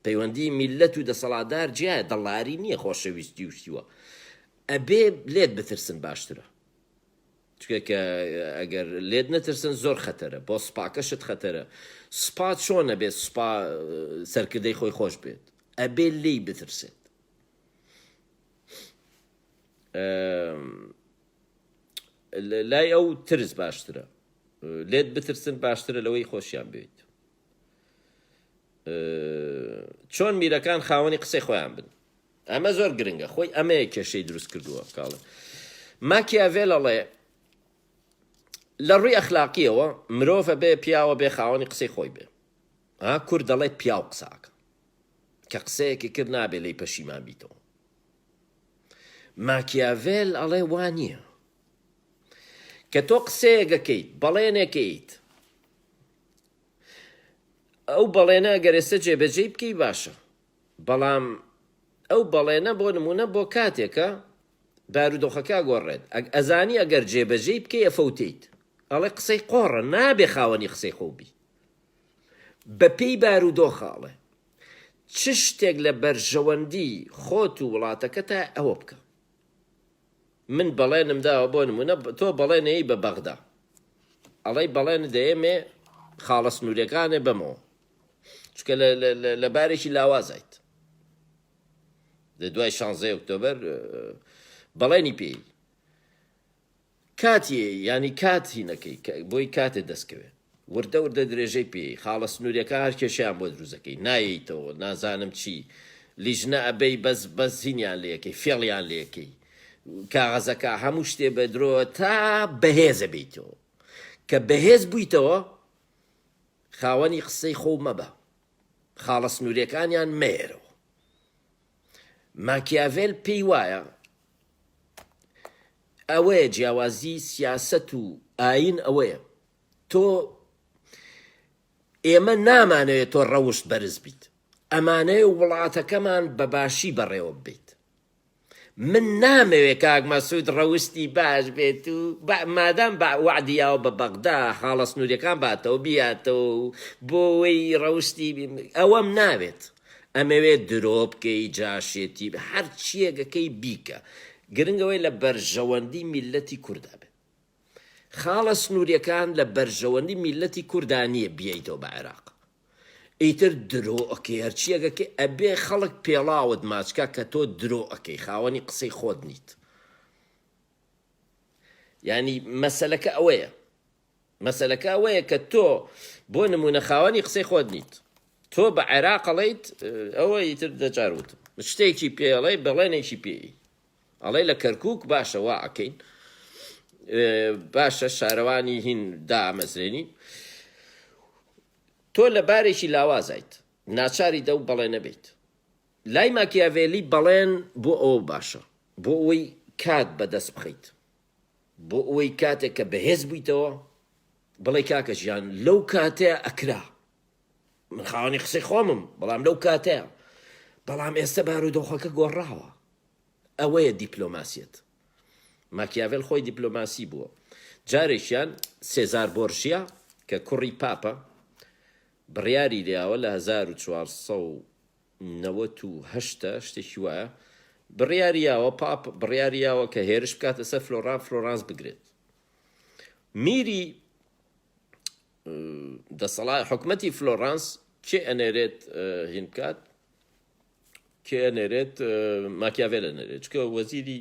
پەیوەندی میلەت و دەسەڵاتدار جیایە دڵاری نییە خۆشەویستی وشتیوە ئەبێ لێت بترسن باشترە چکە کە ئەگەر لێت نەترسن زۆر خەتەرە بۆ سوپاکەشت خەتەرە سوپا چۆنە بێت سوپا سەرکردەی خۆی خۆش بێت ئەبێ لێی بترسێت لای ئەو ترس باشترە لێت بترسن باشترە لەوەی خۆشیان بێت چۆن میرەکان خاوەنی قسەی خۆیان بن ئەمە زۆر گرنگە خۆی ئەمەیە کێشەی دروست کردووە کاڵە ماکیاڤێل ئەڵێ لە ڕووی ئەخلاقیەوە مرۆڤە بێ پیاوە بێ خاوەنی قسەی خۆی بێ کورد دەڵێت پیاو قساکە کە قسەیەکی کرد نابێ لی پەشیمان بیتەوە ماکیاڤێل ئەڵێ وانییە کە تۆ قسەیەکەکەیت بەڵێنێکیت ئەو بەڵێنە ئەگەر ئێستا جێبەجێ بکەی باشە بەڵام ئەو بەڵێنە بۆ نمونە بۆ کاتێکە بارودۆخەکە گۆڕێت ئەزانی ئەگەر جێبەجێ بکەی ئەفەوتیت ئەڵێ قسەی قۆڕە نابێ خاوەنی قسەی خۆبی بە پێی بارودۆخەڵێ چ شتێک لە بەرژەوەندی خۆت و وڵاتەکە تا ئەوە بکە من بەڵێنم داوە بۆ نمونە تۆ بەڵێنەی بە بەغدا ئەڵێ بەڵێنە دەیەمێ خاڵە سنوورەکانێ بەمەوە چکە لە بارێکی لاوازایت لە دوای 16 ئۆکتۆبەر بەڵێنی پێی کاتی ینی کاتی نەکەی بۆی کاتێ دەستکەوێت وردە وردە درێژەی پێی خاڵە سنوورەکە هەر کێشیان بۆ دروزەکەی ناییتەوە نازانم چی لیژنە ئەبەی بەس زینیان لەکەی فێڵیان لەکەی کاغەزەکە هەموو شتێ بەدرۆ تا بەهێزە بیتەوە کە بەهێز بوویتەوە خاوەنی قسەی خۆ مەبە خاڵە سنوورەکانیان مێرەوە ماکیاڤێل پێی وایە ئەوەیە جیاوازی سیاسەت و ئاین ئەوەیە تۆ ئێمە نامانەوێت تۆ ڕەوشت بەرز بیت ئەمانەیە وڵاتەکەمان بەباشی بەڕێوە بێت من نامەوێ کاک مەسعود ڕەوشتی باش بێت و مادام وعدیاوە بە بەغدا خاڵە سنوورەکان باتەوە بیاتەوە بۆی ڕەوشتی ئەوەم ناوێت ئەمەوێت درۆ بکەی جاشێتی هەر چیەکەکەی بیکە گرنگەوەی لە بەرژەوەندی میلەتی کووردا بێت خاڵە سنووریەکان لە بەرژەوەندی میلەتی کوردانیە بیایتەوە بە عێراق ئیتر درۆ ئەەکەی هەرچیەکەکەی ئەبێ خەڵک پێڵاوت ماچکە کە تۆ درۆ ئەەکەی خاوەنی قسەی خۆت نیت ینی مەسەلەکە ئەوەیە کە تۆ بۆ نمونە خاوەنی قسەی خۆت نیت تۆ بە عێراق ئەڵێیت ئەوە ئیتر دەجاروتم شتێکی پێڵێ بەڵێنێکی پێی ئەڵێ لە کەرکووک باشە وا ئەکەین باشە شارەوانی هین دامەزرێنی تۆ لە بارێکی لاوازایت ناچاری دە و بەڵێنە بیت لای ماکیاڤێلی بەڵێن بۆ ئەوە باشە بۆ ئەوەی کات بەدەست بخەیت بۆ ئەوەی کاتێک کە بەهێز بوویتەوە بڵێ کاکە ژیان لەو کاتەیە ئەکرا من خاوەنی قسەی خۆمم بەڵام لەو کاتەیە بەڵام ئێستا بارودۆخەکە گۆڕاوە ئەوەیە دیپلۆماسیەت ماکیاڤێل خۆی دیپلۆماسی بووە جارێکیان سێزار بۆرژیا کە کوڕی پاپە بڕیاری لێاوە لە 1498 شتێکی وایە بڕیاریاوە پاپ بڕیاریاوە کە هێرش بکاتە سەر فلۆرانس بگرێت میری دەسەڵات حکومەتی فلۆرانس کێ ئەنێرێت هین بکات کێ ئەنێرێت ماکیاڤێل ئەنێرێت چکە وەزیری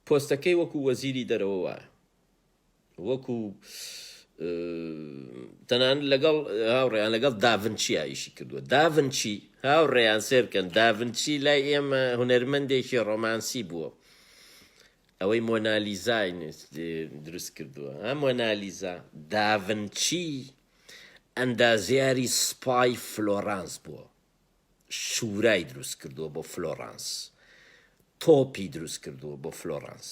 پۆستەکەی وەکو وەزیری دەرەوە وایە وەکو تەنان لەگەڵ هاوڕێیان لەگەڵ داڤنچی ئایشی کردووە داڤنچی هاوڕێیان سێرکەن داڤنچی لای ئێمە هونەرمەندێکی ڕۆمانسی بووە ئەوەی مۆنالیزای دروست کردووە ئەم مۆنالیزا داڤنچی ئەندازیاری سپای فلۆرانس بووە شورای دروست کردووە بۆ فلۆرانس تۆپی دروست کردووە بۆ فلۆرانس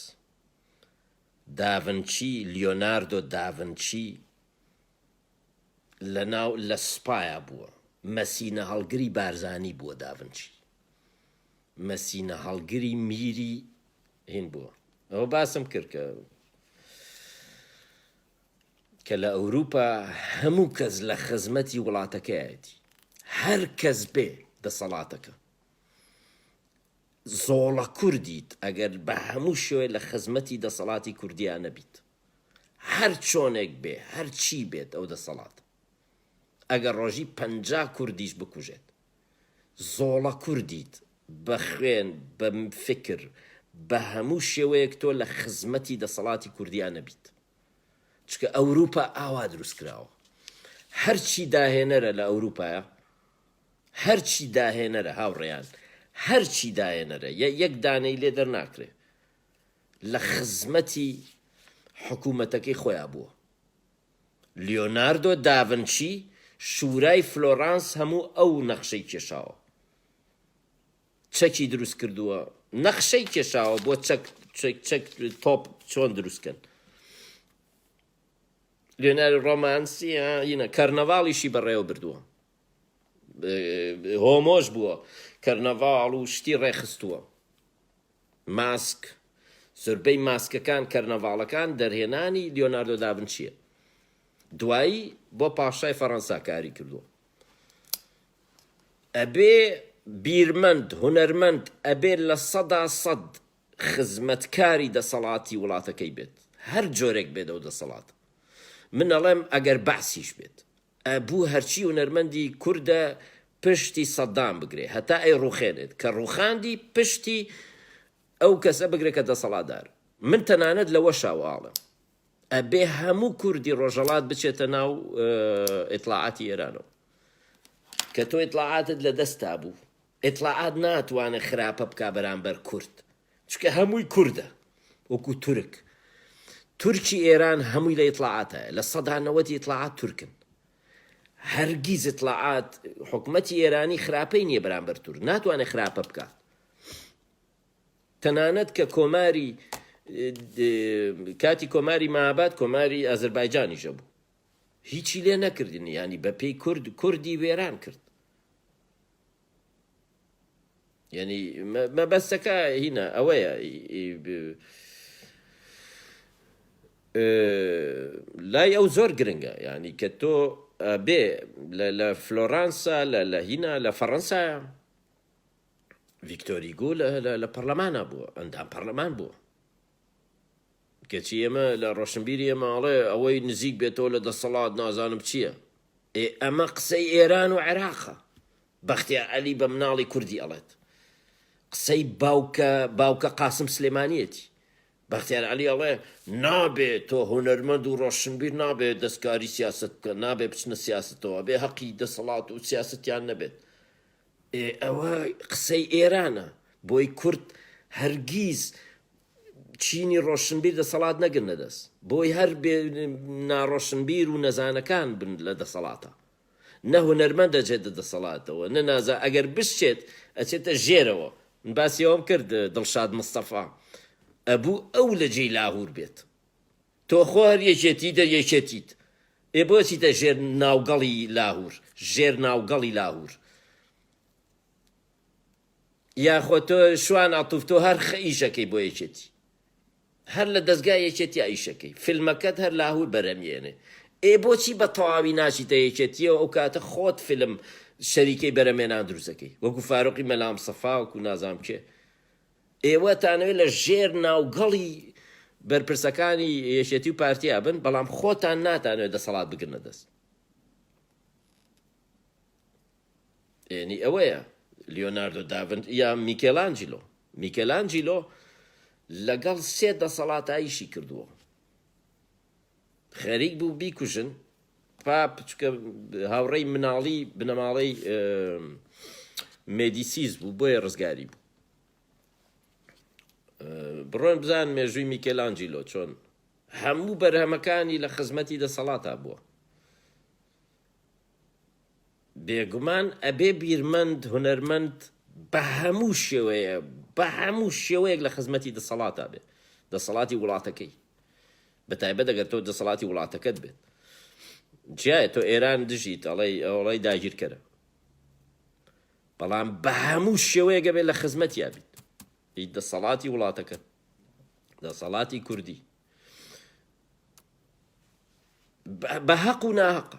داڤنچی لیۆناردۆ داڤنچی لە سپایە بووە مەسینە هەڵگری بارزانی بووە داڤنچی مەسینە هەڵگری میری هین بووە ئەوە باسم کرد کە لە ئەوروپا هەموو کەس لە خزمەتی وڵاتەکەیەتی هەر کەس بێ دەسەڵاتەکە زۆڵە کوردیت ئەگەر بە هەموو شوێ لە خزمەتی دەسەڵاتی کوردیان نەبیت هەر چۆنێک بێ هەر چی بێت ئەو دەسەڵات ئەگەر ڕۆژی 50 کوردیش بکوژێت زۆڵە کوردیت بە خوێن بە فکر بە هەموو شێوەیەک تۆ لە خزمەتی دەسەڵاتی کوردیان نەبیت چکە ئەوروپا ئاوا دروست کراوە هەرچی داهێنەرە لە ئەوروپایە هەرچی داهێنەرە هاوڕێیان هەرچی داێنەرە یەک دانەی لێ دەرناکرێ لە خزمەتی حکوومەتەکەی خۆیان بووە. لیۆناردۆ داڤنچی شورای فلۆرانس هەموو ئەو نەخشەی کێشاوە، چەکی دروست کردووە، نەخشەی کێشاوە بۆ چەک تۆپ چۆن دروستکەن. لیۆناردۆ ڕۆمانسی کەرنەڤاڵیشی بەڕێوە بردووە، هۆمۆش بووە، کەرنەڤاڵ و شتی ڕێخستووە، ماسک، زۆربەی ماسکەکان کەرنەڤاڵەکان دەرهێنانی لیۆناردۆ داڤنچیە. دوایی بۆ پاشای فەڕەنسا کاری کردووە. ئەبێ بیرمەند هونەرمەند، ئەبێ لە 100% خزمەتکاری دەسەڵاتی وڵاتەکەی بێت، هەر جۆرێک بێت ئەو دەسەڵات. من ئەڵێم ئەگەر بەعسیش بێت ئەبوو هەرچی هونەرمەندی کووردە پشتی سەدام بگرێ هەتا ئەی ڕوخێنێت کە ڕوخاندی پشتی ئەو کەسە بگرێ کە دەسەڵاتدار. من تەنانەت لەوە شاواڵم ئەبێ هەموو کوردی ڕۆژەڵات بچێتە ناو ئیطلاعاتی ئێرانەوە، کە تۆ ئیطلاعاتت لە دەستا بوو، ئیطلاعات ناتوانێت خراپە بکا بەرامبەر کورد، چکە هەمووی کووردە، وەکو تورک. تورکی ئێران هەمووی لە ئیطلاعاتە، لە 90% ئیطلاعات تورکن. هەرگیز ئیطلاعات حکومەتی ئێرانی خراپەی نییە بەرامبەر تورک، ناتوانێت خراپە بکات. تەنانەت کە کۆماری کاتی کۆماری مابات کۆماری ئازەربایجانیشە بوو، هیچی لێ نەکردنی، ینی بە پێی کوردی وێران کرد. یعنی مەبەستەکە هینە ئەوەیە لای ئەو زۆر گرنگە، ینی کە تۆ بێ لە فلۆرانسا لە هینە لە فەڕەنسایە ڤیکتۆر هیگۆ لە پەرلەمانە بووە، ئەندام پەرلەمان بووە، کەچی ئێمە لە ڕۆشنبیری ئێماڵێ ئەوەی نزیک بێتەوە لە دەسەڵات نازانم چییە. ئەمە قسەی ئێران و عێراقە، بەختیار عەلی بە مناڵی کوردی ئەڵێت، قسەی باوکە قاسم سلێمانیەتی. بەختیار عەلی ئەڵێ نابێت تۆ هونەرمەند و ڕۆشنبیر نابێت دەستکاری سیاست بکە، نابێت بچنە سیاستەوە، بێ حەقی دەسەڵات و سیاستیان نەبێت. ئەوە قسەی ئێرانە، بۆی کورد هەرگیز چینی ڕۆشنبیر دەسەڵات نەگرنە دەست، بۆی هەر ناڕۆشنبیر و نەزانەکان بن لە دەسەڵاتە، نە هونەرمەند دەجێت دەسەڵاتەوە، نە نازە ئەگەر بشتێت ئەچێتە ژێرەوە. من باسی ئەوم کرد دڵشاد مستەفا، ئەبوو ئەو لە جێی لاهور بێت، تۆ خۆر یەکێتی یەکێتیت، بۆچیتە ژێر ناوگەڵی لاهور، ژێر ناوگەڵی لاهور، یاخۆ تۆ شوان عەتوف تۆ هەر ئیشەکەی بۆ یەکێتی، هەر لە دەستگای یەکێتی ئیشەکەی، فیلمەکەت هەر لاهور بەرەمێنێ، بۆچی بە تەواوی ناچیتە یەکێتیەوە ئەو کاتە خۆت فیلم شەریکەی بەرەمێنان دروستەکەی، وەکو فاروقی مەلام سەفا وەکو نازام کێ. ئێوە تانەوێت لە ژێر ناوگەڵی بەرپرسەکانی یەکێتی و پارتیا بن، بەڵام خۆتان ناتانوێت دەسەڵات بگرنە دەست. یعنی ئەوەیە لیۆناردۆ داڤنچی یا میکێلانجیلۆ لەگەڵ 3 دەسەڵاتاییشی کردووە، خەریک بوو بیکوژن، چکە هاوڕێی مناڵی بنەماڵەی مێدیسیز بوو، بۆیە ڕزگاری بوو. بڕۆن بزان مێژووی میکێلانجیلۆ چۆن هەموو بەرهەمەکانی لە خزمەتی دەسەڵاتە بووە. بێگومان ئەبێ بیرمەند هونەرمەند بە هەموو شێوەیەک لە خزمەتی دەسەڵاتە بێت، دەسەڵاتی وڵاتەکەی، بەتایبەت ئەگەر تۆ دەسەڵاتی وڵاتەکەت بێت. جیایە تۆ ئێران دژیت ئەڵەی داگیرکەرە، بەڵام بە هەموو شێوەیەکە بێت لە خزمەتیا بیت، دەسەڵاتی وڵاتەکە، دەسەڵاتی کوردی، بە حەق و ناحەق،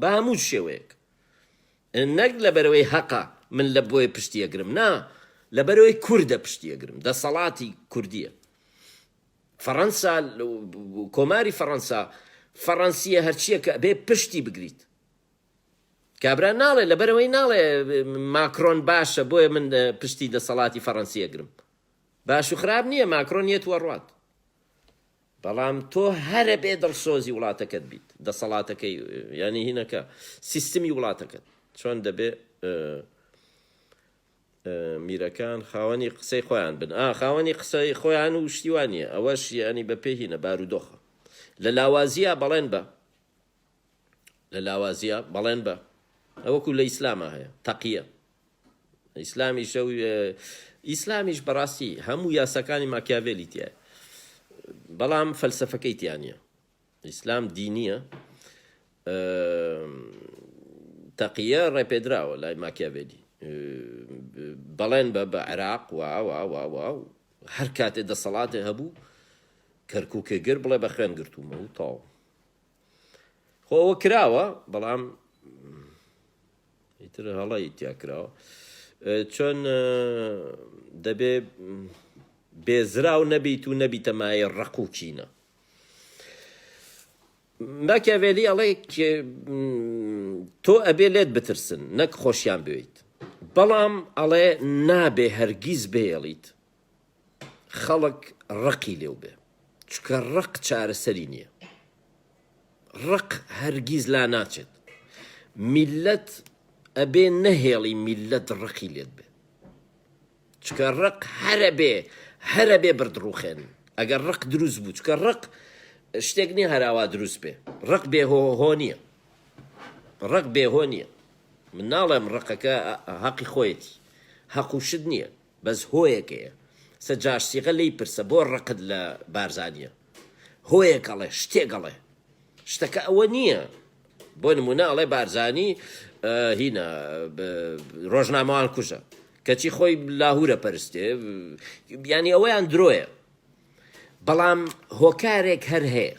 بە هەموو شێوەیەک، نەک لەبەرەوەی حەقە من لە بۆی پشتیەگرم، نا لەبەرەوەی کوردە پشتیەگرم، دەسەڵاتی کوردیە. فەڕەنسا کۆماری فەڕەنسیە هەرچیە کە بێ پشتی بگریت. کابرا ناڵێ لەبەرەوەی ناڵێ ماکرۆن باشە بۆیە من پشتی دەسەڵاتی فەڕەنسیەگرم، باش و خراپ نییە، ماکرۆن یەتوە ڕوات، بەڵام تۆ هەرە بێ دڵسۆزی وڵاتەکەت بیت، دەسەڵاتەکەی ینی هینەکە سیستمی وڵاتەکەت چۆن دەبێ میرەکان خاوەنی قسەی خۆیان بن خاوەنی قسەی خۆیان و شتیوانە ئەوەش ینی بە پێهینە بارودۆخە لە لاوازیە بەڵێن بە لە لاوازیە بەڵێن بە ئەوەکو لە ئیسلامە هەیە تەقیە ئیسلامیش ئیسلامیش بەڕاستی هەموو یاسەکانی ماکیاڤێلی تایە بەڵام فەلسەفەکەی تیانە ئیسلام دینیە تەقیە ڕێپێدراوە لای ماکیاڤێلی بەڵێن بە عێراق واو هەر کاتێ دەسەڵاتێ هەبوو کەرکووکێگر بڵێ بە خوێن گرتومە و تاو خۆەوە کراوە بەڵام ئیتر هەڵی تیا کراوە چۆن دەبێ بێزراو نەبیت و نەبیتە مایە ڕق و کینە ماکیاڤێلی ئەڵێ تۆ ئەبێ لێت بترسن نەک خۆشیان بوێیت بەڵام ئەڵێ نابێ هەرگیز بێڵیت خەڵک ڕقی لێو بێ چکە ڕق چارەسەری نییە ڕق هەرگیز لا ناچێت میلەت ئەبێ نەهێڵی میلەت ڕقی لێت بێ چکە ڕق هەرە بێ بردڕوخێن ئەگەر ڕق دروست بوو چکە ڕق شتێک نییە هەراوا دروست بێ ڕق بێهۆ نییە ڕق بێهۆ نییە من ناڵێم ڕقەکە حەقی خۆیەتی هەقوشت نییە بەس هۆیەکەیە سەجاشسیغە لی پرسە بۆ ڕقت لە بارزانیە هۆیەکەڵێ شتێکەڵێ شتەکە ئەوە نییە بۆ نمونە ئەڵێ بارزانی هینە ڕۆژنامەوان کوژە کەچی خۆی لاهورە پەرستێ ینی ئەوەیان درۆیە بەڵام هۆکارێک هەر هەیە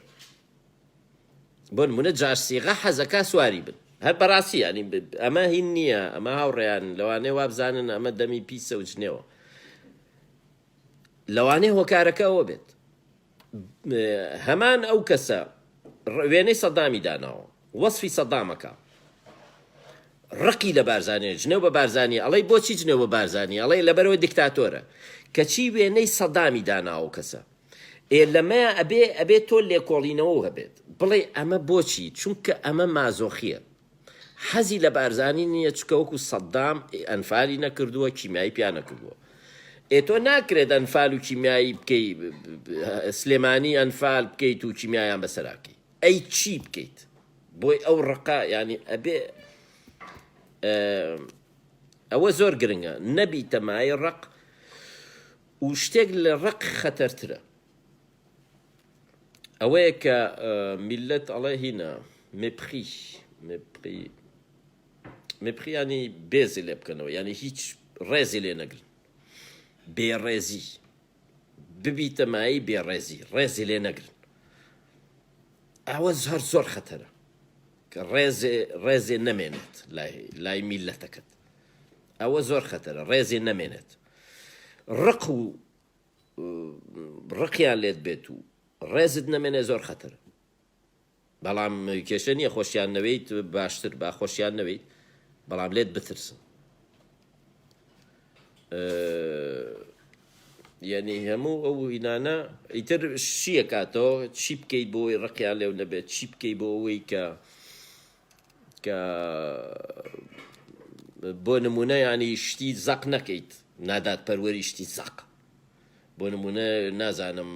بۆ نمونە جاشسیغە حەزەکە سواری بن هەر بەڕاستی ینی ئەمە هین نییە ئەمە هاوڕێیان لەوانەیە وابزانن ئەمە دەمی پیسە و جنێوە لەوانەیە هۆکارەکە ئەوە بێت هەمان ئەو کەسە وێنەی سەدامی داناوە وەسفی سەدامەکە ڕقی لە بارزانێ جنێو بە بارزانانی ئەڵەی بۆچی جنێو بە بارزانانی ئەڵەی لەبەرەوەی دیکتاتۆرە کەچی وێنەی سەدامی داناوە کەسە لەمەیە ئەبێ تۆ لێکۆڵینەوە هەبێت بڵێ ئەمە بۆچی چونکە ئەمە مازۆخیە حەزی لە بارزانی نییە چکە وەکو سەدام ئەنفالی نەکردووە کیمیایی پیان نەکردووە تۆ ناکرێت ئەنفال و کیمیایی بکەی سلێمانی ئەنفال بکەیت و کیمیایان بەسەراکەی ئەی چی بکەیت بۆی ئەو ڕقا ینی ئەبێ ئەوە زۆر گرنگە نەبیتە مای ڕق و شتێک لە ڕق خەتەرترە ئەوەیە کە میلەت ئەڵێ هینە مێپخی ینی بێزی لێ بکەنەوە ینی هیچ ڕێزی لێ نەگرن بێڕێزی ببیتە مایی بێڕێزی ڕێزی لێ نەگرن ئەوە هەر زۆر خەتەرە کە ڕێزێ نەمێنێت لای میلەتەکەت ئەوە زۆر خەتەرە ڕێزێ نەمێنێت ڕق و ڕقیان لێت بێت و ڕێزت نەمێنێ زۆر خەتەرە بەڵام کێشە نییە خۆشیان نەوەیت باشتر با خۆشیان نەوەیت بەڵام لێت بترسن یعنی هەموو ئەو هینانە ئیتر شیە کاتەوە چی بکەیت بۆ ئەوەی ڕقیان لێو نەبێت چی بکەیت بۆ ئەوەی کە بۆ نمونە ینی شتی زەق نەکەیت نادات پەروەری شتی زەق بۆ نمونە نازانم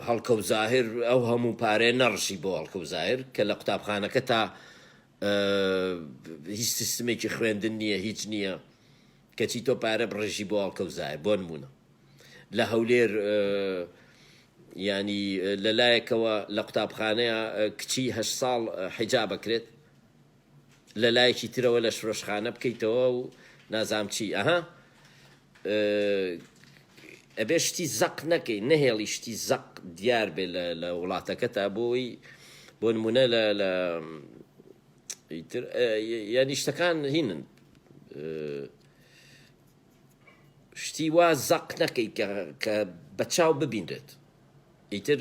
هەڵکە و زاهر ئەو هەموو پارێ نەڕشی بۆ هەڵکە و زاهر کە لە قوتابخانەکە تا هیچ سیستمێکی خوێندن نییە هیچ نییە کەچی تۆ پارە بڕژی بۆ هەڵکە و زاهر بۆ نمونە لە هەولێر ینی لەلایەکەوە لە قوتابخانەیە کچی 8 ساڵ حیجاب بکرێت لە لایەکی ترەوە لە شرۆشخانە بکەیتەوە و نازام چی ئەبێ شتی زەق نەکەی نەهێڵی شتی زەق دیار بێ لە وڵاتەکە تا بۆی بۆ نمونە لە ینی شتەکان هینن شتی وا زەق نەکەی کە بەچاو ببینرێت ئیتر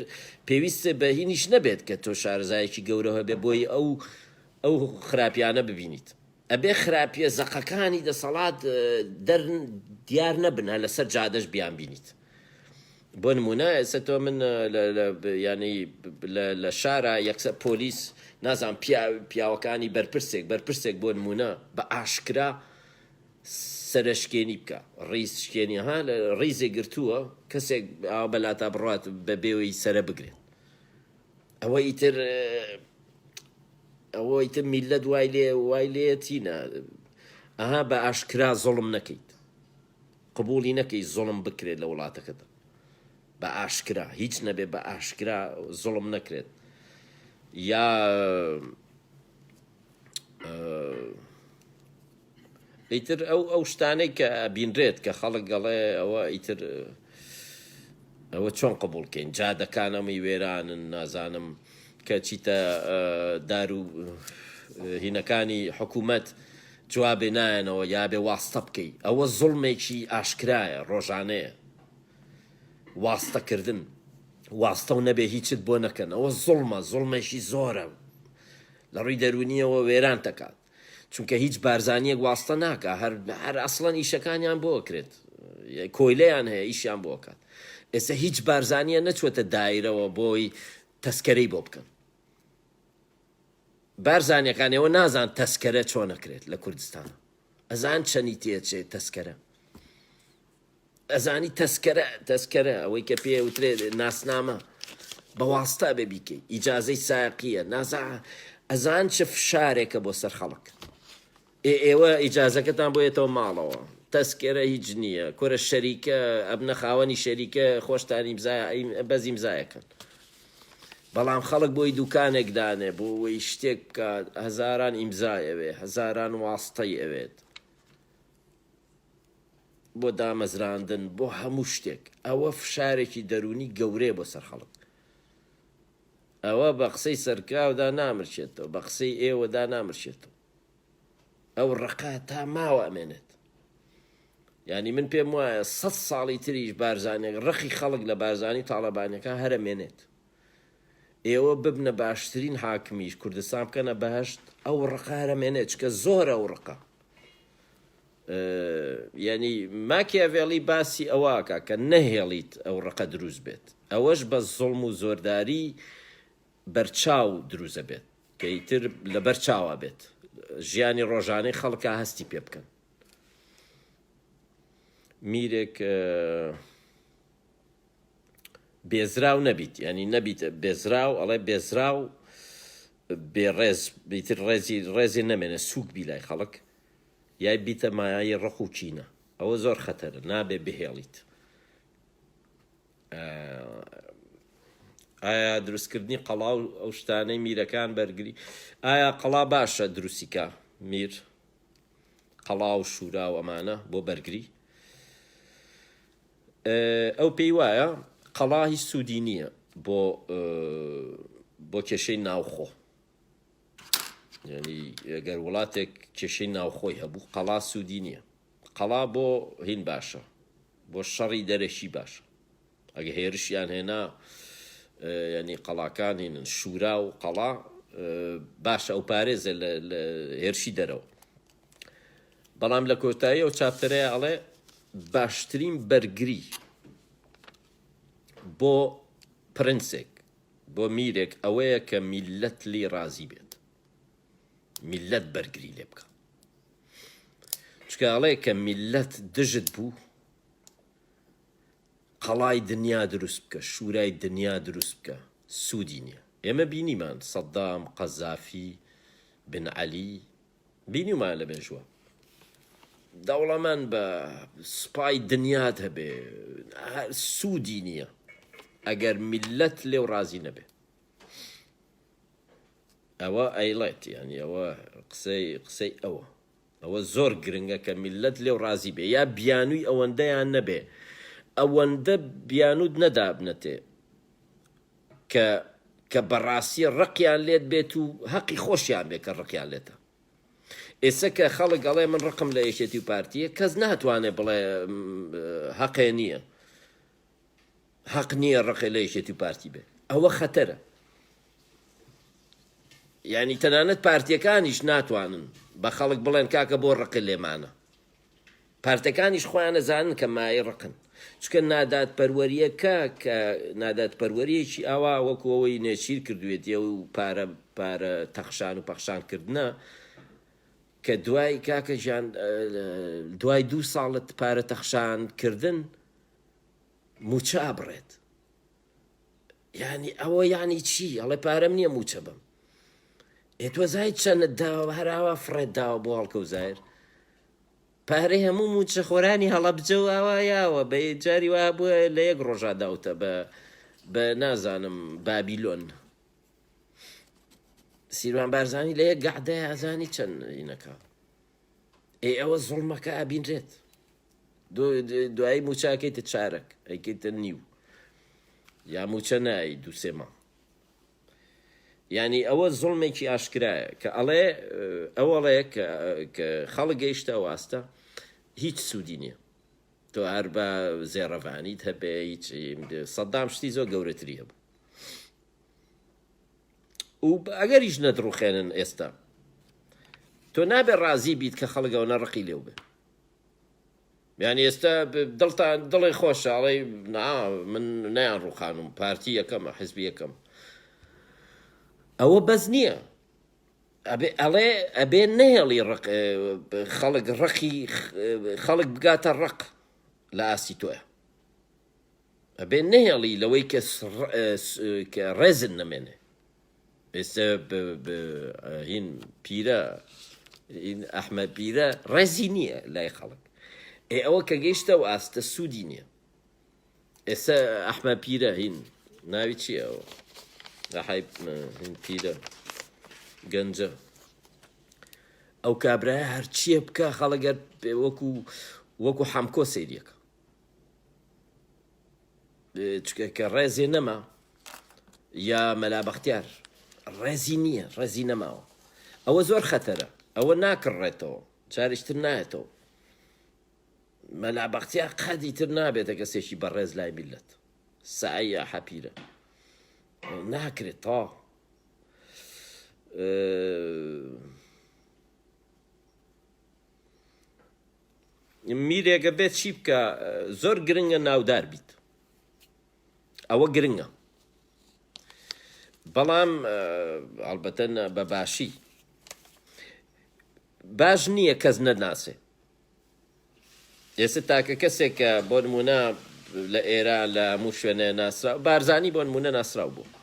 پێویستە بە هینیش نەبێت کە تۆ شارەزایەکی گەورەوە بێ بۆی ئەو خراپیانە ببینیت ئەبێ خراپیە زەقەکانی دەسەڵات دیار نەبنە لەسەر جادەش بیان بینیت بۆ نمونە ئێستا تۆ من ینی لە شارە یەکسەر پۆلیس نازان پیاوەکانی بەرپرسێک بۆ نمونە بە ئاشکرا سەرشکێنی بکە ڕیز شکێنی ها لە ڕیزێک گرتووە کەسێک بەلاتا بڕات بە بێوەی سرە بگرێت ئەوە ئیتر میلەت وای لێتینە ئەها بە ئاشکرا زۆڵم نەکەیت قبولی نەکەی زۆڵم بکرێت لە وڵاتەکەدا بە ئاشکرا هیچ نەبێ بە ئاشکرا زۆڵم نەکرێت یا ئیتر ئەو شتانەی کە بینرێت کە خەڵک گەڵێ ئەوە ئیتر ئەوە چۆن قبولکەین جادەکانەمەی وێرانن نازانم کە چیتە دار و هینەکانی حکوومەت جوابێ نایەنەوە یا بێ واستە بکەی ئەوە زوڵمێکی ئاشکرایە ڕۆژانەیە واستەکردن واستە و نەبێ هیچت بۆ نەکەن ئەوە زوڵمێکی زۆرە لە ڕووی دەرونیەوە وێران دەکات چونکە هیچ بارزانیەک واستە ناکە هەر ئەسڵەن ئیشەکانیان بۆ کرێت کۆیلەیان هەیە ئیشیان بۆ کات ئێستا هیچ بارزانیە نەچوەتە دایرەوە بۆی تەسکەرەی بۆ بکەن بارزانیەکانەوە نازان تەسکەرە چۆنەکرێت لە کوردستان ئەزان چەنی تێچێت تەسکەرە ئەزانی تەسکەرە ئەوەی کە پێ وترێت ناسنامە بەواستە بێ بیکەی ئیجازەی سایقیە ئەزان چه فشارێکە بۆ سەر خەڵک ئێوە ئیجازەکەتان بۆیێتەوە ماڵەوە تەسکێرە هیچ نییە کۆرە شەریکە ئەبنە خاوەنی شەریکە خۆشتانی بەزی مزایەکەن بەڵام خەڵک بۆی دوکانێک دانێ بۆ ئەوەی شتێک بکات هەزاران ئیمزای ئەوێ هەزاران واستەی ئەوێت بۆ دامەزراندن بۆ هەموو شتێک ئەوە فشارێکی دەرونی گەورەیە بۆ سەر خەڵک ئەوە بە قسەی سەرکراودا نامرچێتەوە بە قسەی ئێوەدا نامرچێتەوە ئەو ڕقا تا ماوە ئەمێنێت ینی من پێم وایە 100 ساڵی تریش بارزانێک ڕقی خەڵک لە بارزانی تاڵەبانیەکان هەرەمێنێت ئێوە ببنە باشترین حاکمیش کوردستان بکەنە بەهەشت ئەو ڕقا هەرەمێنێت چکە زۆرە ئەو ڕقا ینی ماکیاڤێلی باسی ئەوواکە کە نەهێڵیت ئەو ڕقە دروست بێت ئەوەش بە زوڵم و زۆرداری بەرچاو دروزە بێت کە ئیتر لە بەرچاوە بێت ژیانی ڕۆژانەی خەڵکە هەستی پێ بکەن میرێک بێزراو نەبیت ینی نەبیتە بێزراو ئەڵێ بێزراو بێڕێز بیتر ڕێزی نەمێنە سووک بی لای خەڵک یای بیتە مایایی ڕق و چینە ئەوە زۆر خەتەرە نابێ بهێڵیت ئایا دروستکردنی قەڵاو ئەو شتانەی میرەکان بەرگری ئایا قەڵا باشە دروستیکە میر قەڵا و شورا و ئەمانە بۆ بەرگری ئەو پێی وایە قەڵا هیچ سوودی نییە بۆ کێشەی ناوخۆ ینی ئەگەر وڵاتێک کێشەی ناوخۆی هەبوو قەڵا سوودی نییە قەڵا بۆ هین باشە بۆ شەڕی دەرەشی باشە ئەگە هێرشیان هێنا ینی قەڵاکان هێنن شورا و قەڵا باشە ئەو پارێزە لە هێرشی دەرەوە بەڵام لە کۆتایی ئەو چاپتەرەیە ئەڵێ باشترین بەرگری بۆ پرنسێک بۆ میرێک ئەوەیە کە میلەت لی ڕازی بێت میلەت بەرگری لێ بکە چکە ئەڵێ کە میلەت دژت بوو قەڵای دنیا دروست بکە شورای دنیا دروست بکە سوودی نییە ئێمە بینیمان سەدام قەزافی بن عەلی بینیمان لە بێژوە دەوڵەمەند بە سوپای دنیات هەبێ سوودی نییە ئەگەر میلەت لێو ڕازی نەبێ ئەوە ئەیڵێت ینی ئەوە قسەی ئەوە زۆر گرنگە کە میلەت لێو ڕازی بێ یا بیانووی ئەوەندەیان نەبێ ئەوەندە بیانود نەدابنەتێ کە بەڕاستی ڕقیان لێت بێت و حەقی خۆشیان بێ کە ڕقیان لێتە ئێستا کە خەڵک گەڵێ من ڕقم لە یەکێتی و پارتیە کەس ناتوانێت بڵێ حەقێ نییە حەق نییە ڕقێ لە یەکێتی و پارتی بێ ئەوە خەتەرە ینی تەنانەت پارتیەکانیش ناتوانن بە خەڵک بڵێن کاکە بۆ ڕقی لێمانە پارتەکانیش خۆیان نەزانن کە مای ڕقن چکە نادات پەروەریەکە کە نادات پەروەریەکی ئاوا وەکو ئەوەی نێچیر کردوێتیە و پارە تەخشان و پەخشانکردنە کە دوای کاکە ژیان دوای 2 ساڵت پارە تەخشانکردن موچە ئابڕێت یعنی ئەوە یعنی چی ئەڵێ پارەم نییە موچە بم ئێتوەزای چەندت داوە هەراوە فڕێت داوە بۆ هەڵکە و زایر پارەی هەموو موچە خۆرانی هەڵەبجە و ئاوایاوە بە جاری وا بووە لە یەک ڕۆژا داوتە بە نازانم بابیلۆن سیروان بارزانی لە یەک گەعدای ئازانی چەند ئینەکە ئەوە زوڵمەکە ئابینرێت دوایی موچاکەیتە چارەک ئەیکەیتە نیو یا موچە نایی 2-3 ماڵ یعنی ئەوە زوڵمێکی ئاشکرایە کە ئەڵێ ئەوەڵەیە کە خەڵک گەیشتە واستە هیچ سوودی نییە تۆ هەر بە زێڕەڤانیت هەبێ هیچ سەدام شتی زۆر گەورەتری هەبوو و ئەگەریش نەدڕوخێنن ئێستا تۆ نابێ ڕازی بیت کە خەڵگەوە نەڕقی لێو بێ یعنی ئێستا دڵتان دڵی خۆشە ئەڵێ من نایان ڕووخانم پارتی یەکەمە حزبی یەکەم ئەوە بەس نییە ئەڵێ ئەبێ نەهێڵی خەڵک ڕقی خەڵک بگاتە ڕق لە ئاسی تۆە ئەبێ نەهێڵی لەوەی کە ڕێزن نەمێنێ ئێستا هین پیرە ئەحمەد پیرە ڕێزی نییە لای خەڵک ئەوە کە گەیشتە و ئاستە سوودی نییە ئێستا ئەحمەد پیرە هین ناوی چییە ئەوە هین پیرە گەنجە ئەو کابرایە هەرچیە بکە خەڵەگەر وەکو حەمکۆ سەیریەکە چکە کە ڕێزێ نەما یا مەلا بەختیار ڕێزی نییە ڕێزی نەماوە ئەوە زۆر خەتەرە ئەوە ناکڕێتەوە چارشتر نایەتەوە مەلا بەختیار قەدی تر نابێتە کەسێکی بەڕێز لای میلەت سایە حەپیرە ناکرێت تا میرێکە بێت چی بکە زۆر گرنگە ناودار بیت ئەوە گرنگە بەڵام ئەڵبەتە بە باشی باش نییە کەس نەناسێ ئێستا تاکە کەسێکە بۆ نمونە لە ئێران لە هەموو شوێنە ناسرا بارزانی بۆ نمونە ناسرااو بوو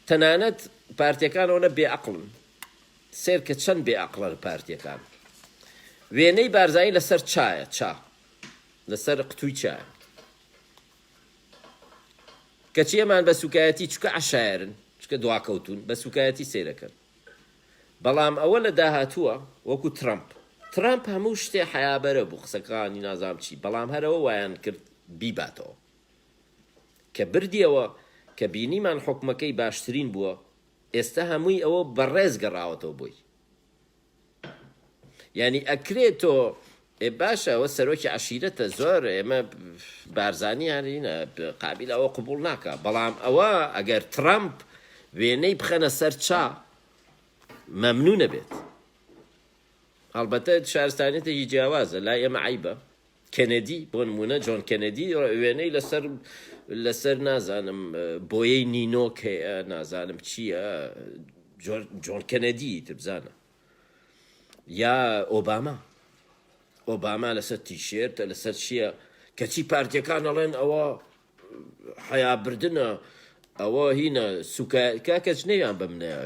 تەنانەت پارتیەکانەوە بێعەقڵن سێر کە چەند بێعەقڵە پارتیەکان وێنەی بارزانی لەسەر چایە چا لەسەر قوتووی چایە کەچی ئەمان بە سوکایەتی چکە عەشایرن چکە دواکەوتون بە سوکایەتی سیرەکەن بەڵام ئەوە لە داهاتووە وەکو ترامپ هەموو شتێ حیابەرە بوو قسەکانی نازام چی بەڵام هەرەوە وایان کرد بیباتەوە کە بردیەوە کە بینیمان حکومەکەی باشترین بووە ئێستا هەمووی ئەوە بەڕێز گەڕاوەتەوە بووی یعنی ئەکرێتۆ باشە ئەوە سەرۆکی عەشیرەتە زۆر ئێمە بارزانی هەرینە قابل ئەوە قبوڵ ناکە بەڵام ئەوە ئەگەر ترامپ وێنەی بخەنە سەر چا مەمنوونە بێت ئەڵبەتە شارستانێتێکی جیاوازە لای ئێمە عیبە کەنەدی بۆ نمونە جۆن کەنەدی وێنەی لەسەر نازانم بۆیەی نینۆک هەیە نازانم چییە جۆن کەنەدی تبزانە یا ئۆباما لەسەر تیشێرتە لەسەر چییە کەچی پارتیەکان ئەڵێن ئەوە حیابردنە ئەوە هینە کاکەچ نەیان بە منەیە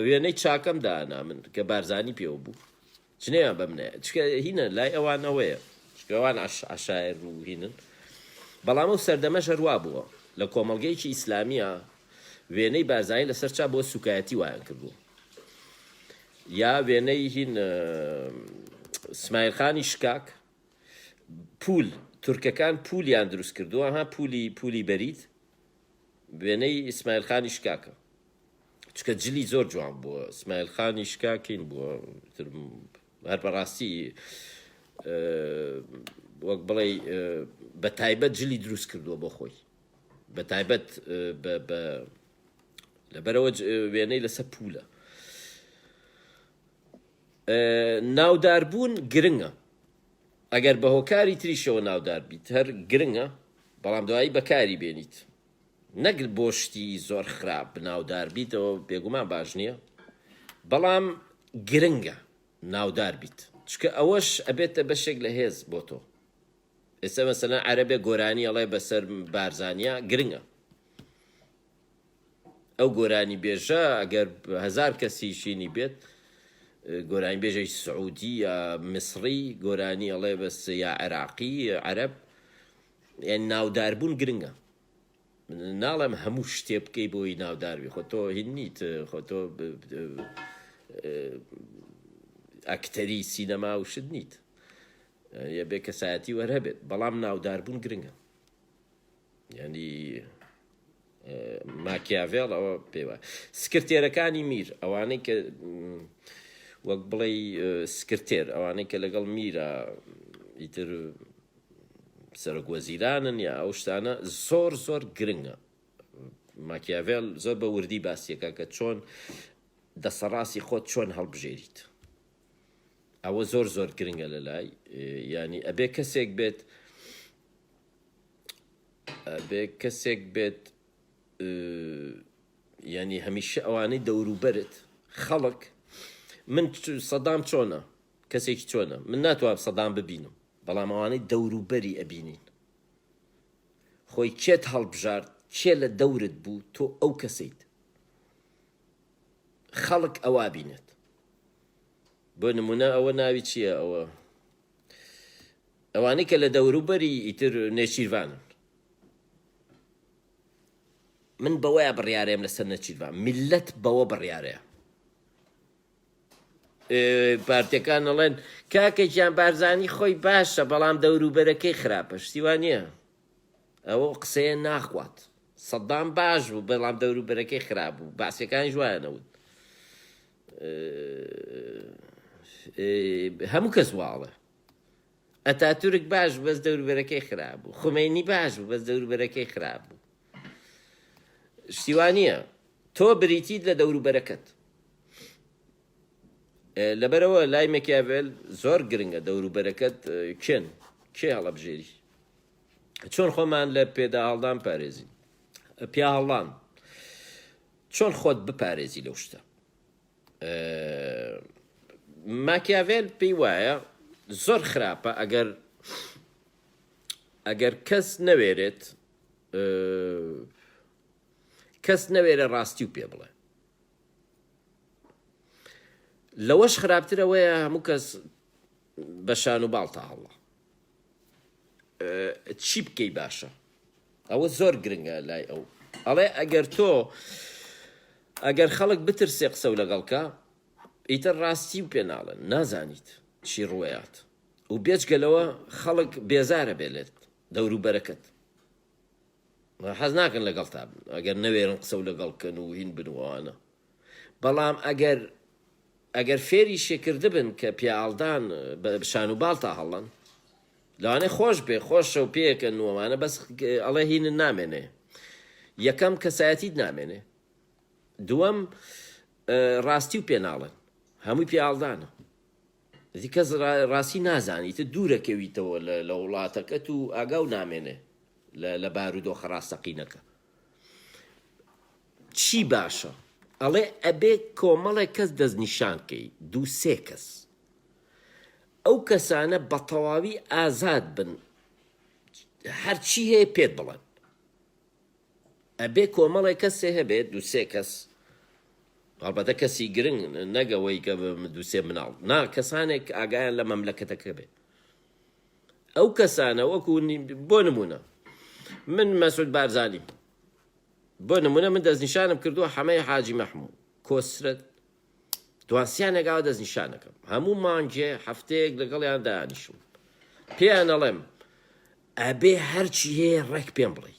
وێنەی چاکەم دانا من کە بارزانی پێوە بوو چنەیان بە منەیە چکە هینە لای ئەوانەوەیە چکەوان عەشایر و هینن بەڵام ئەو سەردەمە ژەروا بووە لە کۆمەڵگەیەکی ئیسلامیە وێنەی بارزانی لەسەر چا بۆ سوکایەتی وایان کردبوو یا وێنەی هین اسماعیلخانی شکاک پول تورکەکان پولیان دروست کردووە ها پولی بەریت وێنەی ئیسماعیلخانی شکاکە چکە جلی زۆر جوان بووە ئیسماعیلخانی شکاکین بووە هەر بەڕاستی وەک بڵێ بە تایبەت جلی دروست کردووە بۆ خۆی بە تایبەت لەبەرەوە وێنەی لەسەر پولە ناوداربوون گرنگە ئەگەر بە هۆکاری تریشەوە ناودار بیت هەر گرنگە، بەڵام دوایی بەکاری بێنیت، نەک بۆ شتی زۆر خراپ ناودار بیتەوە بێگومان باش نییە، بەڵام گرنگە ناودار بیت، چکە ئەوەش ئەبێتە بەشێک لە هێز بۆ تۆ. ئێستا مەسەلەن عەرەبێ گۆرانی ئەڵێ بەسەر بارزانیا گرنگە، ئەو گۆرانی بێژە ئەگەر 1000 کەسی شینی بێت، گۆرانی بێژەی سعودی یا میسری گۆرانی ئەڵێ بەس یا عێراقی عەرەب، یان ناوداربوون گرنگە. ناڵێم هەموو شتێ بکەی بۆی ناوداربی، خۆ تۆ هین نیت، خۆ تۆ ئەکتەری سینەما و شت نیت، یە بێ کەسایەتی وەرهەبێت، بەڵام ناوداربوون گرنگە. یعنی ماکیاڤێڵ ئەوە پێوە. سکرتێرەکانی میر، ئەوانەی کە وەک بڵێ سکرتێر، ئەوانەی کە لەگەڵ میرە ئیتر سەرۆک وەزیرانن یا ئەو شتانە، زۆر زۆر گرنگە. ماکیاڤێل زۆر بە وردی باسیەکە کە چۆن دەسەڕاستی خۆت چۆن هەڵبژێریت، ئەوە زۆر زۆر گرنگە لە لای، ینی ئەبێ کەسێک بێت ینی هەمیشە ئەوانەی دەوروبەرت خەڵک، من سەدام چۆنە، کەسێکی چۆنە، من ناتوانم سەدام ببینم، بەڵام ئەوانەی دەوروبەری ئەبینین، خۆی کێت هەڵبژارد، کێ لە دەورت بوو، تۆ ئەو کەسیت، خەڵک ئەوا بینێت. بۆ نمونە ئەوە ناوی چییە؟ ئەوانەی کە لە دەوروبەری ئیتر نێچیروانن، من بەوەیە بڕیارەیەم لەسەر نەچیروان، میلەت بەوە بڕیارەیە. پارتیەکان ئەڵێن کاکەیان بارزانی خۆی باشە بەڵام دەوروبەرەکەی خراپە، شتیوان نییە، ئەوە قسەیە ناخوات. سەدام باش بوو بەڵام دەوروبەرەکەی خراپ بوو، باسیەکان جوانەوت، هەموو کەس واڵە. ئەتاتورک باش بوو بەس دەوروبەرەکەی خراپ بوو، خومینی باش بوو بەس دەوروبەرەکەی خراپ بوو، شتیوان نییە، تۆ بریتیت لە دەوروبەرەکەت. لەبەرەوە لای ماکیاڤێل زۆر گرنگە دەوروبەرەکەت کێ هەڵەبژێری، چۆن خۆمان لە پێداهەڵدان پارێزین، پیاهەڵدان، چۆن خۆت بپارێزی لەو شتە. ماکیاڤێل پێی وایە زۆر خراپە ئەگەر کەس نەوێرە ڕاستی و پێ بڵێ. لەوەش خراپترەوەیە هەموو کەس بە شان و باڵ تا هەڵا چی بکەی باشە، ئەوە زۆر گرنگە لای ئەو. ئەڵێ ئەگەر خەڵک بترسێ قسە و لەگەڵکە، ئیتر ڕاستی و پێ ناڵێن، نازانیت چی ڕوەیات، و بێجگەلەوە خەڵک بێزارە بێلێت دەوروبەرەکەت، حەز ناکەن لەگەڵ تا بن ئەگەر نەوێرن قسە و لەگەڵکەن و هین بنوانە. بەڵام ئەگەر فێری شێکرده بن کە پیاڵدان بە شان و باڵ تا هەڵەن، لەوانەیە خۆش بێ، خۆشە و پێکەن وەمانە، بەس ئەڵێ هینن نامێنێ، یەکەم کەسایەتیت نامێنێ، دووەم ڕاستی و پێ ناڵێن، هەمووی پیاڵدانە، دی کەس ڕاستی نازانیتە دوورەکەویتەوە لە وڵاتەکەت و ئاگاو نامێنێ لە بارودۆخە ڕاستەقینەکە. چی باشە؟ ئەڵێ ئەبێ کۆمەڵێک کەس دەستنیشانکەی، 2-3 کەس، ئەو کەسانە بە تەواوی ئازاد بن، هەرچی هەیە پێت بڵێن. ئەبێ کۆمەڵێک کەسێ هەبێت 2-3 کەس، هەڵبەتە کەسی گرنگ نەگەوەی کە 2-3 مناڵ، نا، کەسانێک ئاگایان لە مەملەکەتەکە بێ. ئەو کەسانە وەکو بۆ نمونە من مەسعود بارزانی، بۆ نمونە من دەستنیشانم کردووە حەمەی حاجی مەحموود کۆسرت، دوانسیانێکاوە دەستنیشانەکەم، هەموو مانگێ هەفتەیەک لەگەڵیان دانیشم، پێیان ئەڵێم ئەبێ هەرچی هەیە ڕێک پێم بڵێ،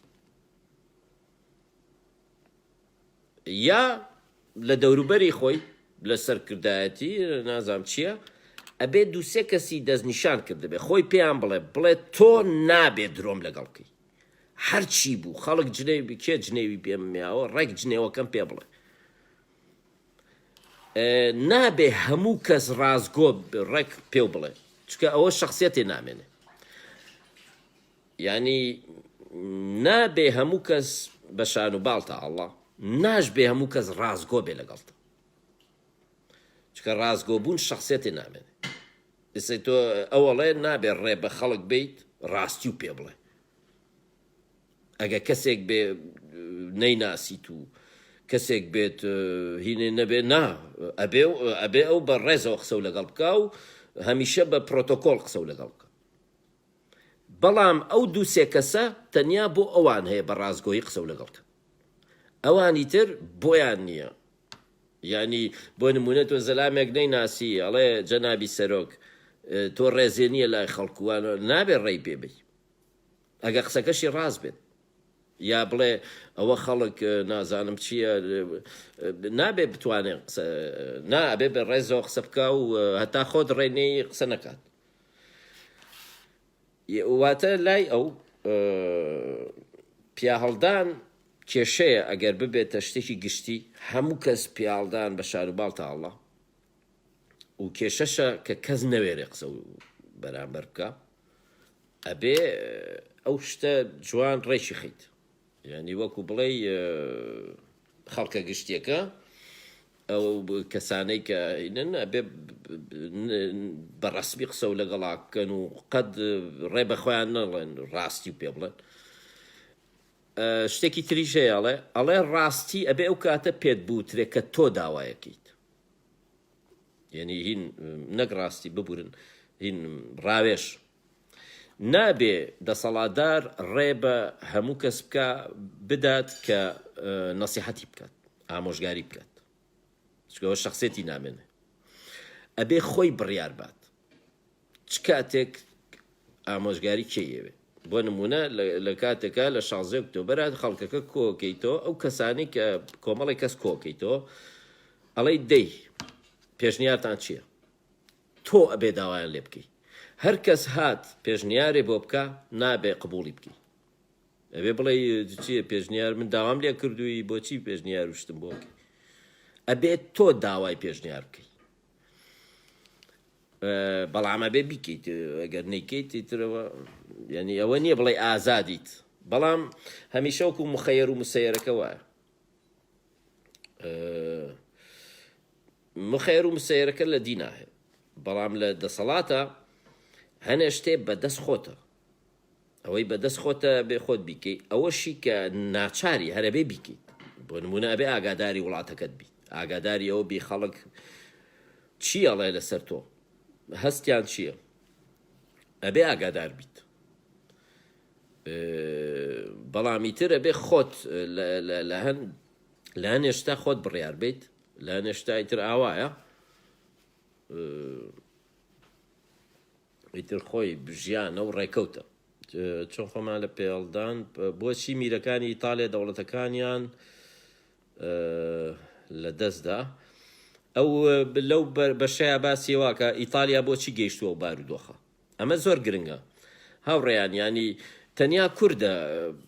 یا لە دەوروبەری خۆی لە سەرکردایەتی نازام چییە، ئەبێ 2-3 کەسی دەستنیشان کردبێ، خۆی پێیان بڵێ تۆ نابێت درۆم لەگەڵکەی، هەرچی بوو خەڵک جنێوی کێ جنێوی پێم میاوە ڕێک جنێوەکەم پێ بڵێ، نابێ هەموو کەس ڕازگۆ ڕێک پێ بڵێ، چکە ئەوە شخصیەتی نامێنێ یعنی نابێ هەموو کەس بە شان و باڵتە ئەڵڵا ناش بێ هەموو کەس ڕازگۆ بێ لەگەڵتە چکە ڕازگۆبوون شخصیەتی نامێنێ ئێستا تۆ ئەوەڵێ نابێ ڕێ بە خەڵک بیت ڕاستی و پێ بڵێ ئەگە کەسێک بێ نەیناسیت و کەسێک بێت هینێ نەبێ نا ئەبێ ئەو بە ڕێزەوە قسە و لەگەڵ بکە و هەمیشە بە پرۆتۆکۆڵ قسە و لەگەڵ بکە بەڵام ئەو دوو سێ کەسە تەنیا بۆ ئەوان هەیە بە ڕازگۆیی قسە و لەگەڵ بکە ئەوانی تر بۆیان نییە یعنی بۆ نمونە تۆ زەلامێک نەیناسی ئەڵێ جەنابی سەرۆک تۆ ڕێزێ نییە لای خەڵکووان نابێت ڕێی پێ بی ئەگە قسەکەشی ڕاست بێت یا بڵێ ئەوە خەڵک نازانم چییە نابێ بتوانێت نابێ بە ڕێزەوە قسە بکە و هەتا خۆت ڕێنەی قسە نەکات واتە لای ئەو پیاهەڵدان کێشەیە ئەگەر ببێتە شتێکی گشتی هەموو کەس پیاڵدان بە شارباڵتە ئەڵڵا و کێشەشە کە کەس نەوێرێ قسە و بەرامبەر بکە ئەبێ ئەو شتە جوان ڕێکی خیت یعنی وەکو بڵێ خەڵکە گشتیەکە ئەو کەسانەی کە ئینن ئەبێ بەڕەسمی قسە و لەگەڵاکەن و قەت ڕێ بەخۆیان نەڵێن ڕاستی و پێ بڵێن شتێکی تریش هەیەڵێ ئەڵێ ڕاستی ئەبێ ئەو کاتە پێت بووترێ کە تۆ داوایەکەیت یعنی هین نەک ڕاستی ببورن هین ڕاوێش نابێ دەسەڵاتدار ڕێ بە هەموو کەس بکە بدات کە نەسیحەتی بکات ئامۆژگاری بکات چکەوە شخصێتی نامێنێ ئەبێ خۆی بڕیار بات چ کاتێک ئامۆژگاری کێیەوێ بۆ نمونە لە کاتێکە لە 16 ئۆکتۆبەر خەڵکەکە کۆکەیتەوە ئەو کەسانی کە کۆمەڵی کەس کۆکەیتەوە ئەڵەی دەی پێشنیارتان چییە تۆ ئەبێ داوایان لێ بکەی هەر کەس هات پێشنیارێ بۆ بکە نابێ قبوڵی بکەی ئەبێ بڵێ چییە پێشنیار من داوام لێ کردووی بۆچی پێشنیار وشتم بۆ بکەی ئەبێت تۆ داوای پێشنیار بکەی بەڵام ئەبێ بیکەیت ئەگەر نەیکەیت ترەوە یعنی ئەوە نییە بڵێ ئازادیت بەڵام هەمیشە وەکو مخەیر و مسەیرەکە وایە مخەیر و مسەیرەکە لە دینە هەیە بەڵام لە دەسەڵاتە هەنێ شتێ بەدەست خۆتە ئەوەی بەدەست خۆتە بێ خۆت بیکەی ئەوەشی کە ناچاری هەرەبێ بیکەیت بۆ نمونە ئەبێ ئاگاداری وڵاتەکەت بیت ئاگاداری ئەوە بی خەڵک چی ئەڵێ لەسەر تۆ هەستیان چییە ئەبێ ئاگادار بیت بەڵامی تر ئەبێ خۆت لە هەنێشتا خۆت بڕیار بیت لە هەنێشتای تر ئاوایە ئیتر خۆی ژیانە و ڕێکەوتە چۆن خۆمان لە پێڵدان بۆچی میرەکانی ئیتالیا دەوڵەتەکانیان لە دەستدا ئەو لەو بەشەیە باسی واکە ئیتالیا بۆچی گەیشتووە و بارودۆخە ئەمە زۆر گرنگە هاوڕێیان ینی تەنیا کووردە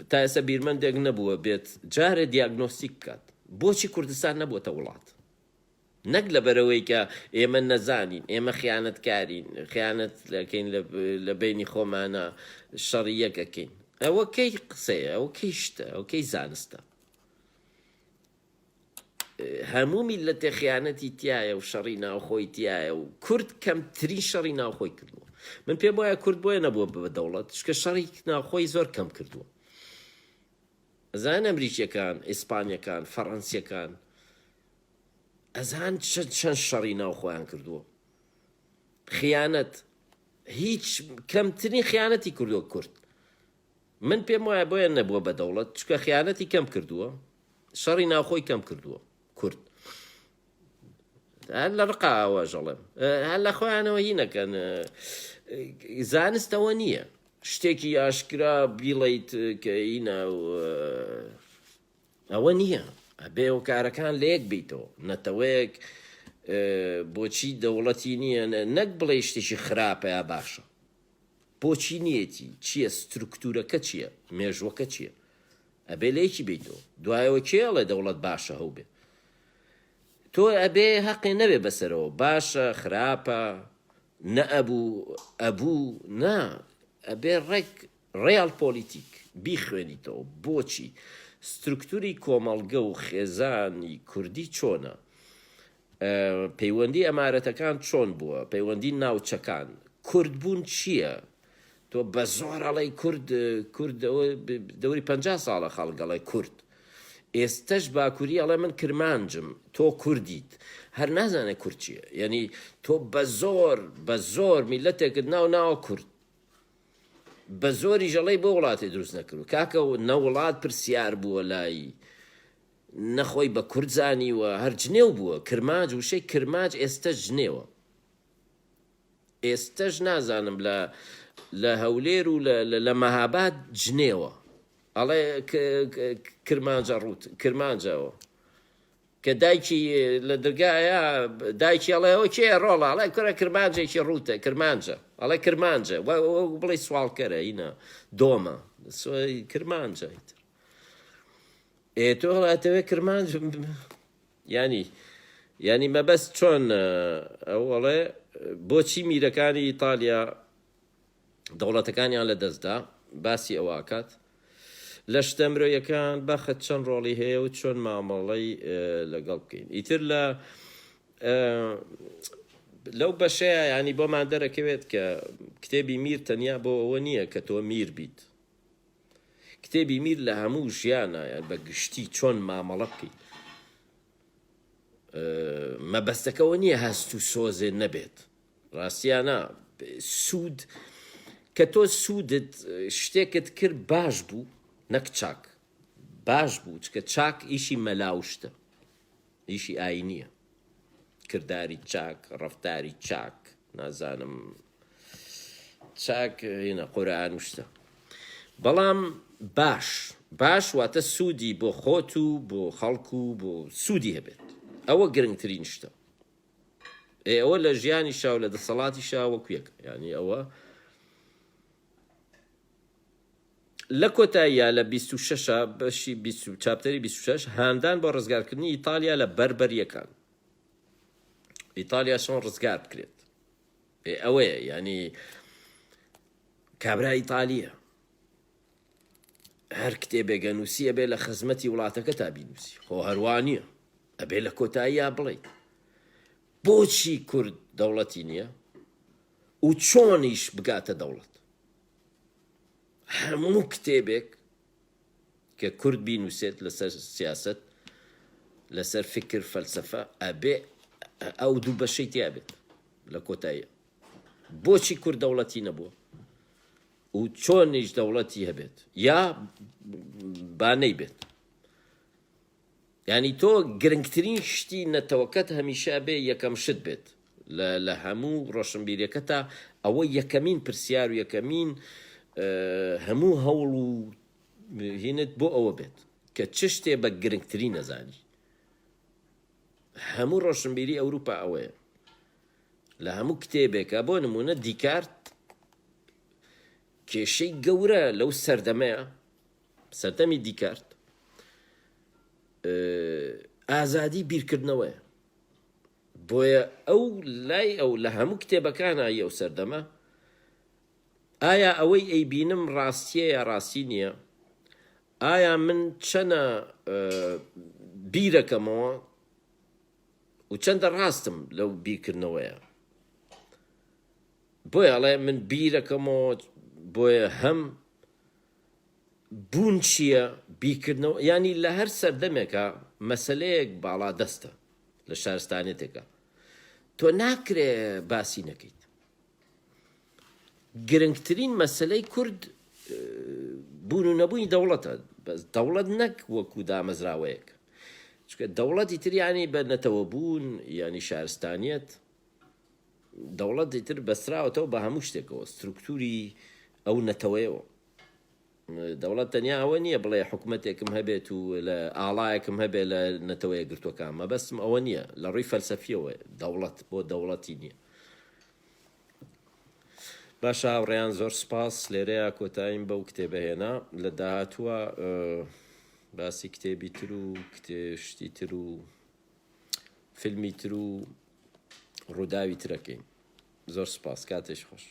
تا ئێستا بیرمەندێک نەبووە بێت جارێ دیاگنۆستیک بکات بۆچی کوردستان نەبووەتە وڵات نەک لە بەرەوەی کە ئێمە نەزانین ئێمە خیانەتکارین خیانەت لەکەین لە بینی خۆمانە شەڕی یەکەکەین ئەوە کەی قسەیە ئەو کەی شتە ئەو کەی زانستە هەموو میلەتێ خیانەتی تایە و شەڕی ناوخۆی تایە و کورد کەمترین شەڕی ناوخۆی کردووە من پێم وایە کورد بۆیە نەبووە بە دەوڵەت چکە شەڕی ناوخۆی زۆر کەم کردووە ئەزان ئەمریکیەکان ئیسپانیەکان فەڕەنسیەکان ئەزان چەند شەڕی ناوخۆیان کردووە خیانەت هیچ کەمترین خیانەتی کردووە کورد من پێم وایە بۆیە نەبووە بە دەوڵەت چکە خیانەتی کەم کردووە شەڕی ناوخۆی کەم کردووە کورد هەر لە ڕقاوە ژەڵێم هەر لە خۆیانەوە هی نەکەن زانستەوە نییە شتێکی ئاشکرا بیڵیت کە ئینە ئەوە نییە ئەبێ و کارەکان لە یەک بیتەوە نەتەوەیەک بۆچی دەوڵەتی نییە نەک بڵێ شتێکی خراپە یا باشە بۆچی نیەتی چییە ستروکتورەکە چییە مێژوەکە چییە ئەبێ لەیەکی بیتەوە دوایەوە کێڵێ دەوڵەت باشە هەو بێ تۆ ئەبێ حەقی نەبێ بەسەرەوە باشە خراپە ئەبوو نا ئەبێ ڕێال پۆلیتیک بیخوێنیتەوە بۆچی سترکتوری کۆمەڵگە و خێزانی کوردی چۆنە، پەیوەندی ئەمارەتەکان چۆن بووە، پەیوەندی ناوچەکان، کوردبوون چییە؟ تۆ بە زۆر ئەڵێی کورد دەوری 50 ساڵە خەڵگەڵی کورد، ئێستش باکووری ئەڵێ من کرمانجم تۆ کوردیت، هەر نازانێ کورد چییە، یعنی تۆ بە زۆر میلەتێکت ناوە کورد، بە زۆری ژەڵەی بۆ وڵاتی دروست نەکرد و کاکە نەوڵات پرسیار بووە لای نەخۆی بە کورد زانیوە هەر جنێو بووە کرماج وشەی کرماج ئێستا ژنێوە، ئێستەش نازانم لە هەولێر و لە مەهاباد جنێوە ئەڵێ کرمانجە ڕوت کرمانجەوە کە دایکی لە دەرگایە دایکی ئەڵێەوە کێ ڕۆڵە ئەڵێ کورە کرمانجێکی ڕوتە کرمانجە ئەڵێ کرمانجە بڵێ سوالکەرە ئینە دۆمە کرمانجە تۆ هەڵاتەوێ کرمانج ینی مەبەست چۆن ئەوڵێ بۆچی میرەکانی ئیتالیا دەوڵەتەکانیان لە دەستدا باسی ئەوواکات لە شتەمرۆیەکان بەخت چەند ڕۆڵی هەیە و چۆن مامەڵەی لەگەڵ بکەین ئیتر لەو بەشەیە ینی بۆمان دەرەکەوێت کە کتێبی میر تەنیا بۆ ئەوە نییە کە تۆ میر بیت، کتێبی میر لە هەموو ژیانە بە گشتی چۆن مامەڵە بکەیت، مەبەستەکەەوە نییە هەست و سۆزێ نەبێت، ڕاستیانە سوود کە تۆ سوودت شتێکت کرد باش بوو نەک چاک باش بوو چکە چاک ئیشی مەلاوشتە ئیشی ئاینیە، کردداری چاک ڕەفتاری چاک نازانم چاک هێنە قورئان وشتە، بەڵام باش واتە سوودی بۆ خۆت و بۆ خەڵکو و بۆ سوودی هەبێت، ئەوە گرنگترین شتە، ئەوە لە ژیانی شاو لە دەسەڵاتی شاوەکوێک ینی ئەوە لە کۆتاییە لە 26 بەشی چاپتەری 26 هاندان بۆ ڕزگارکردنی ئیتالیا لە بەربەریەکان، ئیتالیا چۆن ڕزگار بکرێت، ئەوەیە ینی کابرا ئیتالیە هەر کتێبێگە نووسیە بێ لە خزمەتی وڵاتەکە تا بینووسی خۆ هەروانیە ئەبێ لە کۆتاییە بڵێیت بۆچی کورد دەوڵەتی نییە و چۆنیش بگاتە دەوڵەت، هەموو کتێبێک کە کورد بینووسێت لەسەر سیاست لەسەر فکر فەلسەفە ئەبێ ئەو دوو بەشەی تیا بێت لە کۆتاییە، بۆچی کورد دەوڵەتی نەبووە و چۆنیش دەوڵەتی هەبێت یا بانەی بێت، ینی تۆ گرنگترین شتی نەتەوەکەت هەمیشە بێ یەکەم شت بێت لە هەموو ڕۆشنبیریەکە تا ئەوە یەکەمین پرسیار و یەکەمین هەموو هەوڵ و هینت بۆ ئەوە بێت کە چ شتێ بە گرنگترین نەزانی، هەموو ڕۆشنبیری ئەوروپا ئەوەیە لە هەموو کتێبێکە بۆ نمونە دیکارت کێشەی گەورە لەو سەردەمەیە سەردەمی دیکارت ئازادی بیرکردنەوەیە، بۆیە ئەو لای ئەو لە هەموو کتێبەکانە ئەو سەردەمە ئایا ئەوەی ئەیبینم ڕاستیە یا ڕاستی نییە، ئایا من چەنە بیرەکەمەوە و چەندە ڕاستم لەو بیرکردنەوەیە، بۆیە ئەڵێ من بیرەکەمەوە بۆیە هەم بوون چییە بیرکردنەوە ینی لە هەر سەردەمێکە مەسەلەیەک باڵا دەستە لە شارستانێتێکە تۆ ناکرێ باسی نەکەیت، گرنگترین مەسەلەی کورد بوون و نەبوونی دەوڵەتە، دەوڵەت نەک وەکو دامەزراوەیەک، چکە دەوڵەتی تریانی بە نەتەوە بوون ینی شارستانیەت دەوڵەتی تر بەسراوەتەوە بە هەموو شتێکەوە ستروکتوری ئەو نەتەوەیەوە، دەوڵەت تەنیا ئەوە نییە بڵێ حکوومەتێکم هەبێت و لە ئاڵایەکم هەبێت لە نەتەوەیە گرتوەکان مەبەستم ئەوە نییە لە ڕووی فەلسەفیەوە دەوڵەت بۆ دەوڵەتی نییە. باشە هاوڕێیان زۆر سپاس لێرەیە کۆتاییم بەو کتێبە هێنا لە داهاتووە باسی کتێبی تر و شتی تر و فیلمی تر و ڕووداوی ترەکەین. زۆر سپاس کاتێش خۆش.